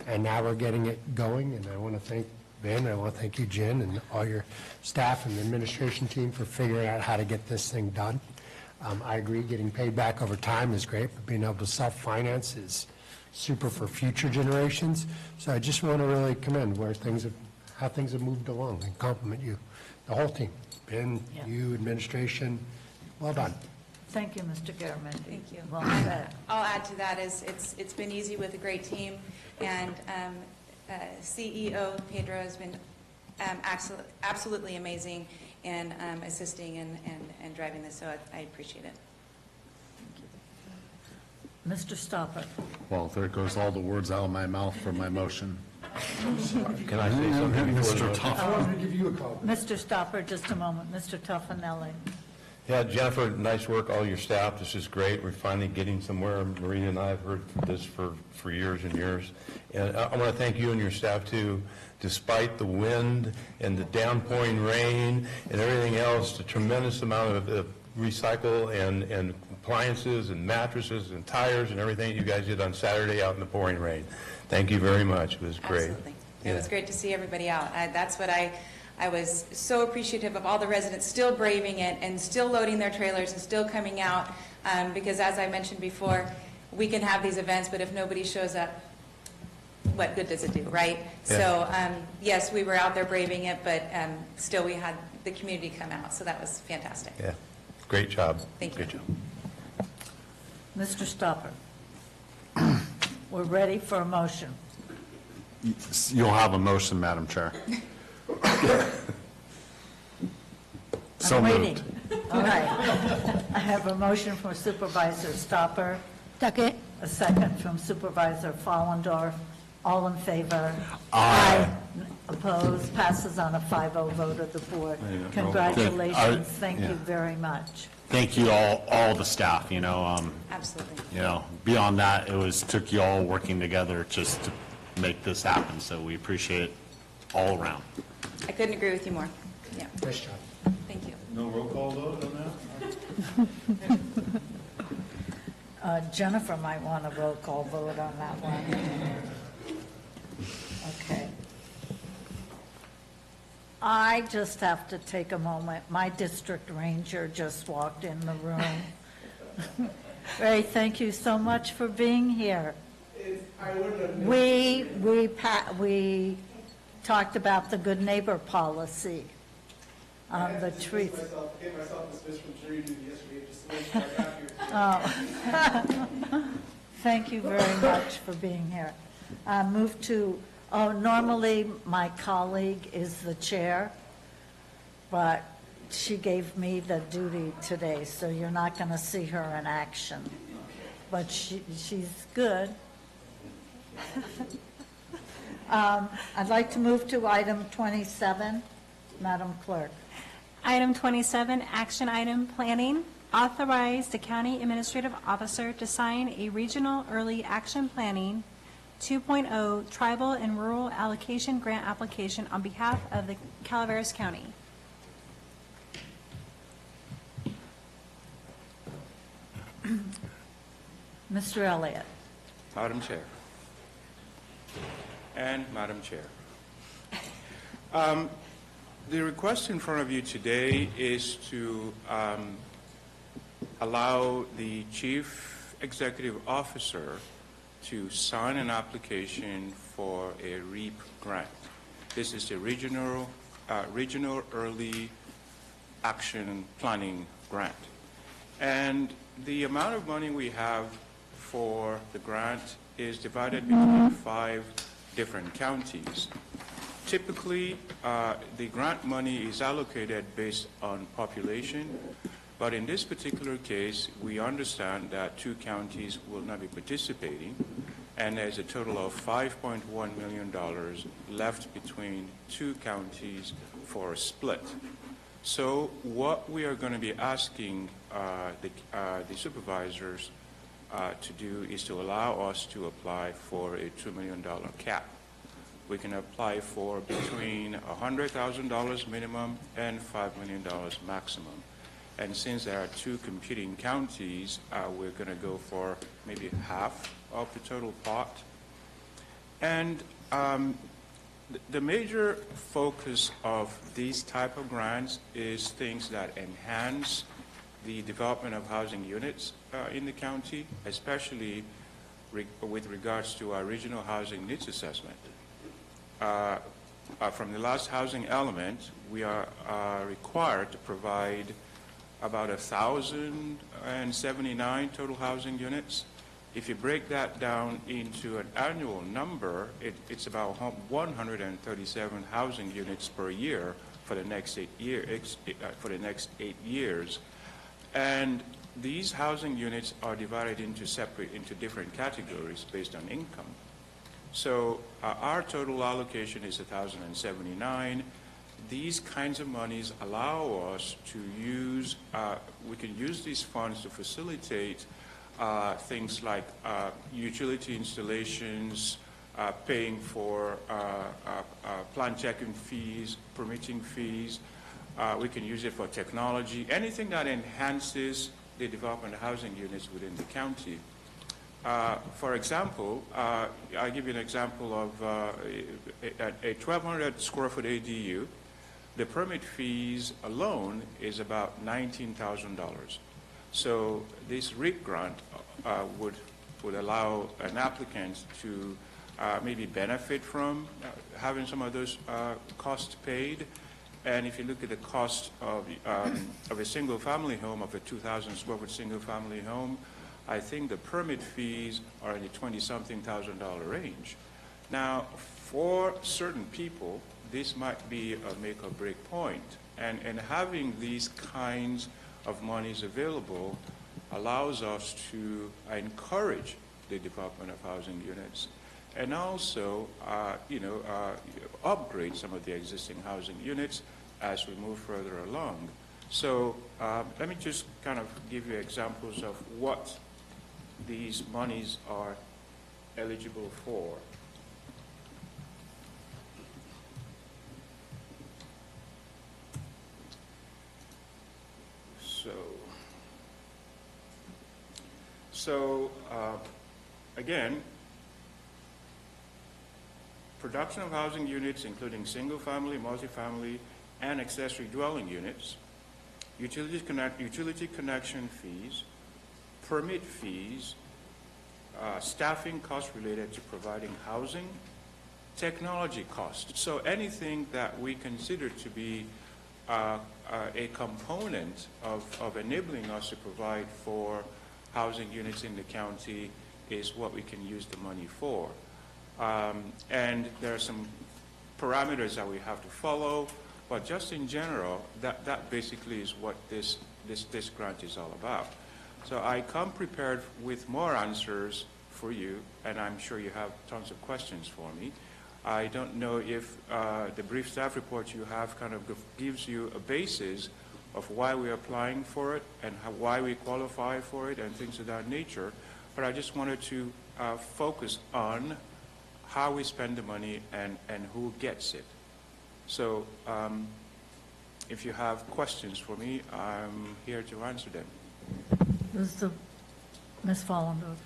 and now we're getting it going, and I want to thank Ben, I want to thank you, Jen, and all your staff and the administration team for figuring out how to get this thing done. I agree, getting paid back over time is great, but being able to self-finance is super for future generations. So I just want to really commend how things have moved along, and compliment you, the whole team, Ben, Yeah. you, administration, well done. Thank you, Mr. Garamendi. Thank you. Well said. I'll add to that is it's been easy with a great team, and CEO Pedro has been absolutely amazing in assisting and driving this, so I appreciate it. Mr. Stopper. Well, there goes all the words out of my mouth for my motion. Can I say something before the Mr. motion? Tuff. I wanted to give you a call. Mr. Stopper, just a moment. Mr. Tuffanelli. Yeah, Jennifer, nice work, all your staff. This is great. We're finally getting somewhere. Marina and I have heard this for years and years. And I want to thank you and your staff, too. Despite the wind and the downpouring rain and everything else, the tremendous amount of recycle and appliances and mattresses and tires and everything you guys did on Saturday out in the pouring rain. Thank you very much. It was great. Absolutely. It was great to see everybody out. That's what I was so appreciative of, all the residents still braving it and still loading their trailers and still coming out, because as I mentioned before, we can have these events, but if nobody shows up, what good does it do, right? Yeah. So, yes, we were out there braving it, but still we had the community come out, so that was fantastic. Yeah, great job. Thank you. Great job. Mr. Stopper, we're ready for a motion. You'll have a motion, Madam Chair. So I'm waiting. moved. All right. I have a motion from Supervisor Stopper. Second. A second from Supervisor Follendorf. All in favor? Aye. Opposed? Passes on a 5-0 vote of the board. There you go. Congratulations. Thank yeah. you very much. Thank you all the staff, Absolutely. Beyond that, took you all working together just to make this happen, so we appreciate it all around. I couldn't agree with you more. Yeah. Nice job. Thank you. No roll call vote on that? Jennifer might want a roll call vote on that one. Okay. I just have to take a moment. My district ranger just walked in the room. Ray, thank you so much for being here. We talked about the good neighbor policy on the trees. I gave myself dismissed from jury duty yesterday just to make sure I got here. Oh. Thank you very much for being here. Move to, normally my colleague is the chair, but she gave me the duty today, so you're not going to see her in action. But she's good. I'd like to move to item 27, Madam Clerk. Item 27, action item, planning. Authorize the county administrative officer to sign a regional early action planning 2.0 tribal and rural allocation grant application on behalf of the Calaveras County. Mr. Elliott. Madam Chair. And Madam Chair. The request in front of you today is to allow the Chief Executive Officer to sign an application for a REAP grant. This is a regional early action planning grant. And the amount of money we have for the grant is divided between 5 different counties. Typically, the grant money is allocated based on population, but in this particular case, we understand that 2 counties will not be participating, and there's a total of $5.1 million left between 2 counties for a split. So what we are going to be asking the supervisors to do is to allow us to apply for a $2 million cap. We can apply for between $100,000 minimum and $5 million maximum. And since there are 2 competing counties, we're going to go for maybe half of the total pot. And the major focus of these type of grants is things that enhance the development of housing units in the county, especially with regards to our regional housing needs assessment. From the last housing element, we are required to provide about 1,079 total housing units. If you break that down into an annual number, it's about 137 housing units per year for the next 8 years. And these housing units are divided into different categories based on income. So our total allocation is 1,079. These kinds of monies allow us to use, we can use these funds to facilitate things like utility installations, paying for plan checking fees, permitting fees. We can use it for technology, anything that enhances the development of housing units within the county. For example, I'll give you an example of a 1,200 square foot ADU. The permit fees alone is about $19,000. So this REAP grant would allow an applicant to maybe benefit from having some of those costs paid. And if you look at the cost of a single-family home, of a 2,000 square foot single-family home, I think the permit fees are in the $20-something thousand range. Now, for certain people, this might be a make or break point. And having these kinds of monies available allows us to encourage the development of housing units and also, upgrade some of the existing housing units as we move further along. So let me just kind of give you examples of what these monies are eligible for. So again, production of housing units, including single-family, multifamily, and accessory dwelling units, utility connection fees, permit fees, staffing costs related to providing housing, technology costs. So anything that we consider to be a component of enabling us to provide for housing units in the county is what we can use the money for. And there are some parameters that we have to follow, but just in general, that basically is what this grant is all about. So I come prepared with more answers for you, and I'm sure you have tons of questions for me. I don't know if the brief staff report you have kind of gives you a basis of why we're applying for it and why we qualify for it and things of that nature, but I just wanted to focus on how we spend the money and who gets it. So if you have questions for me, I'm here to answer them. Ms. Follendorf.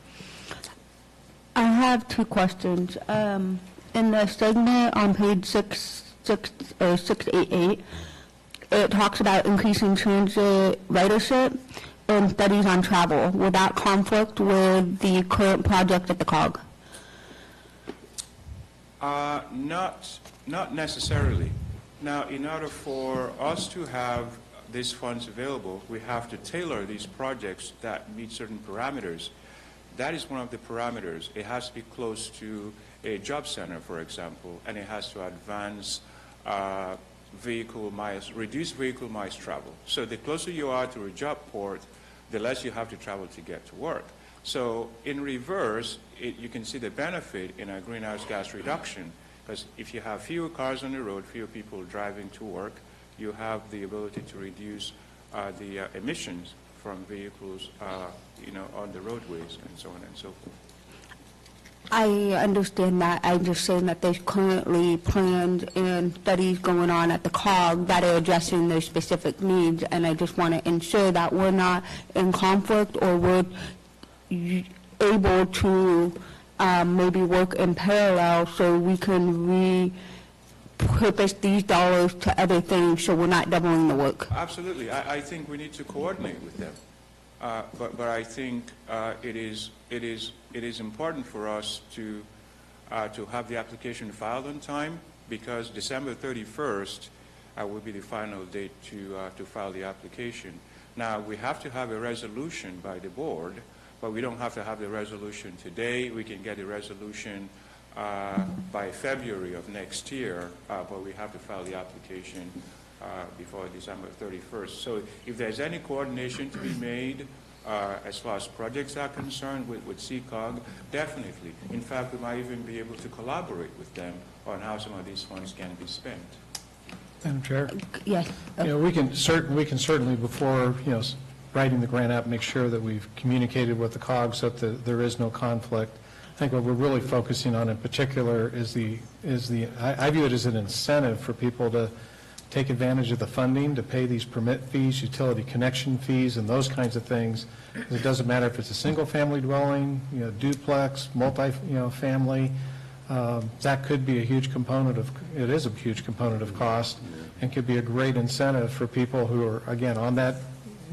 I have two questions. In the segment on page 688, it talks about increasing transit ridership and studies on travel. Will that conflict with the current project at the COG? Not necessarily. Now, in order for us to have these funds available, we have to tailor these projects that meet certain parameters. That is one of the parameters. It has to be close to a job center, for example, and it has to advance reduce vehicle miles travel. So the closer you are to a job port, the less you have to travel to get to work. So in reverse, you can see the benefit in a greenhouse gas reduction, because if you have fewer cars on the road, fewer people driving to work, you have the ability to reduce the emissions from vehicles on the roadways and so on and so forth. I understand that. I'm just saying that there's currently plans and studies going on at the COG that are addressing those specific needs, and I just want to ensure that we're not in conflict or we're able to maybe work in parallel so we can repurpose these dollars to other things so we're not doubling the work. Absolutely. I think we need to coordinate with them. But I think it is important for us to have the application filed on time, because December 31st will be the final date to file the application. Now, we have to have a resolution by the board, but we don't have to have the resolution today. We can get a resolution by February of next year, but we have to file the application before December 31st. So if there's any coordination to be made as far as projects are concerned with CCOG, definitely. In fact, we might even be able to collaborate with them on how some of these funds can be spent. Madam Chair? Yes. We can certainly, before, writing the grant app, make sure that we've communicated with the COG so that there is no conflict. I think what we're really focusing on in particular is I view it as an incentive for people to take advantage of the funding to pay these permit fees, utility connection fees, and those kinds of things. It doesn't matter if it's a single-family dwelling, duplex, family. That could be a huge component of, it is a huge component of cost, and could be a great incentive for people who are, again, on that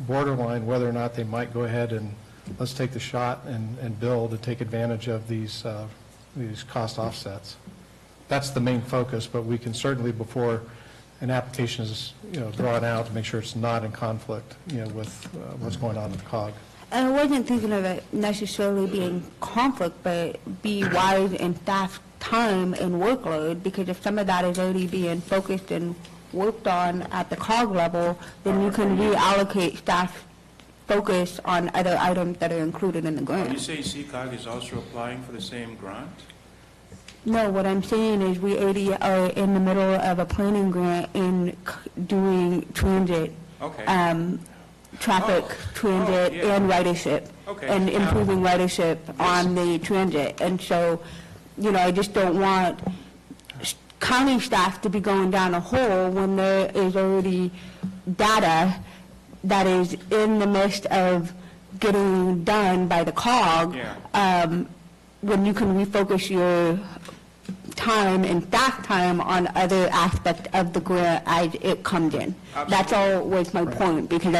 borderline, whether or not they might go ahead and let's take the shot and build to take advantage of these cost offsets. That's the main focus, but we can certainly, before an application is drawn out, to make sure it's not in conflict with what's going on with COG. And I wasn't thinking of it necessarily being conflict, but be wise in staff time and workload, because if some of that is already being focused and worked on at the COG level, then you can reallocate staff focus on other items that are included in the grant. You say CCOG is also applying for the same grant? No, what I'm saying is we already are in the middle of a planning grant in doing transit, traffic, transit, and ridership, and improving ridership on the transit. And so, I just don't want county staff to be going down a hole when there is already data that is in the midst of getting done by the COG, when you can refocus your time and staff time on other aspects of the grant as it comes in. Absolutely. That's all was my point, because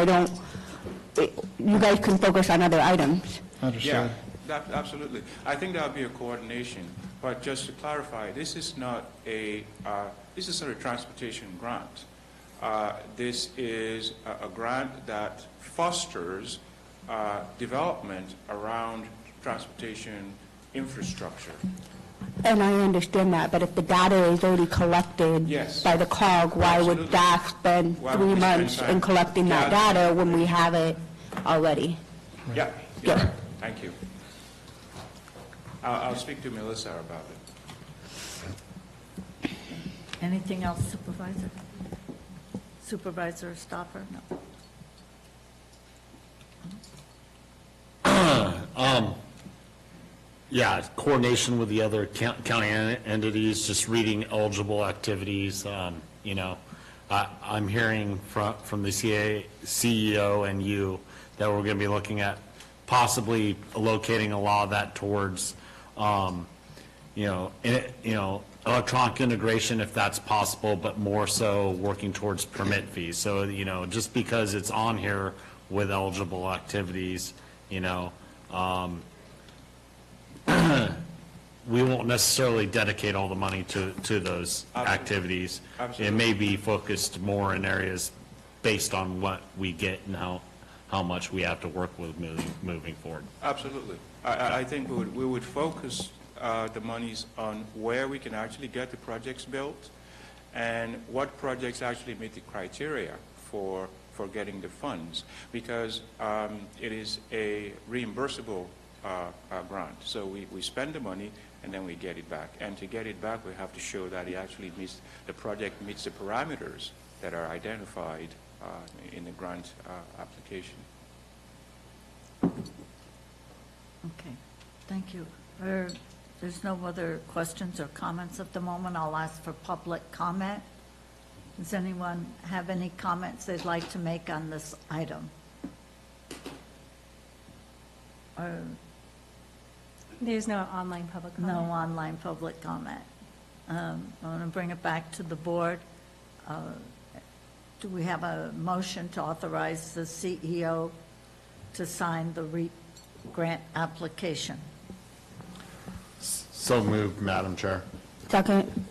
you guys can focus on other items. Understood. Yeah, absolutely. I think that would be a coordination. But just to clarify, this is not this is not a transportation grant. This is a grant that fosters development around transportation infrastructure. And I understand that, but if the data is already collected by the COG, why would staff spend 3 months in collecting that data when we have it already? Yeah, yeah. Thank you. I'll speak to Melissa about it. Anything else, Supervisor? Supervisor Stopper? No. Yeah, coordination with the other county entities, just reading eligible activities. I'm hearing from the CEO and you that we're going to be looking at possibly locating a lot of that towards, electronic integration if that's possible, but more so working towards permit fees. So, just because it's on here with eligible activities, we won't necessarily dedicate all the money to those activities. Absolutely. It may be focused more in areas based on what we get and how much we have to work with moving forward. Absolutely. I think we would focus the monies on where we can actually get the projects built and what projects actually meet the criteria for getting the funds, because it is a reimbursable grant. So we spend the money and then we get it back. And to get it back, we have to show that it actually the project meets the parameters that are identified in the grant application. Okay, thank you. There's no other questions or comments at the moment. I'll ask for public comment. Does anyone have any comments they'd like to make on this item? There's no online public comment. No online public comment. I want to bring it back to the board. Do we have a motion to authorize the CEO to sign the REAP grant application? So moved, Madam Chair. Second.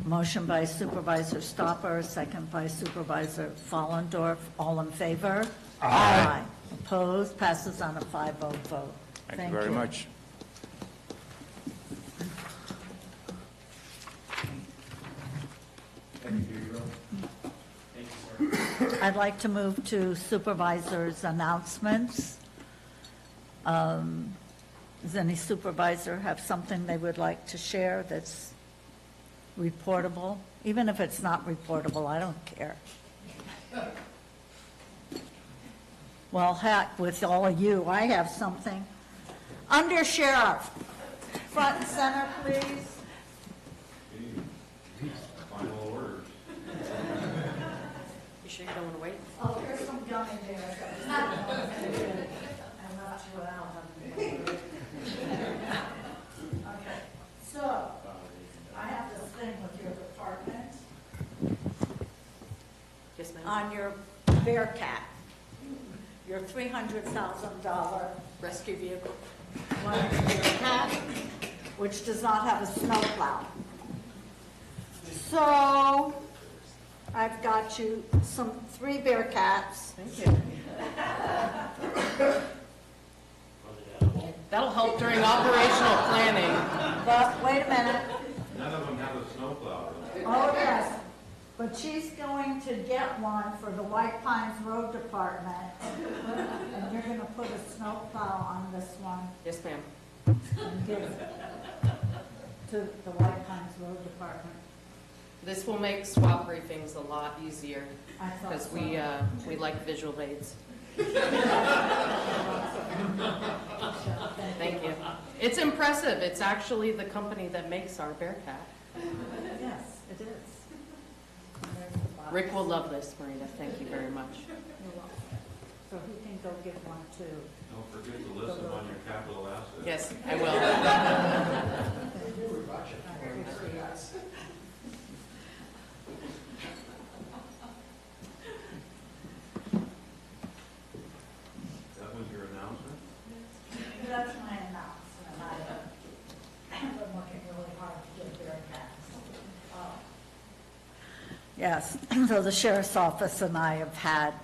Motion by Supervisor Stopper, second by Supervisor Follendorf. All in favor? Aye. Opposed? Passes on a 5-0 vote. Thank you very much. I'd like to move to Supervisor's announcements. Does any supervisor have something they would like to share that's reportable? Even if it's not reportable, I don't care. Well, heck, with all of you, I have something. Under Sheriff, front and center, please. Final orders. You sure you don't want to wait? Oh, there's some gum in there. I left you out. Okay, so, I have this thing with your department. Yes, ma'am. On your Bearcat, your $300,000 Rescue vehicle. Bearcat, which does not have a snowplow. So, I've got you three Bearcats. Thank you. That'll help during operational planning. But, wait a minute. None of them have a snowplow. Oh, yes, but she's going to get one for the White Pines Road Department, and you're gonna put a snowplow on this one Yes, ma'am. and give it to the White Pines Road Department. This will make swap briefings a lot easier I thought because so. we like visual aids. Thank you. It's impressive. It's actually the company that makes our Bearcat. Yes, it is. Rick will love this, Marita. Thank you very much. So he can go get one too. Don't forget to list them on your capital assets. Yes, I will. That was your announcement? That's my announcement. I've been working really hard to get Bearcats. Yes, so the sheriff's office and I have had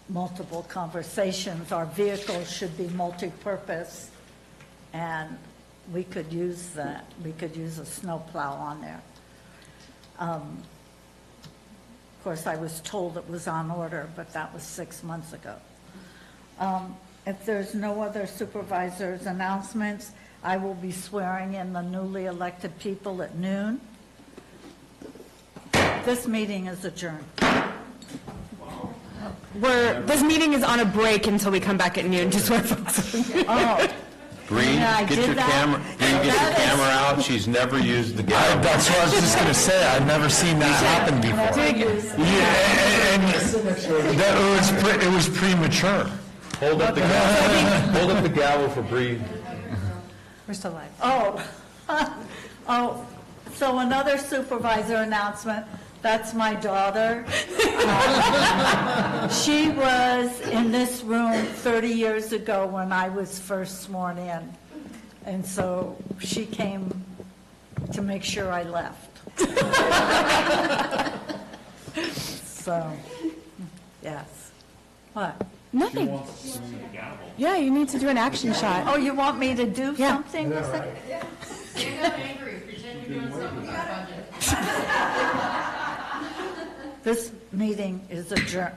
multiple conversations. Our vehicles should be multi-purpose, and we could use that. We could use a snowplow on there. Of course, I was told it was on order, but that was 6 months ago. If there's no other supervisors' announcements, I will be swearing in the newly elected people at noon. This meeting is adjourned. This meeting is on a break until we come back at noon, just so folks. Oh, Bree, Yeah, I get did your that. camera, Bree, get your That is- camera out. She's never used the gavel. That's what I was just going to say. I've never seen that happen before. Yeah, and it was premature. Hold up the gavel. Hold up the gavel for Bree. We're still live. oh, oh, so another supervisor announcement. That's my daughter. She was in this room 30 years ago when I was first sworn in. And so she came to make sure I left. So, yes. What? Nothing. Yeah, you need to do an action shot. Oh, you want me to do something? Stand up angry. Pretend you're doing something about budget. This meeting is adjourned.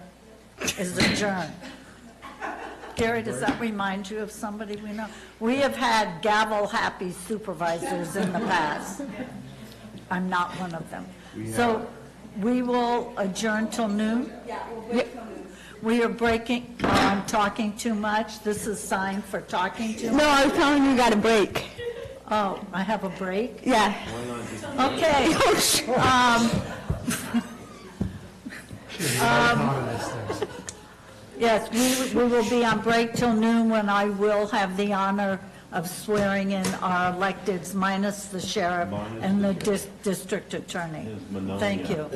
Gary, does that remind you of somebody we know? We have had gavel-happy supervisors in the past. I'm not one of them. So we will adjourn till noon? Yeah, We are breaking, I'm talking too much. This is signed for talking too much. No, I was telling you got a break. Oh, I have a break? Yeah. Okay. Yes, we will be on break till noon when I will have the honor of swearing in our electeds minus the sheriff and the district attorney. Thank you.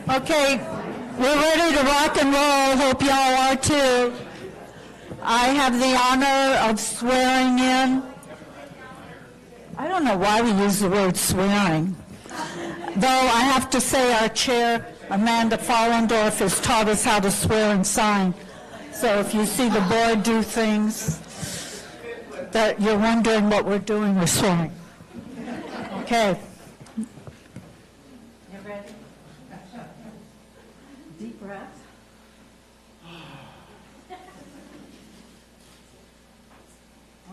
Okay, we're ready to rock and roll. Hope y'all are too. I have the honor of swearing in. I don't know why we use the word swearing, though I have to say our chair, Amanda Follendorf, has taught us how to swear and sign. So if you see the board do things that you're wondering what we're doing, we're swearing. Okay. You ready? Deep breath.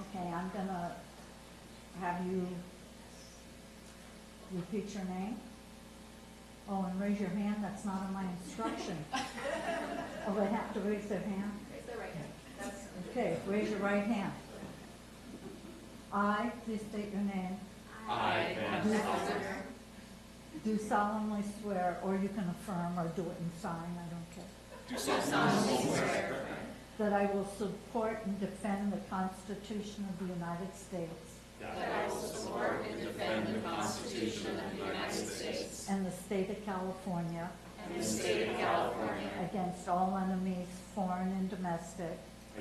Okay, I'm going to have you repeat your name. Oh, and raise your hand. That's not in my instruction. Oh, they have to raise their hand? Raise their right hand. Okay, raise your right hand. I, please state your name. I, Ben Salzer. Do solemnly swear, or you can affirm or do it in sign, I don't care. Do solemnly swear. That I will support and defend the Constitution of the United States. That I will support and defend the Constitution of the United States. And the state of California. And the state of California. Against all enemies, foreign and domestic.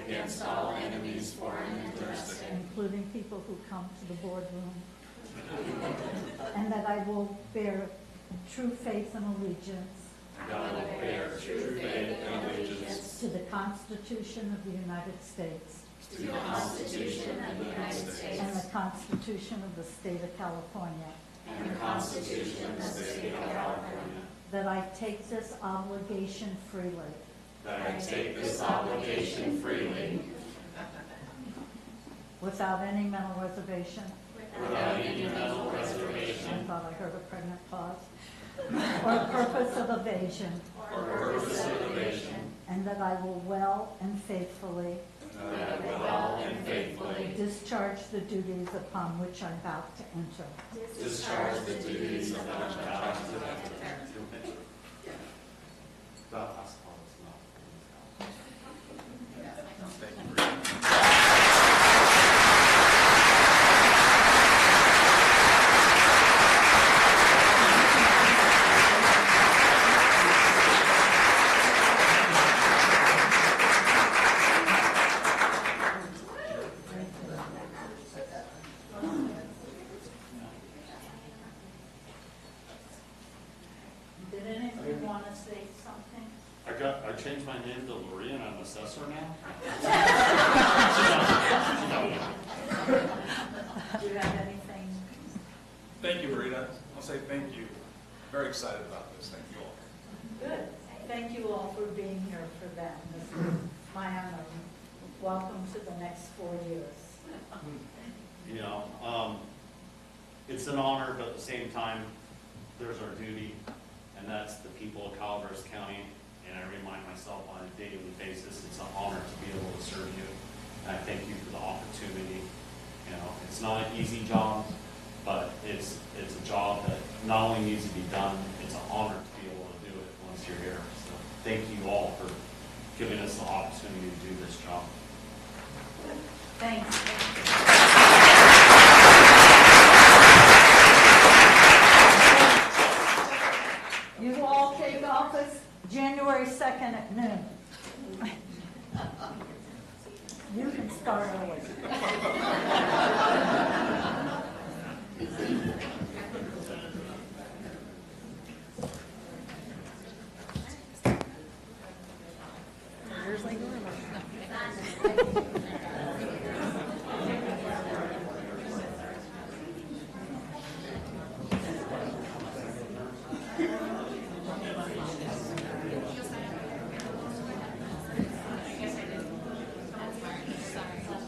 Against all enemies, foreign and domestic. Including people who come to the boardroom. And that I will bear true faith and allegiance. And I will bear true faith and allegiance. To the Constitution of the United States. To the Constitution of the United States. And the Constitution of the state of California. And the Constitution of the state of California. That I take this obligation freely. That I take this obligation freely. Without any mental reservation. Without any mental reservation. I thought I heard a pregnant pause. Or purpose of evasion. Or purpose of evasion. And that I will well and faithfully. That I will well and faithfully. Discharge the duties upon which I'm about to enter. Discharge the duties upon which I'm about to enter. Did anybody want to say something? I changed my name to Lori and I'm assessor now. Do you have anything? Thank you, Marita. I'll say thank you. Very excited about this. Thank you all. Good. Thank you all for being here for that. This is my honor. Welcome to the next 4 years. You know, it's an honor, but at the same time, there's our duty, and that's the people of Calaveras County. And I remind myself on a daily basis, it's an honor to be able to serve you. And I thank you for the opportunity. You know, it's not an easy job, but it's a job that not only needs to be done, it's an honor to be able to do it once you're here. So thank you all for giving us the opportunity to do this job. Thanks. You all take office January 2nd at noon. You can start early.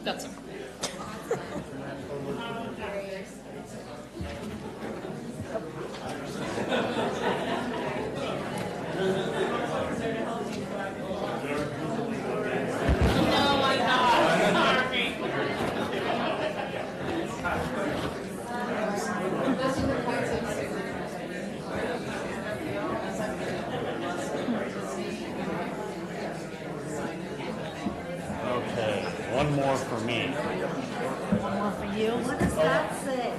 That's okay. Okay, one more for me. One more for you. What does that say?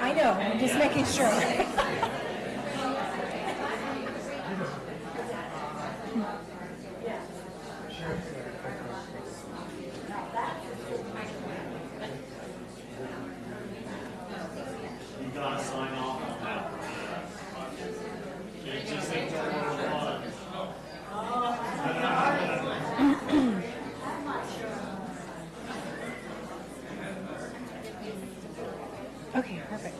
I know, I'm just making sure. You gotta sign off on that. It just ain't gonna work. Okay, perfect.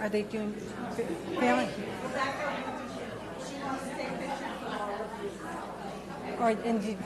Are they doing family? Or, and did,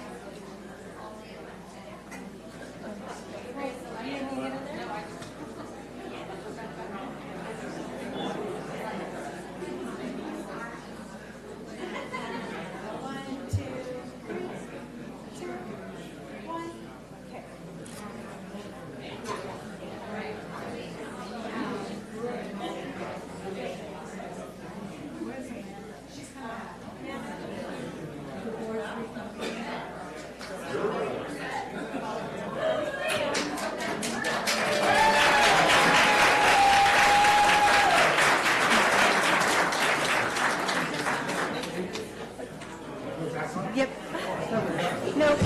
yep. No.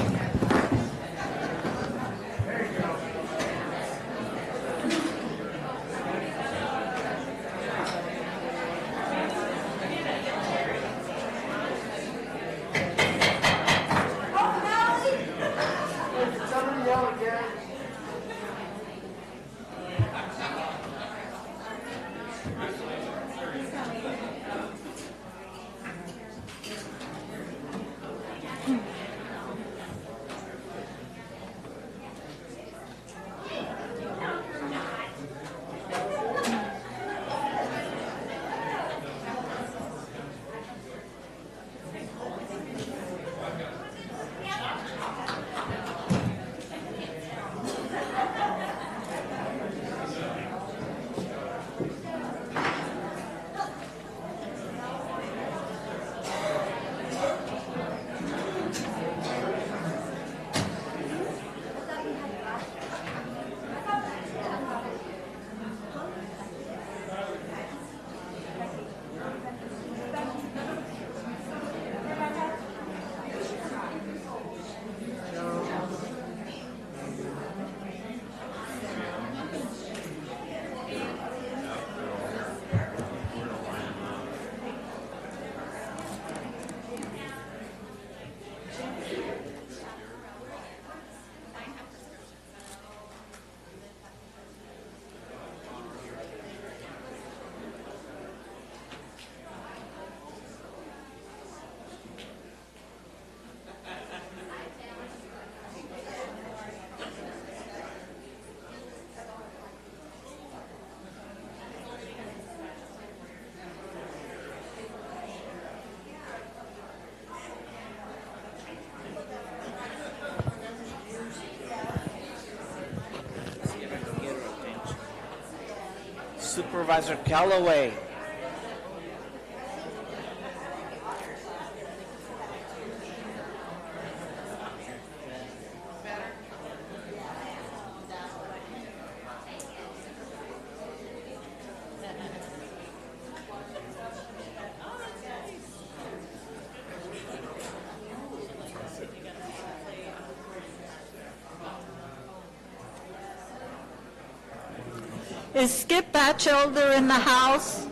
Supervisor Callaway. Is Skip Batchelder in the house?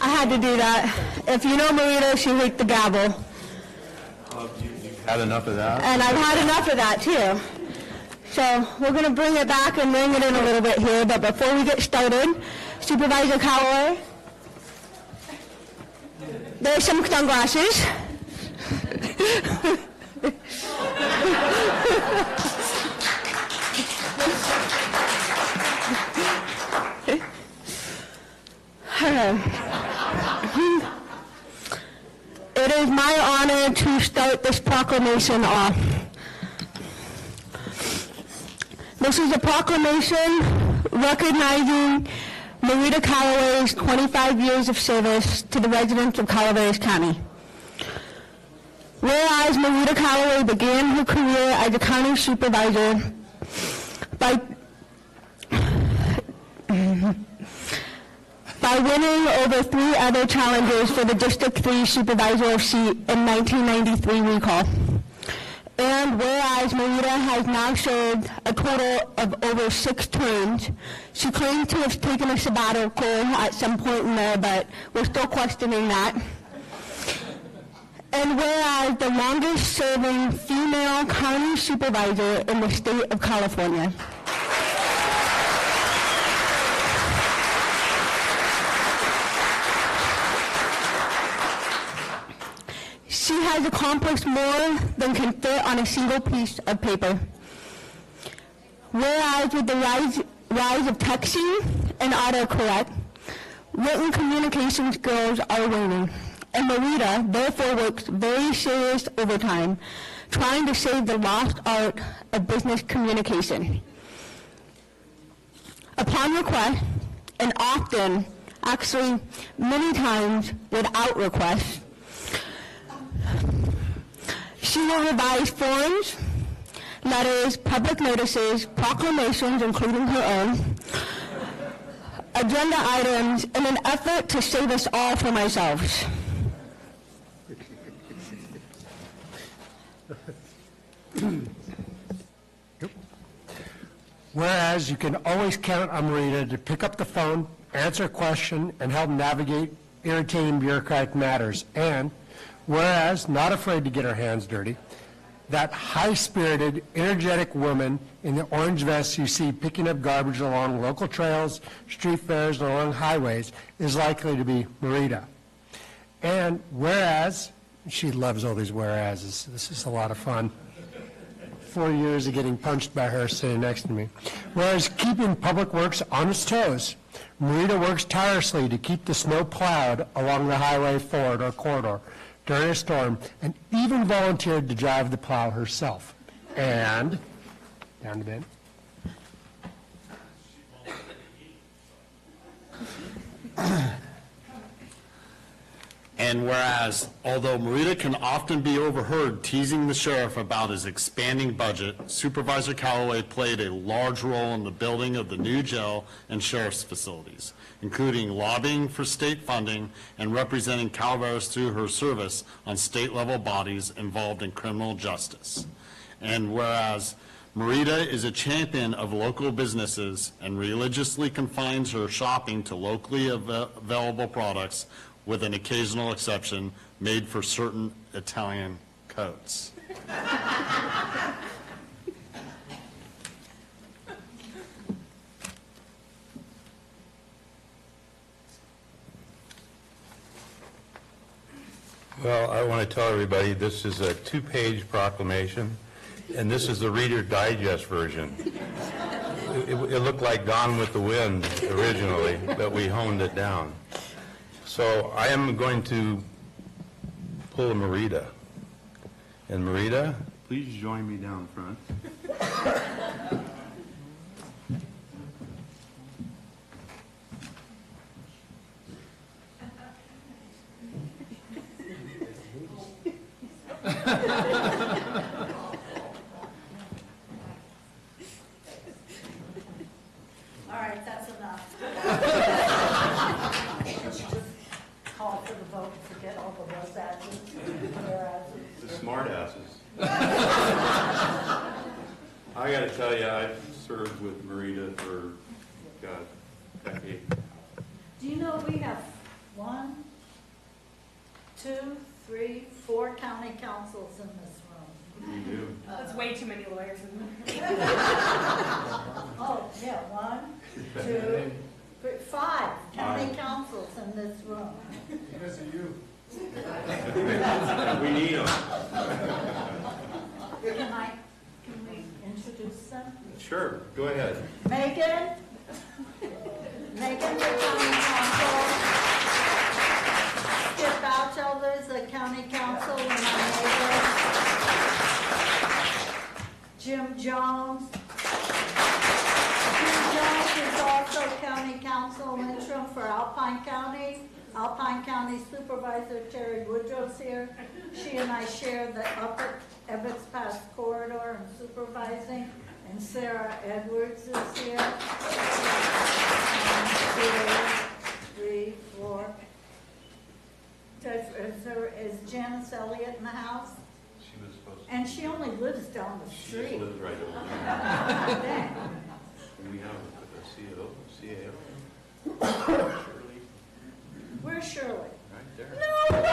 I had to do that. If you know Marita, she hit the gavel. Had enough of that? And I've had enough of that, too. So we're going to bring it back and bring it in a little bit here, but before we get started, Supervisor Callaway, there's some sunglasses. It is my honor to start this proclamation off. This is a proclamation recognizing Marita Callaway's 25 years of service to the residents of Calaveras County. Whereas Marita Callaway began her career as a county supervisor by winning over 3 other challenges for the District 3 supervisor seat in 1993 recall. And whereas Marita has now served a total of over 6 terms, she claims to have taken a sabbatical at some point in there, but we're still questioning that. And whereas the longest serving female county supervisor in the state of California. She has accomplished more than can fit on a single piece of paper. Whereas with the rise of texting and autocorrect, written communication skills are waning. And Marita therefore works very serious overtime, trying to save the lost art of business communication. Upon request, and often, actually many times without request, she will revise forms, letters, public notices, proclamations, including her own, agenda items, in an effort to save us all from ourselves. Whereas you can always count on Marita to pick up the phone, answer a question, and help navigate irritating bureaucratic matters. And whereas, not afraid to get her hands dirty, that high-spirited, energetic woman in the orange vest you see picking up garbage along local trails, street fairs, and along highways is likely to be Marita. And whereas, she loves all these whereases. This is a lot of fun. 4 years of getting punched by her sitting next to me. Whereas keeping Public Works on its toes, Marita works tirelessly to keep the snow plowed along the highway forward or corridor during a storm, and even volunteered to drive the plow herself. And, down to Ben. And whereas, although Marita can often be overheard teasing the sheriff about his expanding budget, Supervisor Callaway played a large role in the building of the new jail and sheriff's facilities, including lobbying for state funding and representing Calaveras through her service on state-level bodies involved in criminal justice. And whereas Marita is a champion of local businesses and religiously confines her shopping to locally available products, with an occasional exception made for certain Italian coats. Well, I want to tell everybody this is a 2-page proclamation, and this is the Reader Digest version. It looked like Gone with the Wind originally, but we honed it down. So I am going to pull a Marita. And Marita, please join me down front. All right, that's enough. Call for the vote and forget all the was-asses, whereases. The smart asses. I got to tell you, I've served with Marita for, God, a decade. Do you know we have 1, 2, 3, 4 county councils in this room? We do. That's way too many lawyers. Oh, yeah, 1, 2, 3, 5 county councils in this room. Because of you. We need them. Can we introduce them? Sure, go ahead. Megan, the county council. Skip Bouchholder is the county council and my neighbor. Jim Jones. Jim Jones is also county council interim for Alpine County. Alpine County Supervisor Terry Woodrow's here. She and I share the upper Ebbets Pass corridor and supervising. And Sarah Edwards is here. 1, 2, 3, 4. Is Janice Elliott in the house? She was supposed to. And she only lives down the She street. just lives right over Dang. there. We have a CAO. Shirley, Where's Shirley? right there. No way!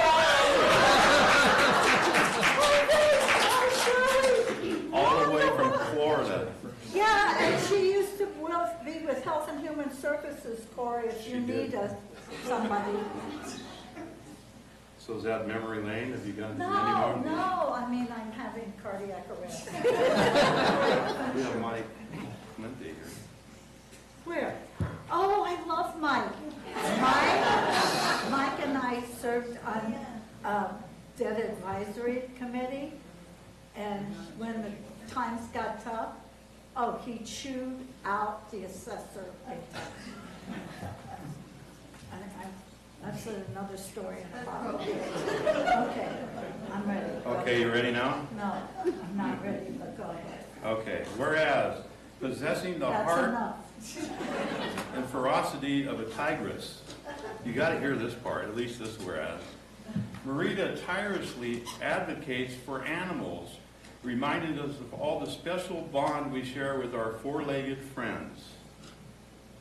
Oh, Shirley! All the way from Florida. Yeah, and she used to be with Health and Human Services, Corey, if you need somebody. So is that memory lane? Have you gotten No, any more? no, I mean, I'm having cardiac arrest. We have Mike Monday here. Where? Oh, I love Mike. Mike and I served on Debt Advisory Committee, and when the times got tough, oh, he chewed out the assessor big time. That's another story in a bottle. Okay, I'm ready. Okay, you ready now? No, I'm not ready, but go ahead. Okay, whereas possessing the That's heart enough. and ferocity of a tigress, you got to hear this part, at least this whereas. Marita tirelessly advocates for animals, reminding us of all the special bond we share with our four-legged friends.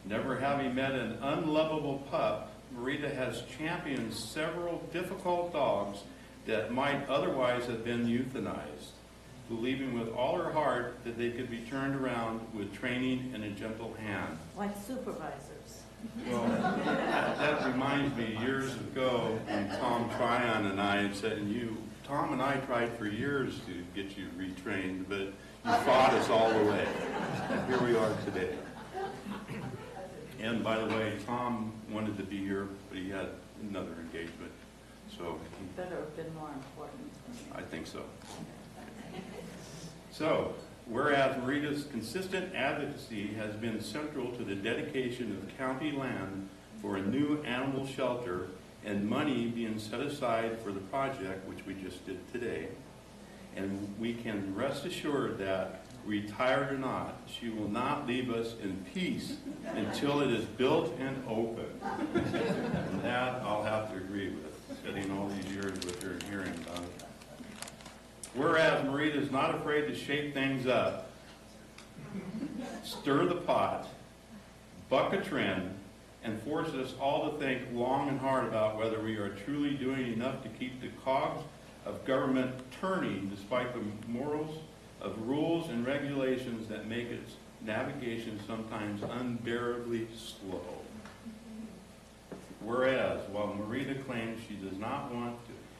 Never having met an unlovable pup, Marita has championed several difficult dogs that might otherwise have been euthanized, believing with all her heart that they could be turned around with training and a gentle hand. Like supervisors. Well, that reminds me, years ago, when Tom Tryon and I had said, Tom and I tried for years to get you retrained, but you fought us all the way. And here we are today. And by the way, Tom wanted to be here, but he had another engagement, so. Better have been more important. I think so. So, whereas Marita's consistent advocacy has been central to the dedication of county land for a new animal shelter and money being set aside for the project, which we just did today, and we can rest assured that, retired or not, she will not leave us in peace until it is built and open. And that I'll have to agree with, sitting all these years with her and hearing about it. Whereas Marita is not afraid to shake things up, stir the pot, buck a trend, and force us all to think long and hard about whether we are truly doing enough to keep the cogs of government turning despite the morals of rules and regulations that make its navigation sometimes unbearably slow. Whereas, while Marita claims she does not want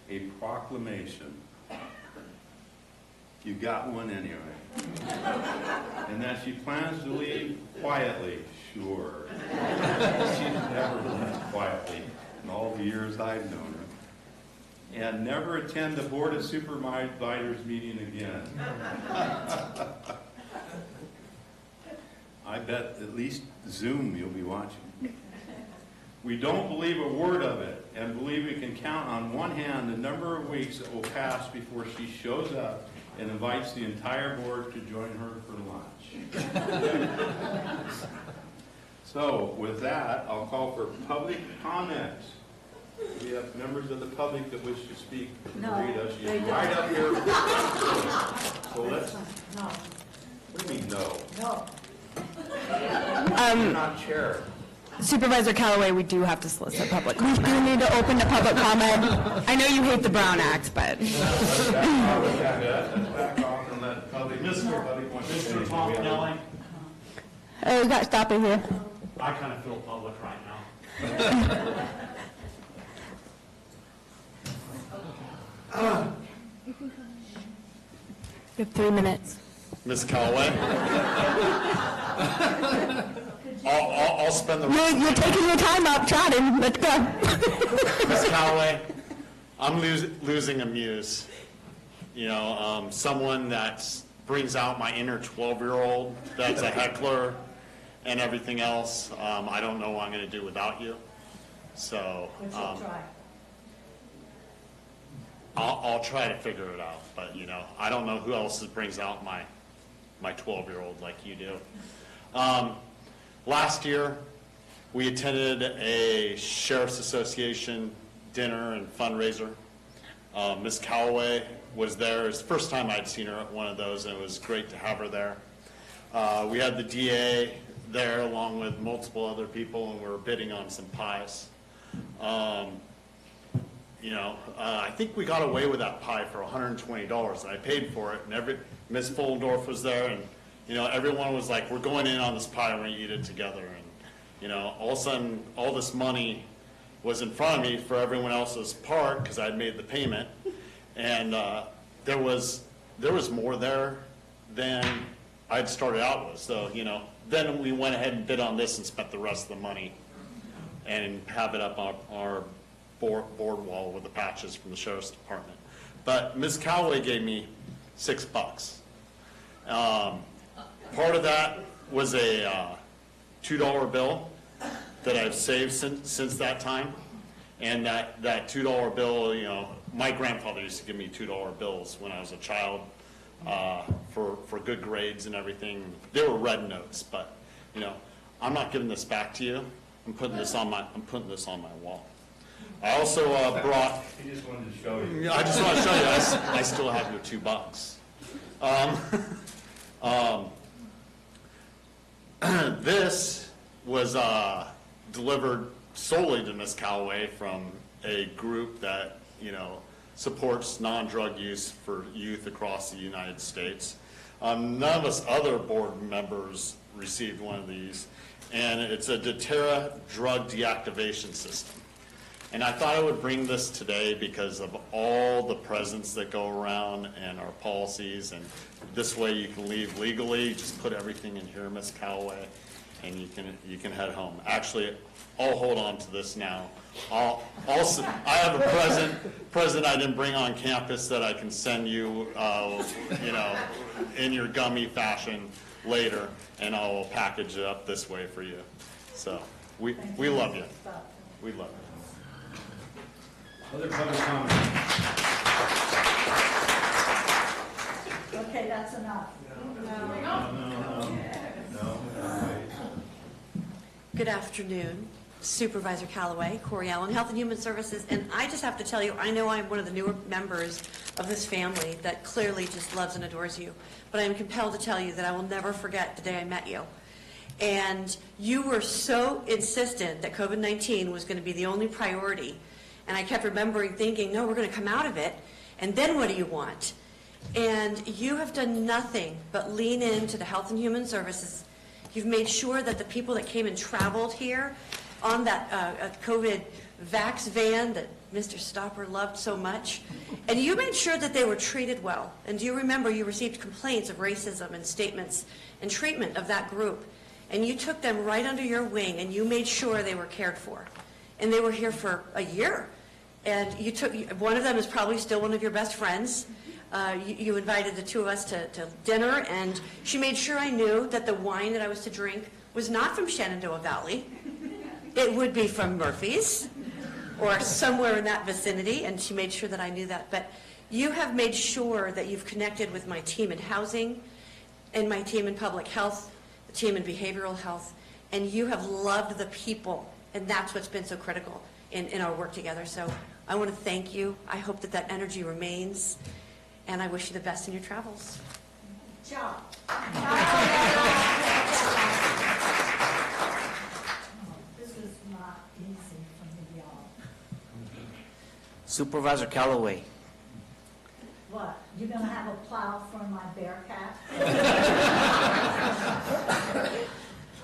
a proclamation, you got one anyway, and that she plans to leave quietly, sure. She's never left quietly in all the years I've known her. And never attend the Board of Supervisors meeting again. I bet at least Zoom you'll be watching. We don't believe a word of it and believe we can count on one hand the number of weeks that will pass before she shows up and invites the entire board to join her for lunch. So with that, I'll call for public comments. We have members of the public that wish to speak. No, Marita, they she's don't. right up here. So let's, No, what do you mean no? no. You're not chair. Supervisor Callaway, we do have to solicit public comment. We do need to open to public comment. I know you hate the Brown Act, but. Mr. Tom Kelly, Oh, we got to stop it here. I kind of feel public right now. You have 3 minutes. Ms. Callaway? I'll spend the... You're taking your time up, trotting. Let's go. Ms. Callaway, I'm losing a muse. You know, someone that brings out my inner 12-year-old that's a heckler and everything else. I don't know what I'm going to do without you. So I'll try to figure it out. But, you know, I don't know who else brings out my 12-year-old like you do. Last year, we attended a Sheriff's Association dinner and fundraiser. Ms. Callaway was there. It's the first time I'd seen her at one of those, and it was great to have her there. We had the DA there along with multiple other people, and we were bidding on some pies. I think we got away with that pie for $120, and I paid for it, and Ms. Fullendorf was there, and everyone was like, we're going in on this pie, we're going to eat it together. And all of a sudden, all this money was in front of me for everyone else's part because I'd made the payment, and there was more there than I'd started out with. So then we went ahead and bid on this and spent the rest of the money and have it up on our board wall with the patches from the Sheriff's Department. But Ms. Callaway gave me $6. Part of that was a $2 bill that I've saved since that time. And that $2 bill, my grandfather used to give me $2 bills when I was a child for good grades and everything. They were red notes, but I'm not giving this back to you. I'm putting this on my wall. I also brought. He just wanted to show you. I just want to show you. I still have your $2. This was delivered solely to Ms. Callaway from a group that supports non-drug use for youth across the United States. None of us other board members received one of these, and it's a Deterra drug deactivation system. And I thought I would bring this today because of all the presents that go around and our policies, and this way you can leave legally. Just put everything in here, Ms. Callaway, and you can head home. Actually, I'll hold on to this now. I have a present I didn't bring on campus that I can send you, in your gummy fashion later, and I'll package it up this way for you. So we love you. We love you. Other public comment? Okay, that's enough. Good afternoon, Supervisor Callaway, Corey Allen, Health and Human Services, and I just have to tell you, I know I'm one of the newer members of this family that clearly just loves and adores you, but I am compelled to tell you that I will never forget the day I met you. And you were so insistent that COVID-19 was going to be the only priority, and I kept remembering thinking, no, we're going to come out of it, and then what do you want? And you have done nothing but lean into the Health and Human Services. You've made sure that the people that came and traveled here on that COVID vax van that Mr. Stopper loved so much, and you made sure that they were treated well. And do you remember you received complaints of racism and statements and treatment of that group, and you took them right under your wing and you made sure they were cared for. And they were here for a year. And you took, one of them is probably still one of your best friends. You invited the two of us to dinner, and she made sure I knew that the wine that I was to drink was not from Shenandoah Valley. It would be from Murphy's or somewhere in that vicinity, and she made sure that I knew that. But you have made sure that you've connected with my team in housing and my team in public health, the team in behavioral health, and you have loved the people, and that's what's been so critical in our work together. So I want to thank you. I hope that that energy remains, and I wish you the best in your travels. Ciao. Supervisor Callaway. What, you gonna have a plow for my Bearcat?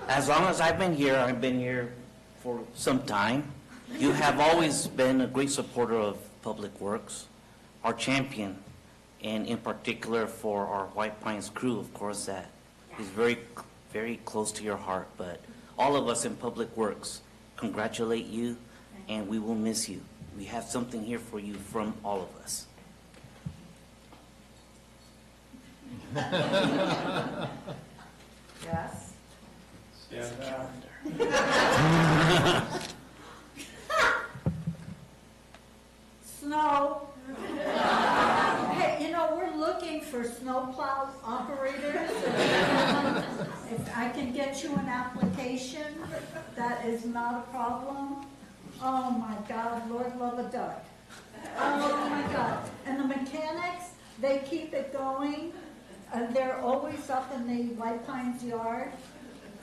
As long as I've been here for some time. You have always been a great supporter of Public Works, our champion, and in particular for our White Pines crew, of course, that is very, very close to your heart. But all of us in Public Works congratulate you, and we will miss you. We have something here for you from all of us. Yes? Snow. Hey, you know, we're looking for snowplow operators. If I can get you an application, that is not a problem. Oh my God, Lord love a duck. Oh my God. And the mechanics, they keep it going. They're always up in the White Pines yard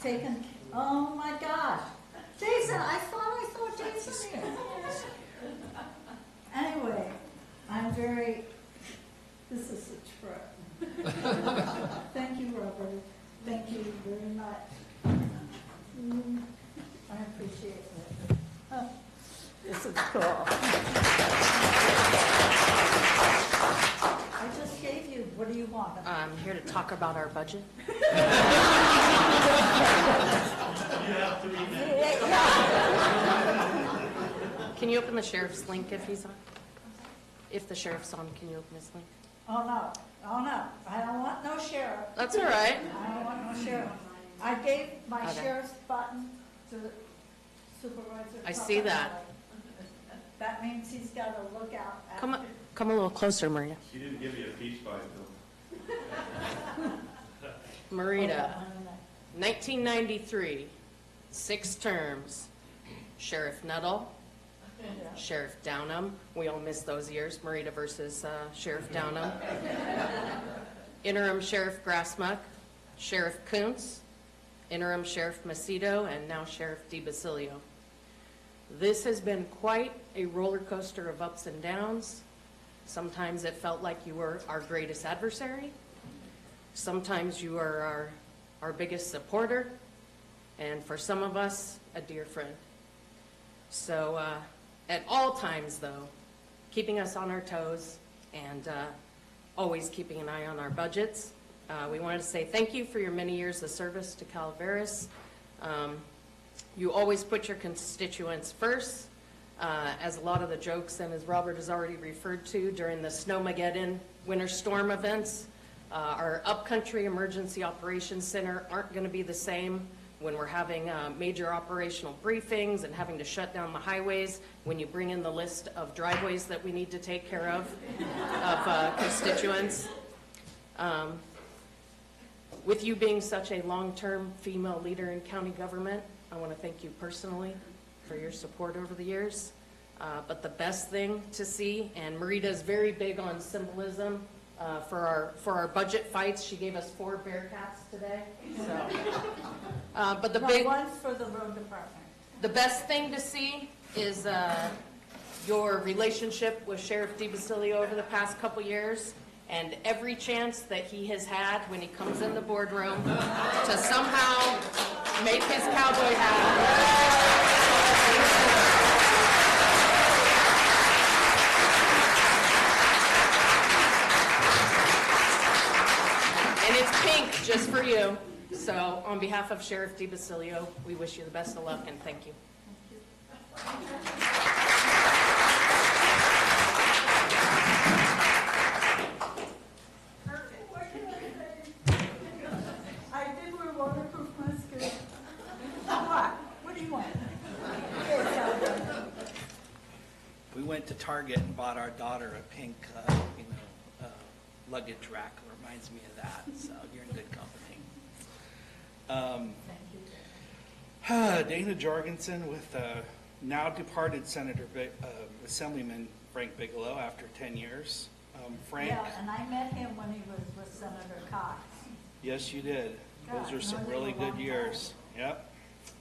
taking, oh my gosh. Jason, I thought I saw Jason here. Anyway, this is a trip. Thank you, Robert. Thank you very much. I appreciate it. This is cool. I just gave you, what do you want? I'm here to talk about our budget. Can you open the sheriff's link if he's on? If the sheriff's on, can you open his link? Oh, no. I don't want no sheriff. That's all right. I don't want no sheriff. I gave my Okay. sheriff's button to Supervisor. I see that. Calaveras. That means he's got to look out. Come a little closer, Maria. She didn't give you a peach pie, though. Marita, 1993, 6 terms. Sheriff Nuttall, Sheriff Downham. We all miss those years. Marita versus Sheriff Downham. Interim Sheriff Grassmuck, Sheriff Kuntz, Interim Sheriff Macedo, and now Sheriff DiBasilio. This has been quite a roller coaster of ups and downs. Sometimes it felt like you were our greatest adversary. Sometimes you are our biggest supporter. And for some of us, a dear friend. So at all times, though, keeping us on our toes and always keeping an eye on our budgets. We wanted to say thank you for your many years of service to Calaveras. You always put your constituents first, as a lot of the jokes, and as Robert has already referred to, during the Snowmageddon winter storm events, our Upcountry Emergency Operations Center aren't going to be the same when we're having major operational briefings and having to shut down the highways, when you bring in the list of driveways that we need to take care of constituents. With you being such a long-term female leader in county government, I want to thank you personally for your support over the years. But the best thing to see, and Marita's very big on symbolism, for our budget fights, she gave us 4 Bearcats today. So, but the big one for the road department. The best thing to see is your relationship with Sheriff DiBasilio over the past couple years, and every chance that he has had when he comes in the boardroom to somehow make his cowboy hat. And it's pink just for you. So on behalf of Sheriff DiBasilio, we wish you the best of luck and thank you. I did wear waterproof mascara. What do you want? We went to Target and bought our daughter a pink, luggage rack. Reminds me of that, so you're in good company. Dana Jorgensen with now departed Assemblyman Frank Bigelow after 10 years. Frank. Yeah, and I met him when he was with Senator Cox. Yes, you did. God, Those are some known him really a long good years. Yep.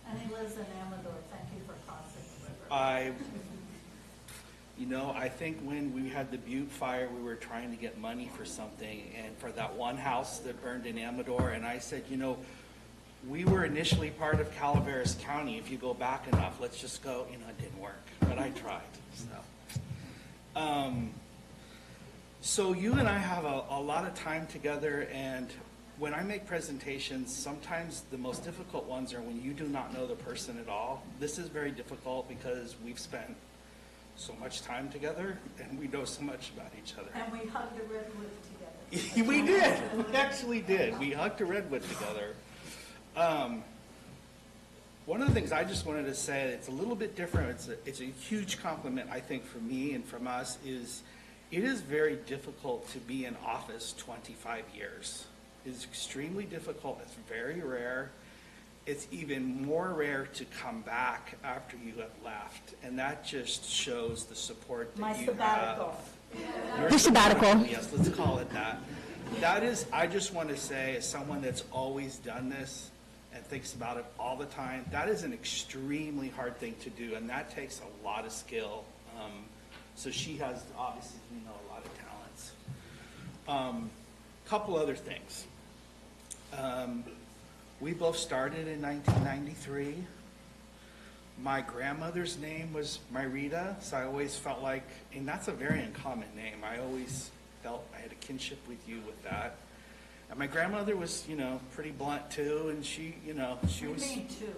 And he lives in Amador. Thank you for crossing the river. You know, I think when we had the Butte fire, we were trying to get money for something, and for that one house that burned in Amador, and I said, you know, we were initially part of Calaveras County. If you go back enough, let's just go, you know, it didn't work, but I tried, so. So you and I have a lot of time together, and when I make presentations, sometimes the most difficult ones are when you do not know the person at all. This is very difficult because we've spent so much time together, and we know so much about each other. And we hugged a redwood together. We did. We actually did. We hugged a redwood together. One of the things I just wanted to say, it's a little bit different. It's a huge compliment, I think, for me and from us, is it is very difficult to be in office 25 years. It's extremely difficult. It's very rare. It's even more rare to come back after you have left, and that just shows the support that My you sabbatical. have. Your sabbatical. Yes, let's call it that. That is, I just want to say, as someone that's always done this and thinks about it all the time, that is an extremely hard thing to do, and that takes a lot of skill. So she has, obviously, you know, a lot of talents. Couple other things. We both started in 1993. My grandmother's name was Myrita, so I always felt like, and that's a very uncommon name. I always felt I had a kinship with you with that. And my grandmother was, you know, pretty blunt too, and she, you know, she was. Me too.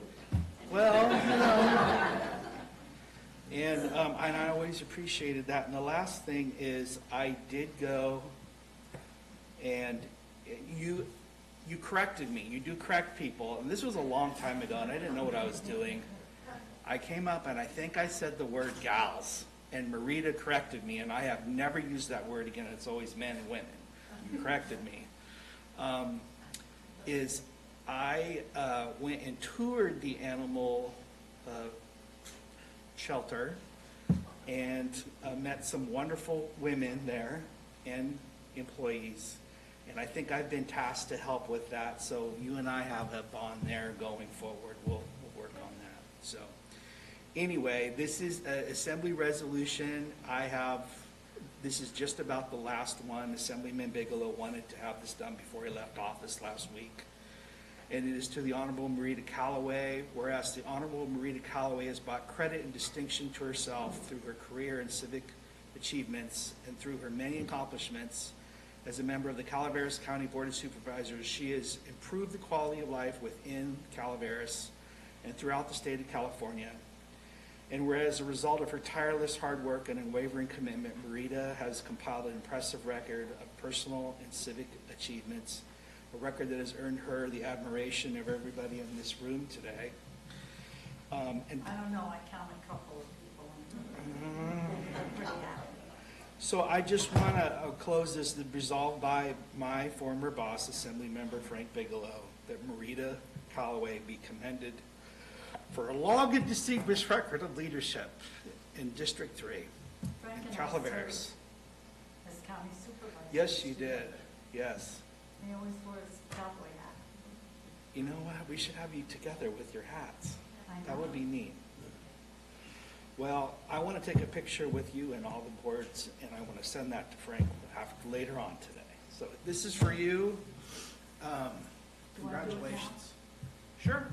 Well, you know. And I always appreciated that. And the last thing is, I did go, and you corrected me. You do correct people. And this was a long time ago, and I didn't know what I was doing. I came up, and I think I said the word gals, and Marita corrected me, and I have never used that word again. It's always men and women. You corrected me. I went and toured the animal shelter and met some wonderful women there and employees. And I think I've been tasked to help with that, so you and I have a bond there going forward. We'll work on that. So anyway, this is an assembly resolution. This is just about the last one. Assemblyman Bigelow wanted to have this done before he left office last week. And it is to the Honorable Marita Callaway, whereas the Honorable Marita Callaway has brought credit and distinction to herself through her career and civic achievements and through her many accomplishments. As a member of the Calaveras County Board of Supervisors, she has improved the quality of life within Calaveras and throughout the state of California. And whereas as a result of her tireless hard work and unwavering commitment, Marita has compiled an impressive record of personal and civic achievements, a record that has earned her the admiration of everybody in this room today. I don't know, I count a couple of people. I'm pretty happy. So I just want to close this, resolved by my former boss, Assemblymember Frank Bigelow, that Marita Callaway be commended for a long and distinguished record of leadership in District 3, Frank and I Calaveras. served as county supervisor. Yes, you did, yes. He always wears a cowboy hat. You know what, we should have you together with your hats. I know. That would be neat. Well, I want to take a picture with you and all the boards, and I want to send that to Frank later on today. So this is for you. Congratulations. Sure.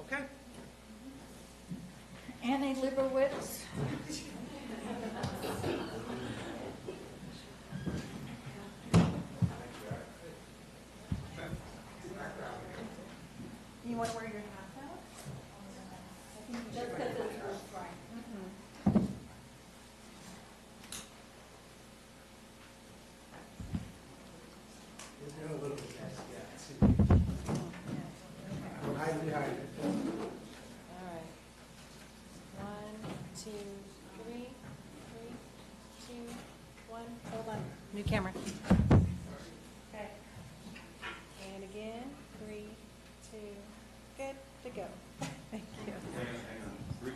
Okay. Annie Leibovitz. You want to wear your hat out? Just because it's first Frank. All right. 1, 2, 3, 3, 2, 1. Hold on. New camera. Okay. And again. 3, 2. Good to go. Thank you. Hang on.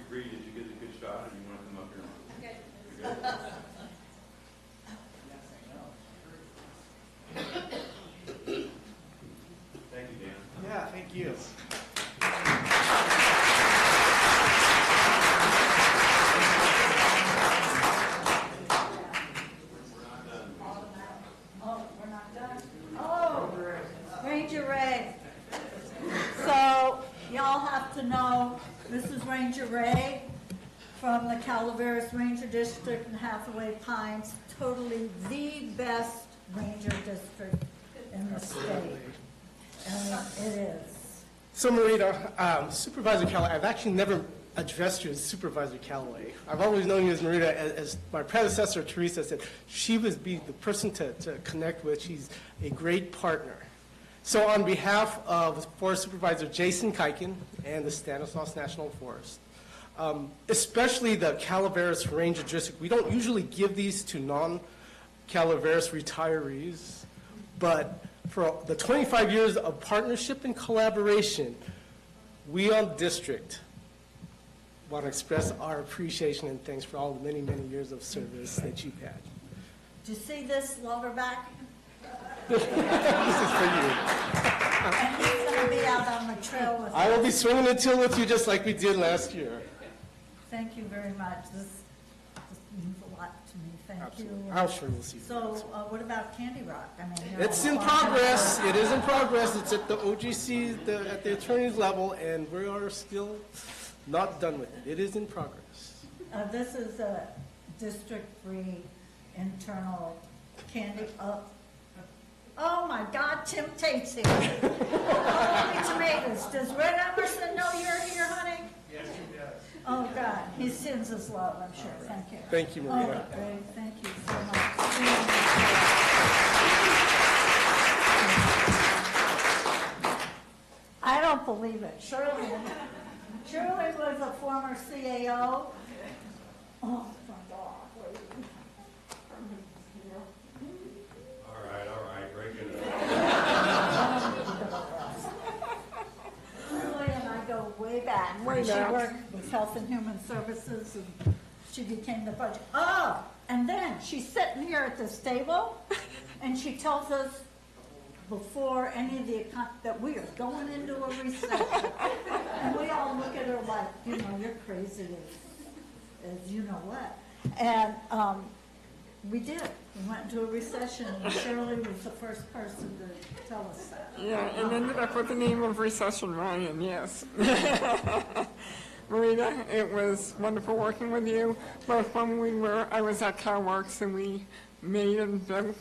Bree, did you get a good shot, or do you want to come up here? Good. Thank you, Dan. Yeah, thank you. Calaveras Ranger District and Hathaway Pines, totally the best ranger district in the state. And it is. So Marita, Supervisor Callaway, I've actually never addressed you as Supervisor Callaway. I've always known you as Marita, as my predecessor, Teresa, said, she would be the person to connect with. She's a great partner. So on behalf of Forest Supervisor Jason Kiken and the Stanislaus National Forest, especially the Calaveras Ranger District, we don't usually give these to non-Calaveras retirees, but for the 25 years of partnership and collaboration, we on district want to express our appreciation and thanks for all the many, many years of service that you've had. Do you see this Loverback? This is for you. And he's going to be out on the trail with us. I will be swinging the till with you just like we did last year. Thank you very much. This means a lot to me. Thank you. I'm sure we'll see you. So what about Candy Rock? I mean, It's in progress. It is in progress. It's at the OGC, at the attorney's level, and we are still not done with it. It is in progress. This is a district-free internal candy. Oh my God, Tim Tate's here. Holy tomatoes. Does Red Emerson know you're here, honey? Yes, he does. Oh God, he sends us love, I'm sure. Thank you. Thank you, Marita. Oh, great. Thank you so much. I don't believe it. Shirley was a former CAO. Oh, my God. All right, break it Shirley and I go way back. Way She back. worked with Health and Human Services, and she became the budget. Oh, and then she's sitting here at this table, and she tells us before any of the, that we are going into a recession. And we all look at her like, you know, you're crazy as you know what. And we did. We went into a recession, and Shirley was the first person to tell us that. Yeah, and ended up with the name of Recession Ryan, yes. Marita, it was wonderful working with you, both when I was at CalWorks and we made and built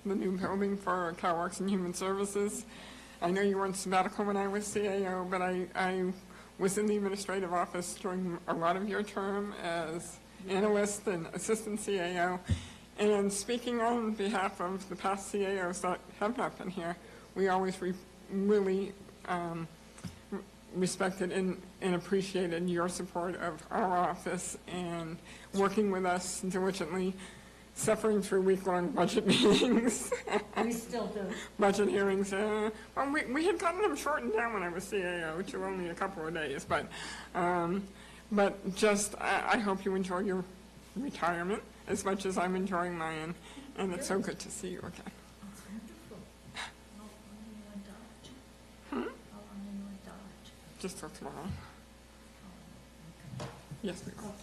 the new building for CalWorks and Human Services. I know you were on sabbatical when I was CAO, but I was in the administrative office during a lot of your term as analyst and assistant CAO. And speaking on behalf of the past CAOs that have not been here, we always really respected and appreciated your support of our office and working with us diligently, suffering through week-long budget meetings. We still do. Budget hearings. Well, we had gotten them shortened down when I was CAO to only a couple of days, but just I hope you enjoy your retirement as much as I'm enjoying mine, and it's so good to see you again. That's wonderful. How long are you in Dodge? How long are you in Dodge? Just till tomorrow. Yes, we will.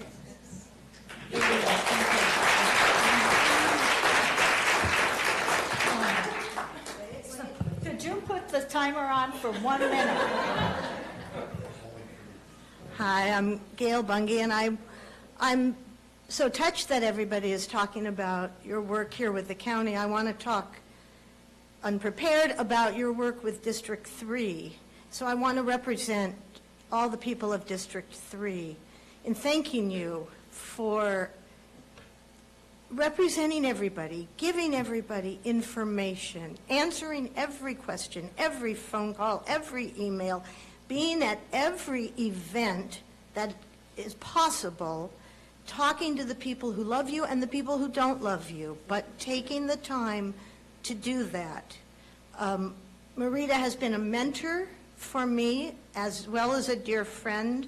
Could you put the timer on for 1 minute? Hi, I'm Gail Bungie, and I'm so touched that everybody is talking about your work here with the county. I want to talk unprepared about your work with District 3. So I want to represent all the people of District 3 in thanking you for representing everybody, giving everybody information, answering every question, every phone call, every email, being at every event that is possible, talking to the people who love you and the people who don't love you, but taking the time to do that. Marita has been a mentor for me as well as a dear friend.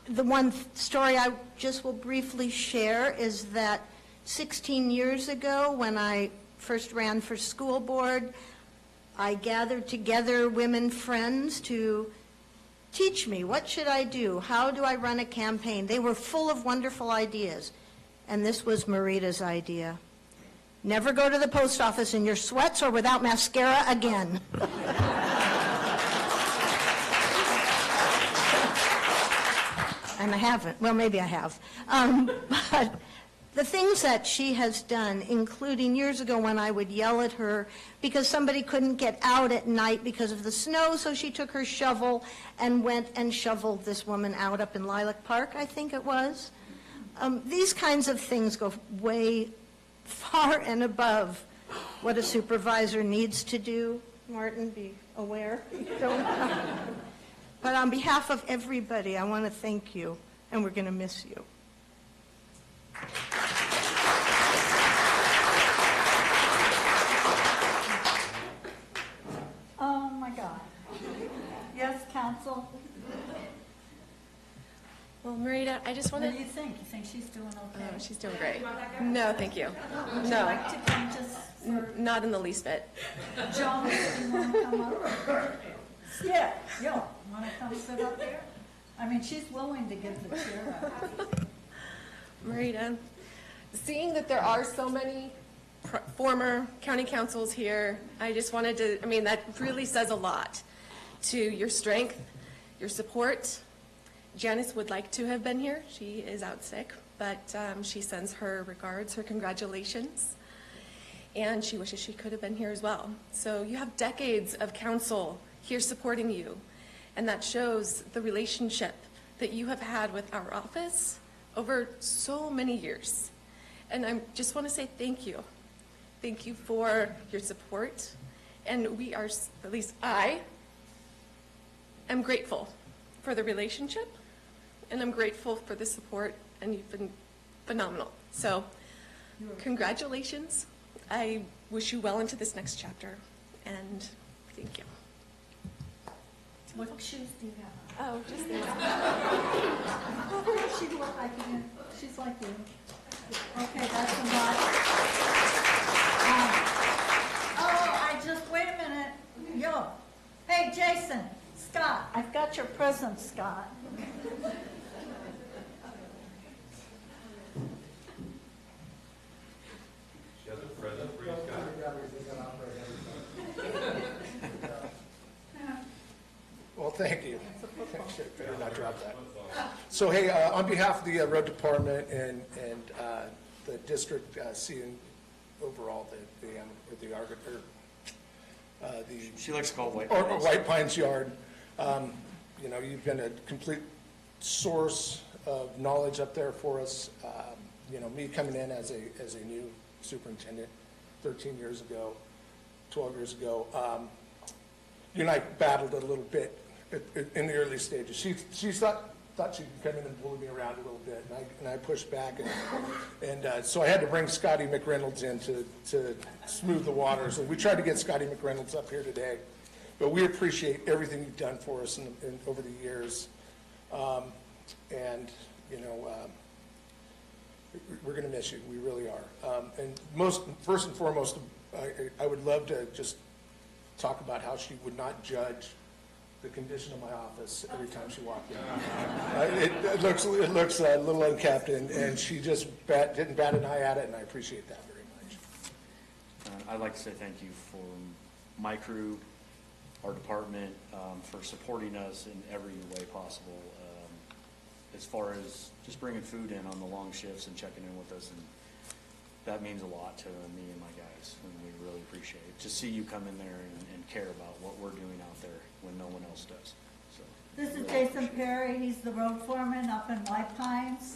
The one story I just will briefly share is that 16 years ago, when I first ran for school board, I gathered together women friends to teach me, what should I do? How do I run a campaign? They were full of wonderful ideas. And this was Marita's idea. Never go to the post office in your sweats or without mascara again. and I haven't. Well, maybe I have. But the things that she has done, including years ago when I would yell at her because somebody couldn't get out at night because of the snow, so she took her shovel and went and shoveled this woman out up in Lilac Park, I think it was. These kinds of things go way far and above what a supervisor needs to do. Martin, be aware. But on behalf of everybody, I want to thank you, and we're going to miss you. Oh, my God. Yes, counsel? Well, Marita, I just What wanted... do you think? You think she's doing okay? Oh, she's doing great. No, thank you. Would you No, like to come just for... not in the least bit. John, do you want to come up? Yeah, you want to come sit up here? I mean, she's willing to give the chair up. Marita, seeing that there are so many former county councils here, I just wanted to, I mean, that really says a lot to your strength, your support. Janice would like to have been here. She is out sick, but she sends her regards, her congratulations, and she wishes she could have been here as well. So you have decades of council here supporting you, and that shows the relationship that you have had with our office over so many years. And I just want to say thank you. Thank you for your support, and we are, at least I, am grateful for the relationship, and I'm grateful for the support, and you've been phenomenal. So, congratulations. I wish you well into this next chapter, and thank you. What shoes do you have? Oh, just these. What does she look like again? She's like you. Okay, that's a lot. Wait a minute. Yo. Hey, Jason, Scott, I've got your present, Scott. She has a present for you, Well, thank you. Better not drop that. So, hey, on behalf of the road department and the district, seeing overall she likes to call White or Pines. White Pines Yard, you know, you've been a complete source of knowledge up there for us. You know, me coming in as a new superintendent 13 years ago, 12 years ago, you and I battled a little bit in the early stages. She thought she could come in and bully me around a little bit, and I pushed back, and so I had to bring Scotty McReynolds in to smooth the waters. And we tried to get Scotty McReynolds up here today, but we appreciate everything you've done for us over the years, and you know, we're going to miss you. We really are. And first and foremost, I would love to just talk about how she would not judge the condition of my office every time she walked in. It looks a little unkept, and she just didn't bat an eye at it, and I appreciate that very much. I'd like to say thank you for my crew, our department, for supporting us in every way possible, as far as just bringing food in on the long shifts and checking in with us, and that means a lot to me and my guys, and we really appreciate it. To see you come in there and care about what we're doing out there when no one else does. So. This is Jason Perry. He's the road foreman up in White Pines.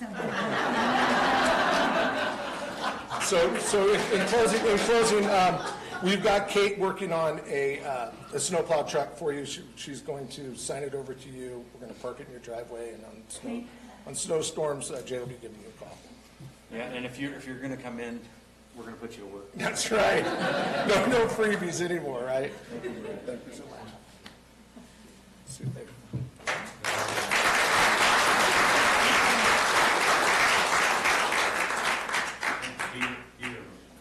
So in closing, we've got Kate working on a snowplow truck for you. She's going to sign it over to you. We're going to park it in your driveway, and on snowstorms, Jay will be giving you a call. Yeah, and if you're going to come in, we're going to put you to work. That's right. No freebies anymore, right? Thank you so much. See you later.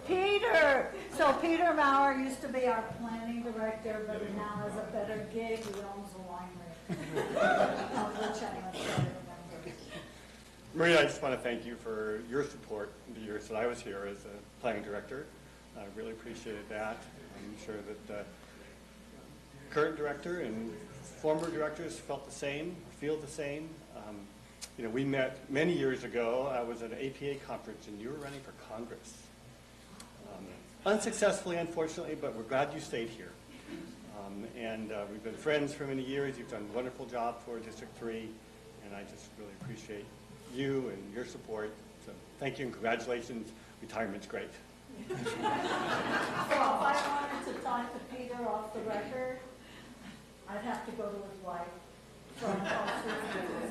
Peter! So Peter Maurer used to be our planning director, but he now has a better gig. He owns a winery. Which I'm a better member. Maria, I just want to thank you for your support the years that I was here as a planning director. I really appreciated that. I'm sure that the current director and former directors felt the same, feel the same. You know, we met many years ago. I was at an APA conference, and you were running for Congress. Unsuccessfully, unfortunately, but we're glad you stayed here. We've been friends for many years. You've done a wonderful job for District 3, and I just really appreciate you and your support. So thank you and congratulations. Retirement's great. So if I wanted to talk to Peter off the record, I'd have to go to his wife. So I'm called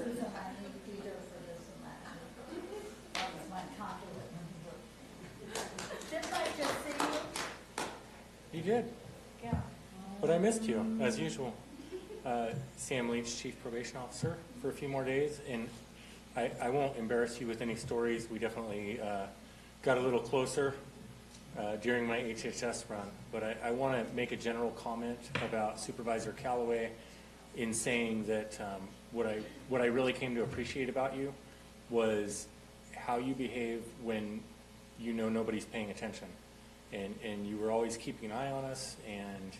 Susan, I need Peter for this and that. That was my conduit. Didn't I just see you? You did, Yeah. but I missed you, as usual. Sam Leach, Chief Probation Officer, for a few more days, and I won't embarrass you with any stories. We definitely got a little closer during my HHS run, but I want to make a general comment about Supervisor Callaway in saying that what I really came to appreciate about you was how you behave when you know nobody's paying attention. And you were always keeping an eye on us and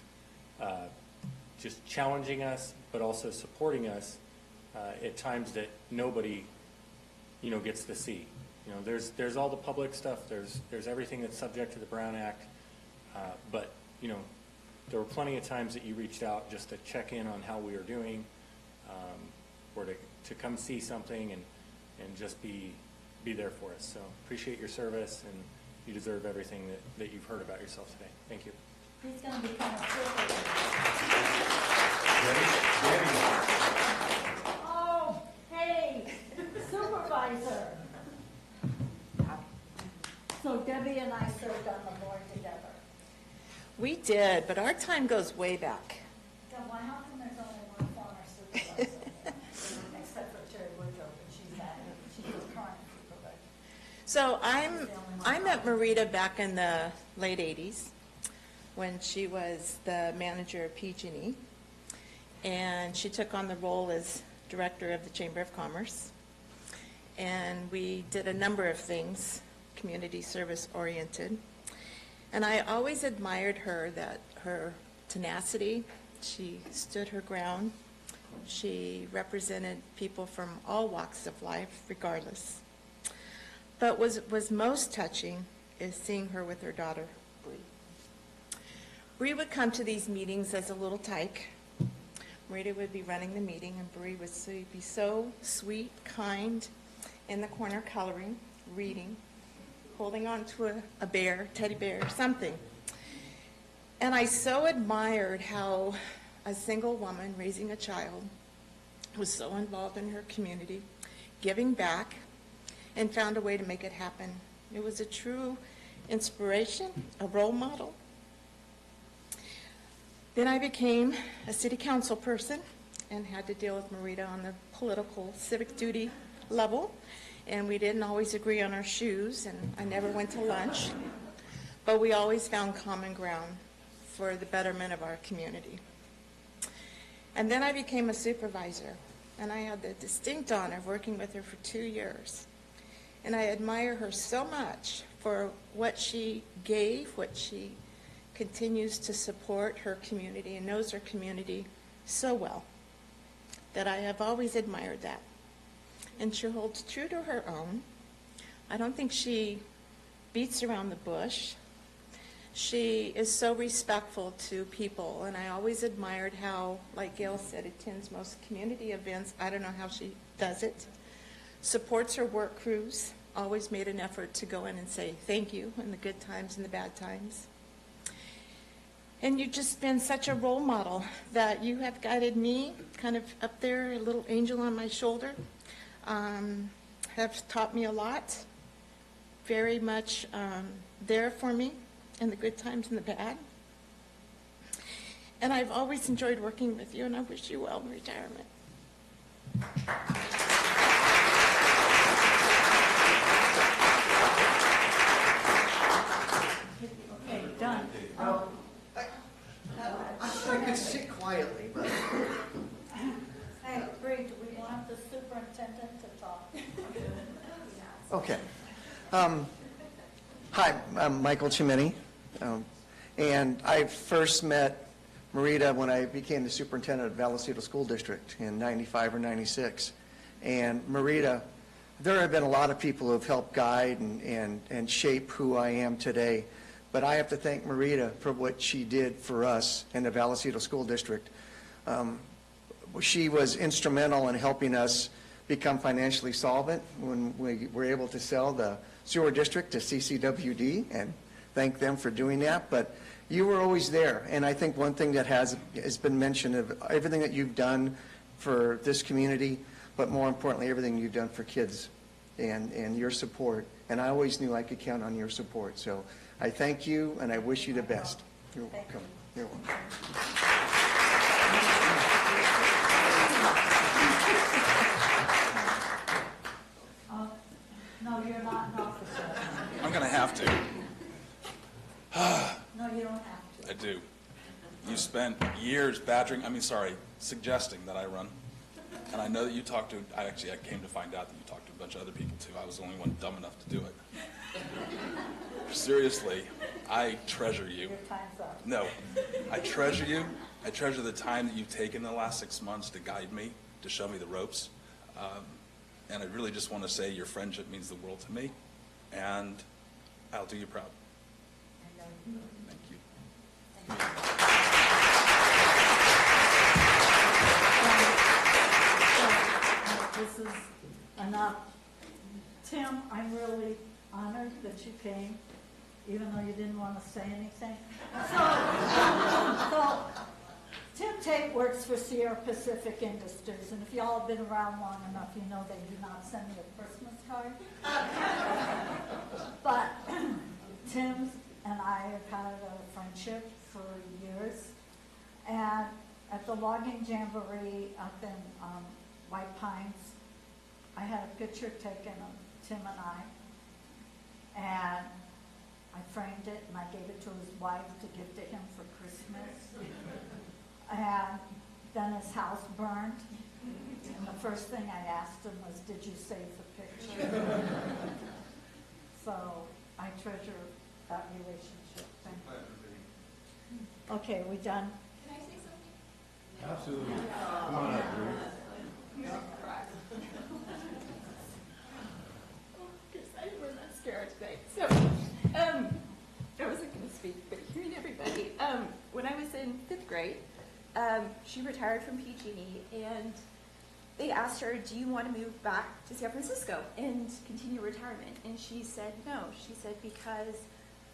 just challenging us, but also supporting us at times that nobody, gets to see. There's all the public stuff. There's everything that's subject to the Brown Act. But there were plenty of times that you reached out just to check in on how we were doing, or to come see something and just be there for us. So appreciate your service, and you deserve everything that you've heard about yourself today. Thank you. He's going to become a supervisor. Oh, hey, supervisor. So Debbie and I served on the board together. We did, but our time goes way back. Then why, how come there's only one former supervisor? Except for Terry Woodrow, but she's a current supervisor. So I met Marita back in the late 80s when she was the manager of PG&E, and she took on the role as director of the Chamber of Commerce. And we did a number of things, community service oriented. And I always admired her, that her tenacity, she stood her ground. She represented people from all walks of life, regardless. But what was most touching is seeing her with her daughter, Bree. Bree would come to these meetings as a little tyke. Marita would be running the meeting, and Bree would be so sweet, kind, in the corner coloring, reading, holding on to a bear, teddy bear, something. And I so admired how a single woman raising a child was so involved in her community, giving back, and found a way to make it happen. It was a true inspiration, a role model. Then I became a city council person and had to deal with Marita on the political civic duty level. And we didn't always agree on our shoes, and I never went to lunch. But we always found common ground for the betterment of our community. And then I became a supervisor, and I had the distinct honor of working with her for 2 years. And I admire her so much for what she gave, what she continues to support her community and knows her community so well, that I have always admired that. And she holds true to her own. I don't think she beats around the bush. She is so respectful to people, and I always admired how, like Gail said, attends most community events. I don't know how she does it. Supports her work crews, always made an effort to go in and say thank you in the good times and the bad times. And you've just been such a role model that you have guided me kind of up there, a little angel on my shoulder. Have taught me a lot, very much there for me in the good times and the bad. And I've always enjoyed working with you, and I wish you well in retirement. Okay, done. I could sit quietly, but... Hey, Bree, do we want the superintendent to talk? Okay. Hi, I'm Michael Cimini, and I first met Marita when I became the superintendent of Vallecito School District in 95 or 96. And Marita, there have been a lot of people who have helped guide and shape who I am today. But I have to thank Marita for what she did for us in the Vallecito School District. She was instrumental in helping us become financially solvent when we were able to sell the sewer district to CCWD, and thank them for doing that. But you were always there, and I think one thing that has been mentioned of everything that you've done for this community, but more importantly, everything you've done for kids and your support. And I always knew I could count on your support. So I thank you, and I wish you the best. You're welcome. You're welcome. No, you're not an officer. I'm going to have to. No, you don't have to. I do. You spent years suggesting that I run. And I know that you talked to, I came to find out that you talked to a bunch of other people too. I was the only one dumb enough to do it. Seriously, I treasure you. Your time's up. No, I treasure you. I treasure the time that you've taken the last 6 months to guide me, to show me the ropes. And I really just want to say your friendship means the world to me. And I'll do you proud. Thank you. This is enough. Tim, I'm really honored that you came, even though you didn't want to say anything. So Tim Tate works for Sierra Pacific Industries, and if y'all have been around long enough, you know they do not send me a Christmas card. But Tim and I have had a friendship for years, and at the logging jamboree up in White Pines, I had a picture taken of Tim and I framed it and I gave it to his wife to give to him for Christmas. And then his house burned, and the first thing I asked him was, "Did you save the picture?" So I treasure that relationship. Thank you. Okay, we done? Can I say something? Absolutely. Come on up, Ruth. I was not scared today. So, I wasn't going to speak, but hearing everybody, when I was in 5th grade, she retired from PG&E, and they asked her, "Do you want to move back to San Francisco and continue retirement?" And she said no. She said, "Because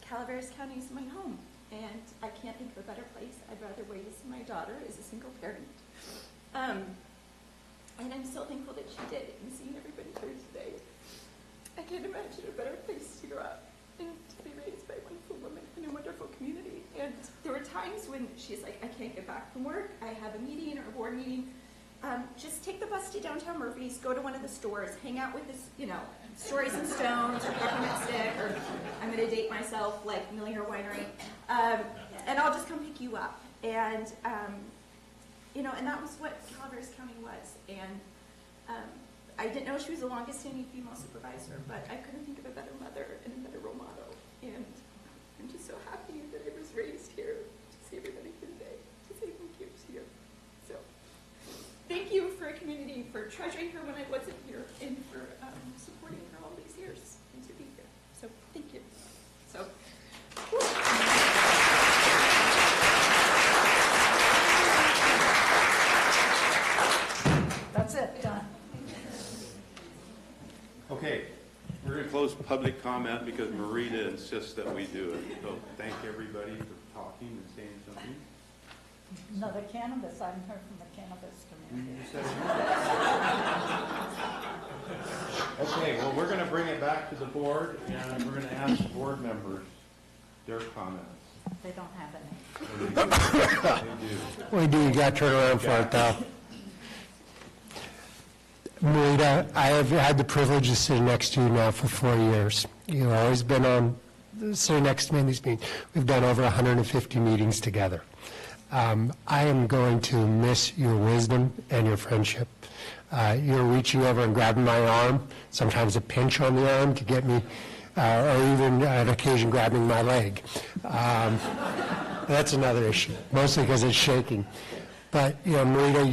Calaveras County is my home, and I can't think of a better place. I'd rather raise my daughter as a single parent." And I'm so thankful that she did, and seeing everybody here today, I can't imagine a better place to grow up and to be raised by wonderful women in a wonderful community. And there were times when she's like, "I can't get back from work, I have a meeting or a board meeting. Just take the bus to downtown Murphy's, go to one of the stores, hang out with this, Stories and Stones or Peppermint Stick, or I'm going to date myself, like Millionaire Winery, and I'll just come pick you up." And, and that was what Calaveras County was. And I didn't know she was the longest standing female supervisor, but I couldn't think of a better mother and a better role model. And I'm just so happy that I was raised here to see everybody here today, to say thank you to you. So thank you for a community, for treasuring her when I wasn't here, and for supporting her all these years and to be here. So thank you. So. That's it, done. Okay, we're going to close public comment because Marita insists that we do it. So thank everybody for talking and saying something. Another cannabis, I haven't heard from the cannabis community. Okay, well, we're going to bring it back to the board, and we're going to ask board members their comments. They don't have any. They do. We do, you got to turn around for it, though. Marita, I have had the privilege of sitting next to you now for 4 years. You've always been sitting next to me in these meetings. We've done over 150 meetings together. I am going to miss your wisdom and your friendship. You're reaching over and grabbing my arm, sometimes a pinch on the arm to get me, or even on occasion grabbing my leg. That's another issue, mostly because it's shaking. But, Marita,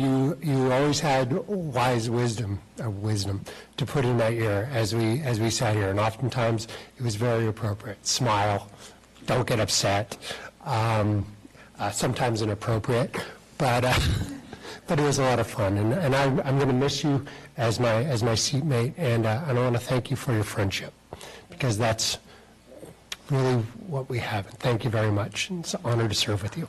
you always had wise wisdom to put in my ear as we sat here, and oftentimes it was very appropriate. Smile, don't get upset, sometimes inappropriate, but it was a lot of fun, and I'm going to miss you as my seatmate, and I want to thank you for your friendship, because that's really what we have. Thank you very much. It's an honor to serve with you.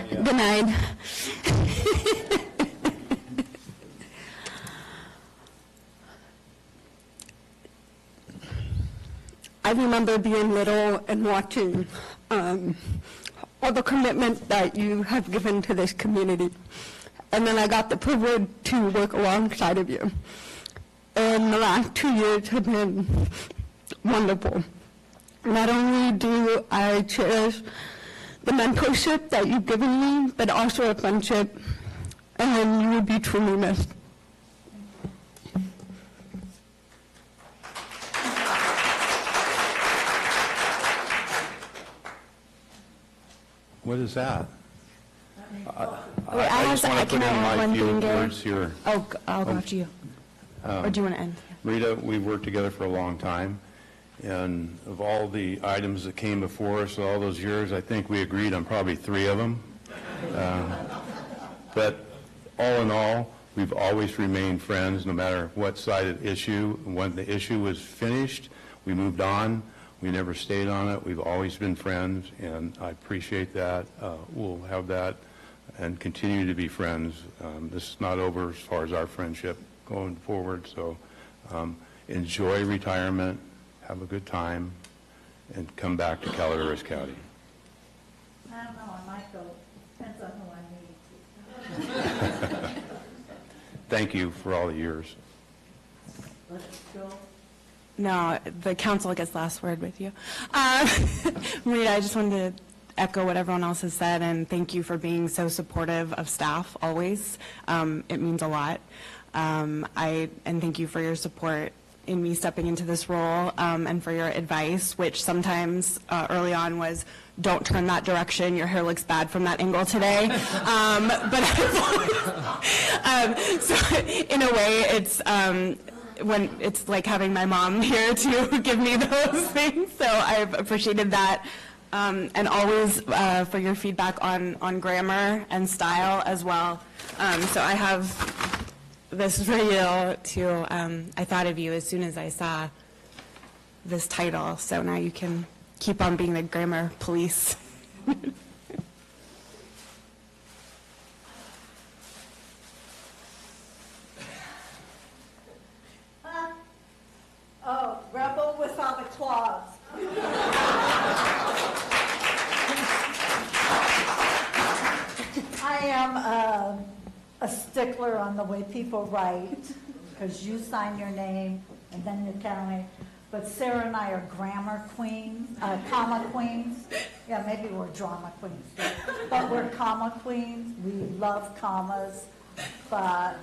Good night. I remember being little and watching all the commitment that you have given to this community. And then I got the privilege to work alongside of you. And the last 2 years have been wonderful. Not only do I cherish the mentorship that you've given me, but also a friendship, and you will be truly missed. What is that? I just want to put in my few words here. Oh, I'll go to you. Or do you want to end? Rita, we've worked together for a long time, and of all the items that came before us all those years, I think we agreed on probably 3 of them. But all in all, we've always remained friends, no matter what side of the issue. When the issue was finished, we moved on. We never stayed on it. We've always been friends, and I appreciate that. We'll have that and continue to be friends. This is not over as far as our friendship going forward, so enjoy retirement, have a good time, and come back to Calaveras County. I don't know, I might go, depends on who I meet. Thank you for all the years. Let's go. No, the council gets last word with you. Marita, I just wanted to echo what everyone else has said, and thank you for being so supportive of staff always. It means a lot. And thank you for your support in me stepping into this role, and for your advice, which sometimes early on was, don't turn that direction, your hair looks bad from that angle today. So in a way, it's when it's like having my mom here to give me those things, so I've appreciated that. And always for your feedback on grammar and style as well. So I have this video to, I thought of you as soon as I saw this title, so now you can keep on being the grammar police. Oh, rebel without a clause. I am a stickler on the way people write, because you sign your name and then you tell me. But Sarah and I are grammar queens, comma queens. Yeah, maybe we're drama queens, but we're comma queens. We love commas. But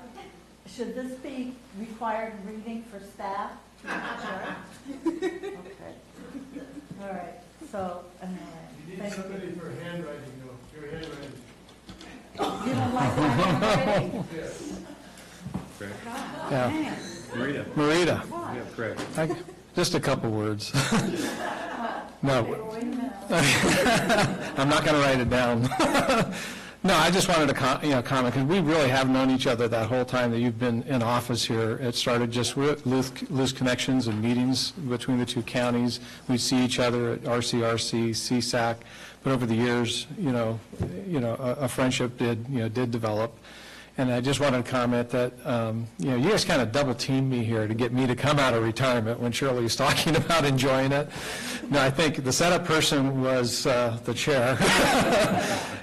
should this be required reading for staff? Sure. Okay. All right. So, anyway. You need somebody for handwriting, though. Your handwriting. You don't like my handwriting? Yes. Craig. Yeah. Marita. Marita. Yeah, Craig. Just a couple words. No. I'm not going to write it down. No, I just wanted to comment, because we really have known each other that whole time that you've been in office here. It started just with loose connections and meetings between the two counties. We'd see each other at RCRC, CSAC, but over the years, a friendship did develop. And I just wanted to comment that, you guys kind of double teamed me here to get me to come out of retirement when Shirley was talking about enjoying it. No, I think the setup person was the chair,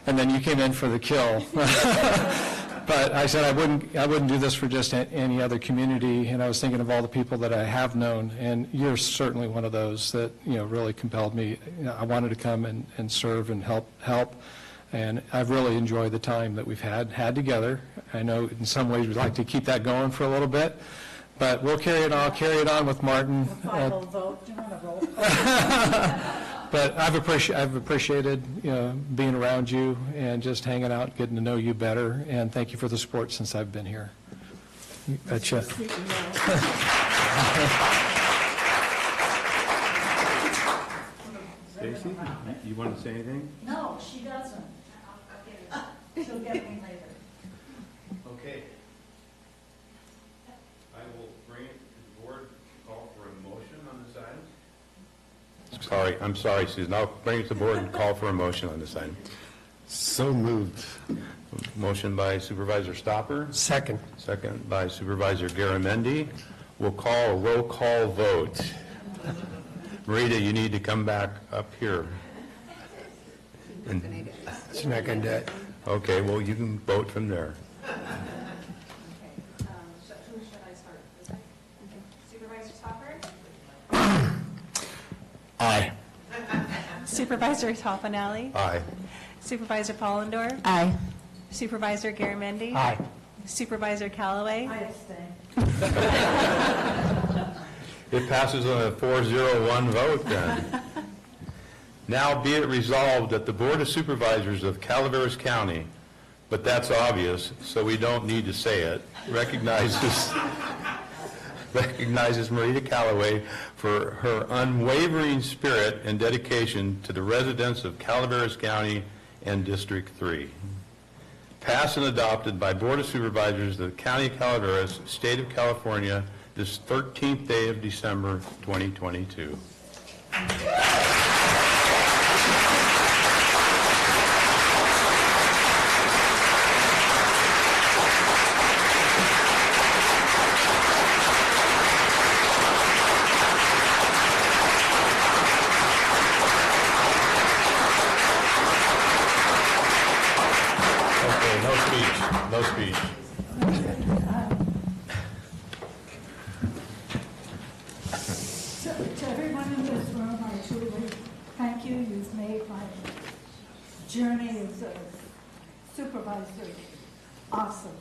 and then you came in for the kill. But I said I wouldn't do this for just any other community, and I was thinking of all the people that I have known, and you're certainly one of those that really compelled me. I wanted to come and serve and help. And I've really enjoyed the time that we've had together. I know in some ways we'd like to keep that going for a little bit, But we'll carry it on, I'll carry it on with Martin. 5-0 vote, do you want a roll call? But I've appreciated, being around you and just hanging out, getting to know you better, and thank you for the support since I've been here. You betcha. Stacy, you want to say anything? No, she doesn't. She'll get me later. Okay. I will bring it to the board, call for a motion on this item. I'm sorry, Susan. I'll bring it to the board and call for a motion on this item. So moved. Motion by Supervisor Stopper. Second. Second by Supervisor Garamendi. We'll call a roll call vote. Marita, you need to come back up here. She's not going to do it. Okay, well, you can vote from there. Who should I start? Supervisor Stopper? Aye. Supervisor Toffenali? Aye. Supervisor Pollendorf? Aye. Supervisor Garamendi? Aye. Supervisor Callaway? I abstain. It passes on a 4-0-1 vote then. Now be it resolved that the Board of Supervisors of Calaveras County, but that's obvious, so we don't need to say it, recognizes Marita Callaway for her unwavering spirit and dedication to the residents of Calaveras County and District 3. Passed and adopted by Board of Supervisors of the County of Calaveras, State of California, this 13th day of December, 2022. Okay, no speech, no speech. To everyone in this room, I truly thank you. You've made my journey as a supervisor awesome.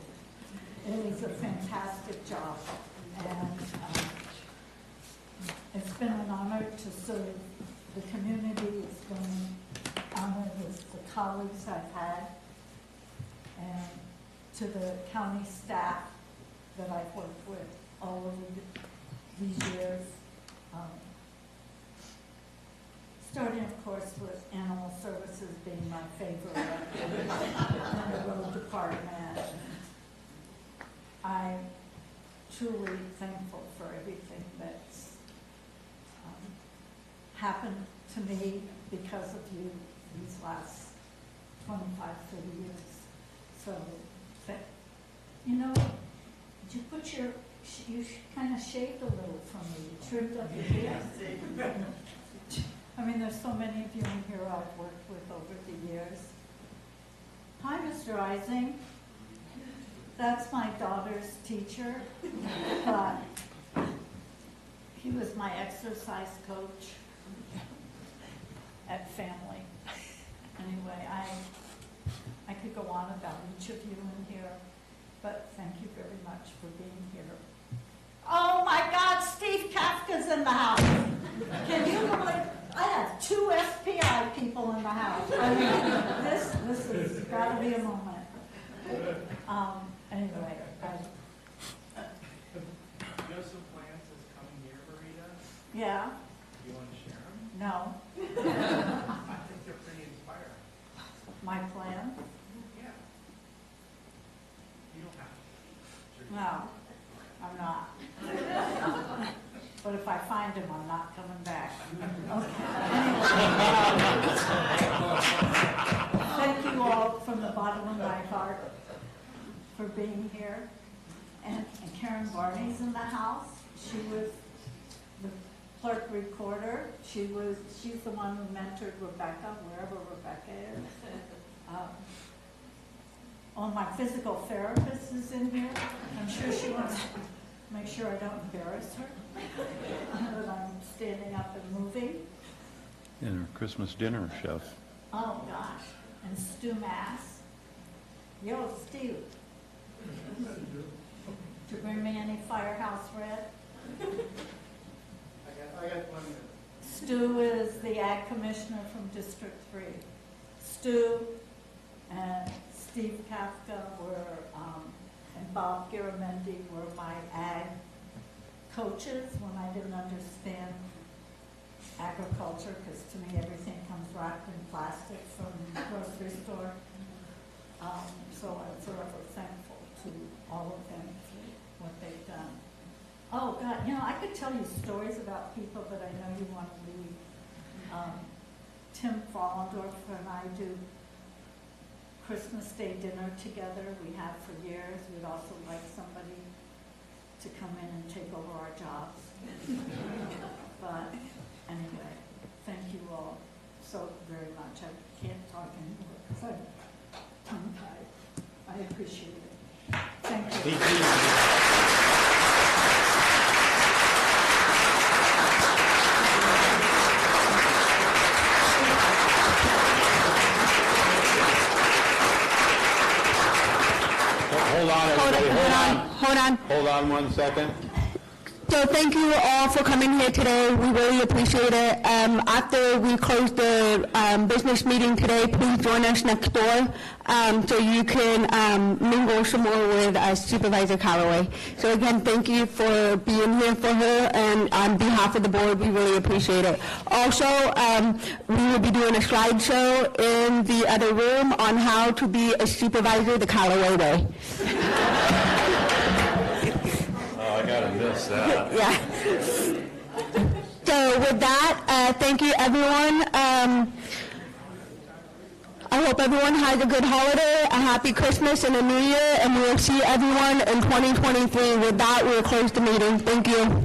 It is a fantastic job, and it's been an honor to serve the community. It's been an honor with the colleagues I've had, and to the county staff that I've worked with all over these years. Starting, of course, with animal services being my favorite, and the road department. I'm truly thankful for everything that's happened to me because of you these last 25, 30 years. So, did you put you kind of shaved a little from me, you trimmed up your hair. I mean, there's so many of you in here I've worked with over the years. Hi, Mr. Ising. That's my daughter's teacher, but he was my exercise coach at family. Anyway, I could go on about each of you in here, but thank you very much for being here. Oh my God, Steve Kafka's in the house. Can you believe, I have 2 SPI people in the house. I mean, this has got to be a moment. Anyway, You have some plans that's coming here, Marita? yeah, You want to share them? no. I think they're pretty inspiring. My plan? Yeah. You don't have to. No, I'm not. But if I find him, I'm not coming back. Okay. Thank you all from the bottom of my heart for being here. And Karen Barney's in the house. She was the clerk recorder. She's the one who mentored Rebecca, wherever Rebecca is. My physical therapist is in here. I'm sure she wants to make sure I don't embarrass her, that I'm standing up and moving. And our Christmas dinner, Chef. Oh, gosh. And Stu Mass. Yo, Stu. To bring me any Firehouse Red. I got 1 minute. Stu is the Ag Commissioner from District 3. Stu and Steve Kafka and Bob Garamendi were my ag coaches when I didn't understand agriculture, because to me everything comes wrapped in plastic from the grocery store. So I'm forever thankful to all of them for what they've done. Oh, God, I could tell you stories about people, but I know you want to leave. Tim Fallendorf and I do Christmas Day dinner together. We have for years. We'd also like somebody to come in and take over our jobs. But anyway, thank you all so very much. I can't talk anymore because I'm tongue-tied. I appreciate it. Thank you. Hold on 1 second. So thank you all for coming here today. We really appreciate it. After we close the business meeting today, please join us next door so you can mingle some more with Supervisor Callaway. So again, thank you for being here for her, and on behalf of the board, we really appreciate it. Also, we will be doing a slideshow in the other room on how to be a supervisor the Callaway way. I gotta miss that. Yeah. So with that, thank you, everyone. I hope everyone has a good holiday, a happy Christmas, and a New Year, and we will see everyone in 2023. With that, we'll close the meeting. Thank you.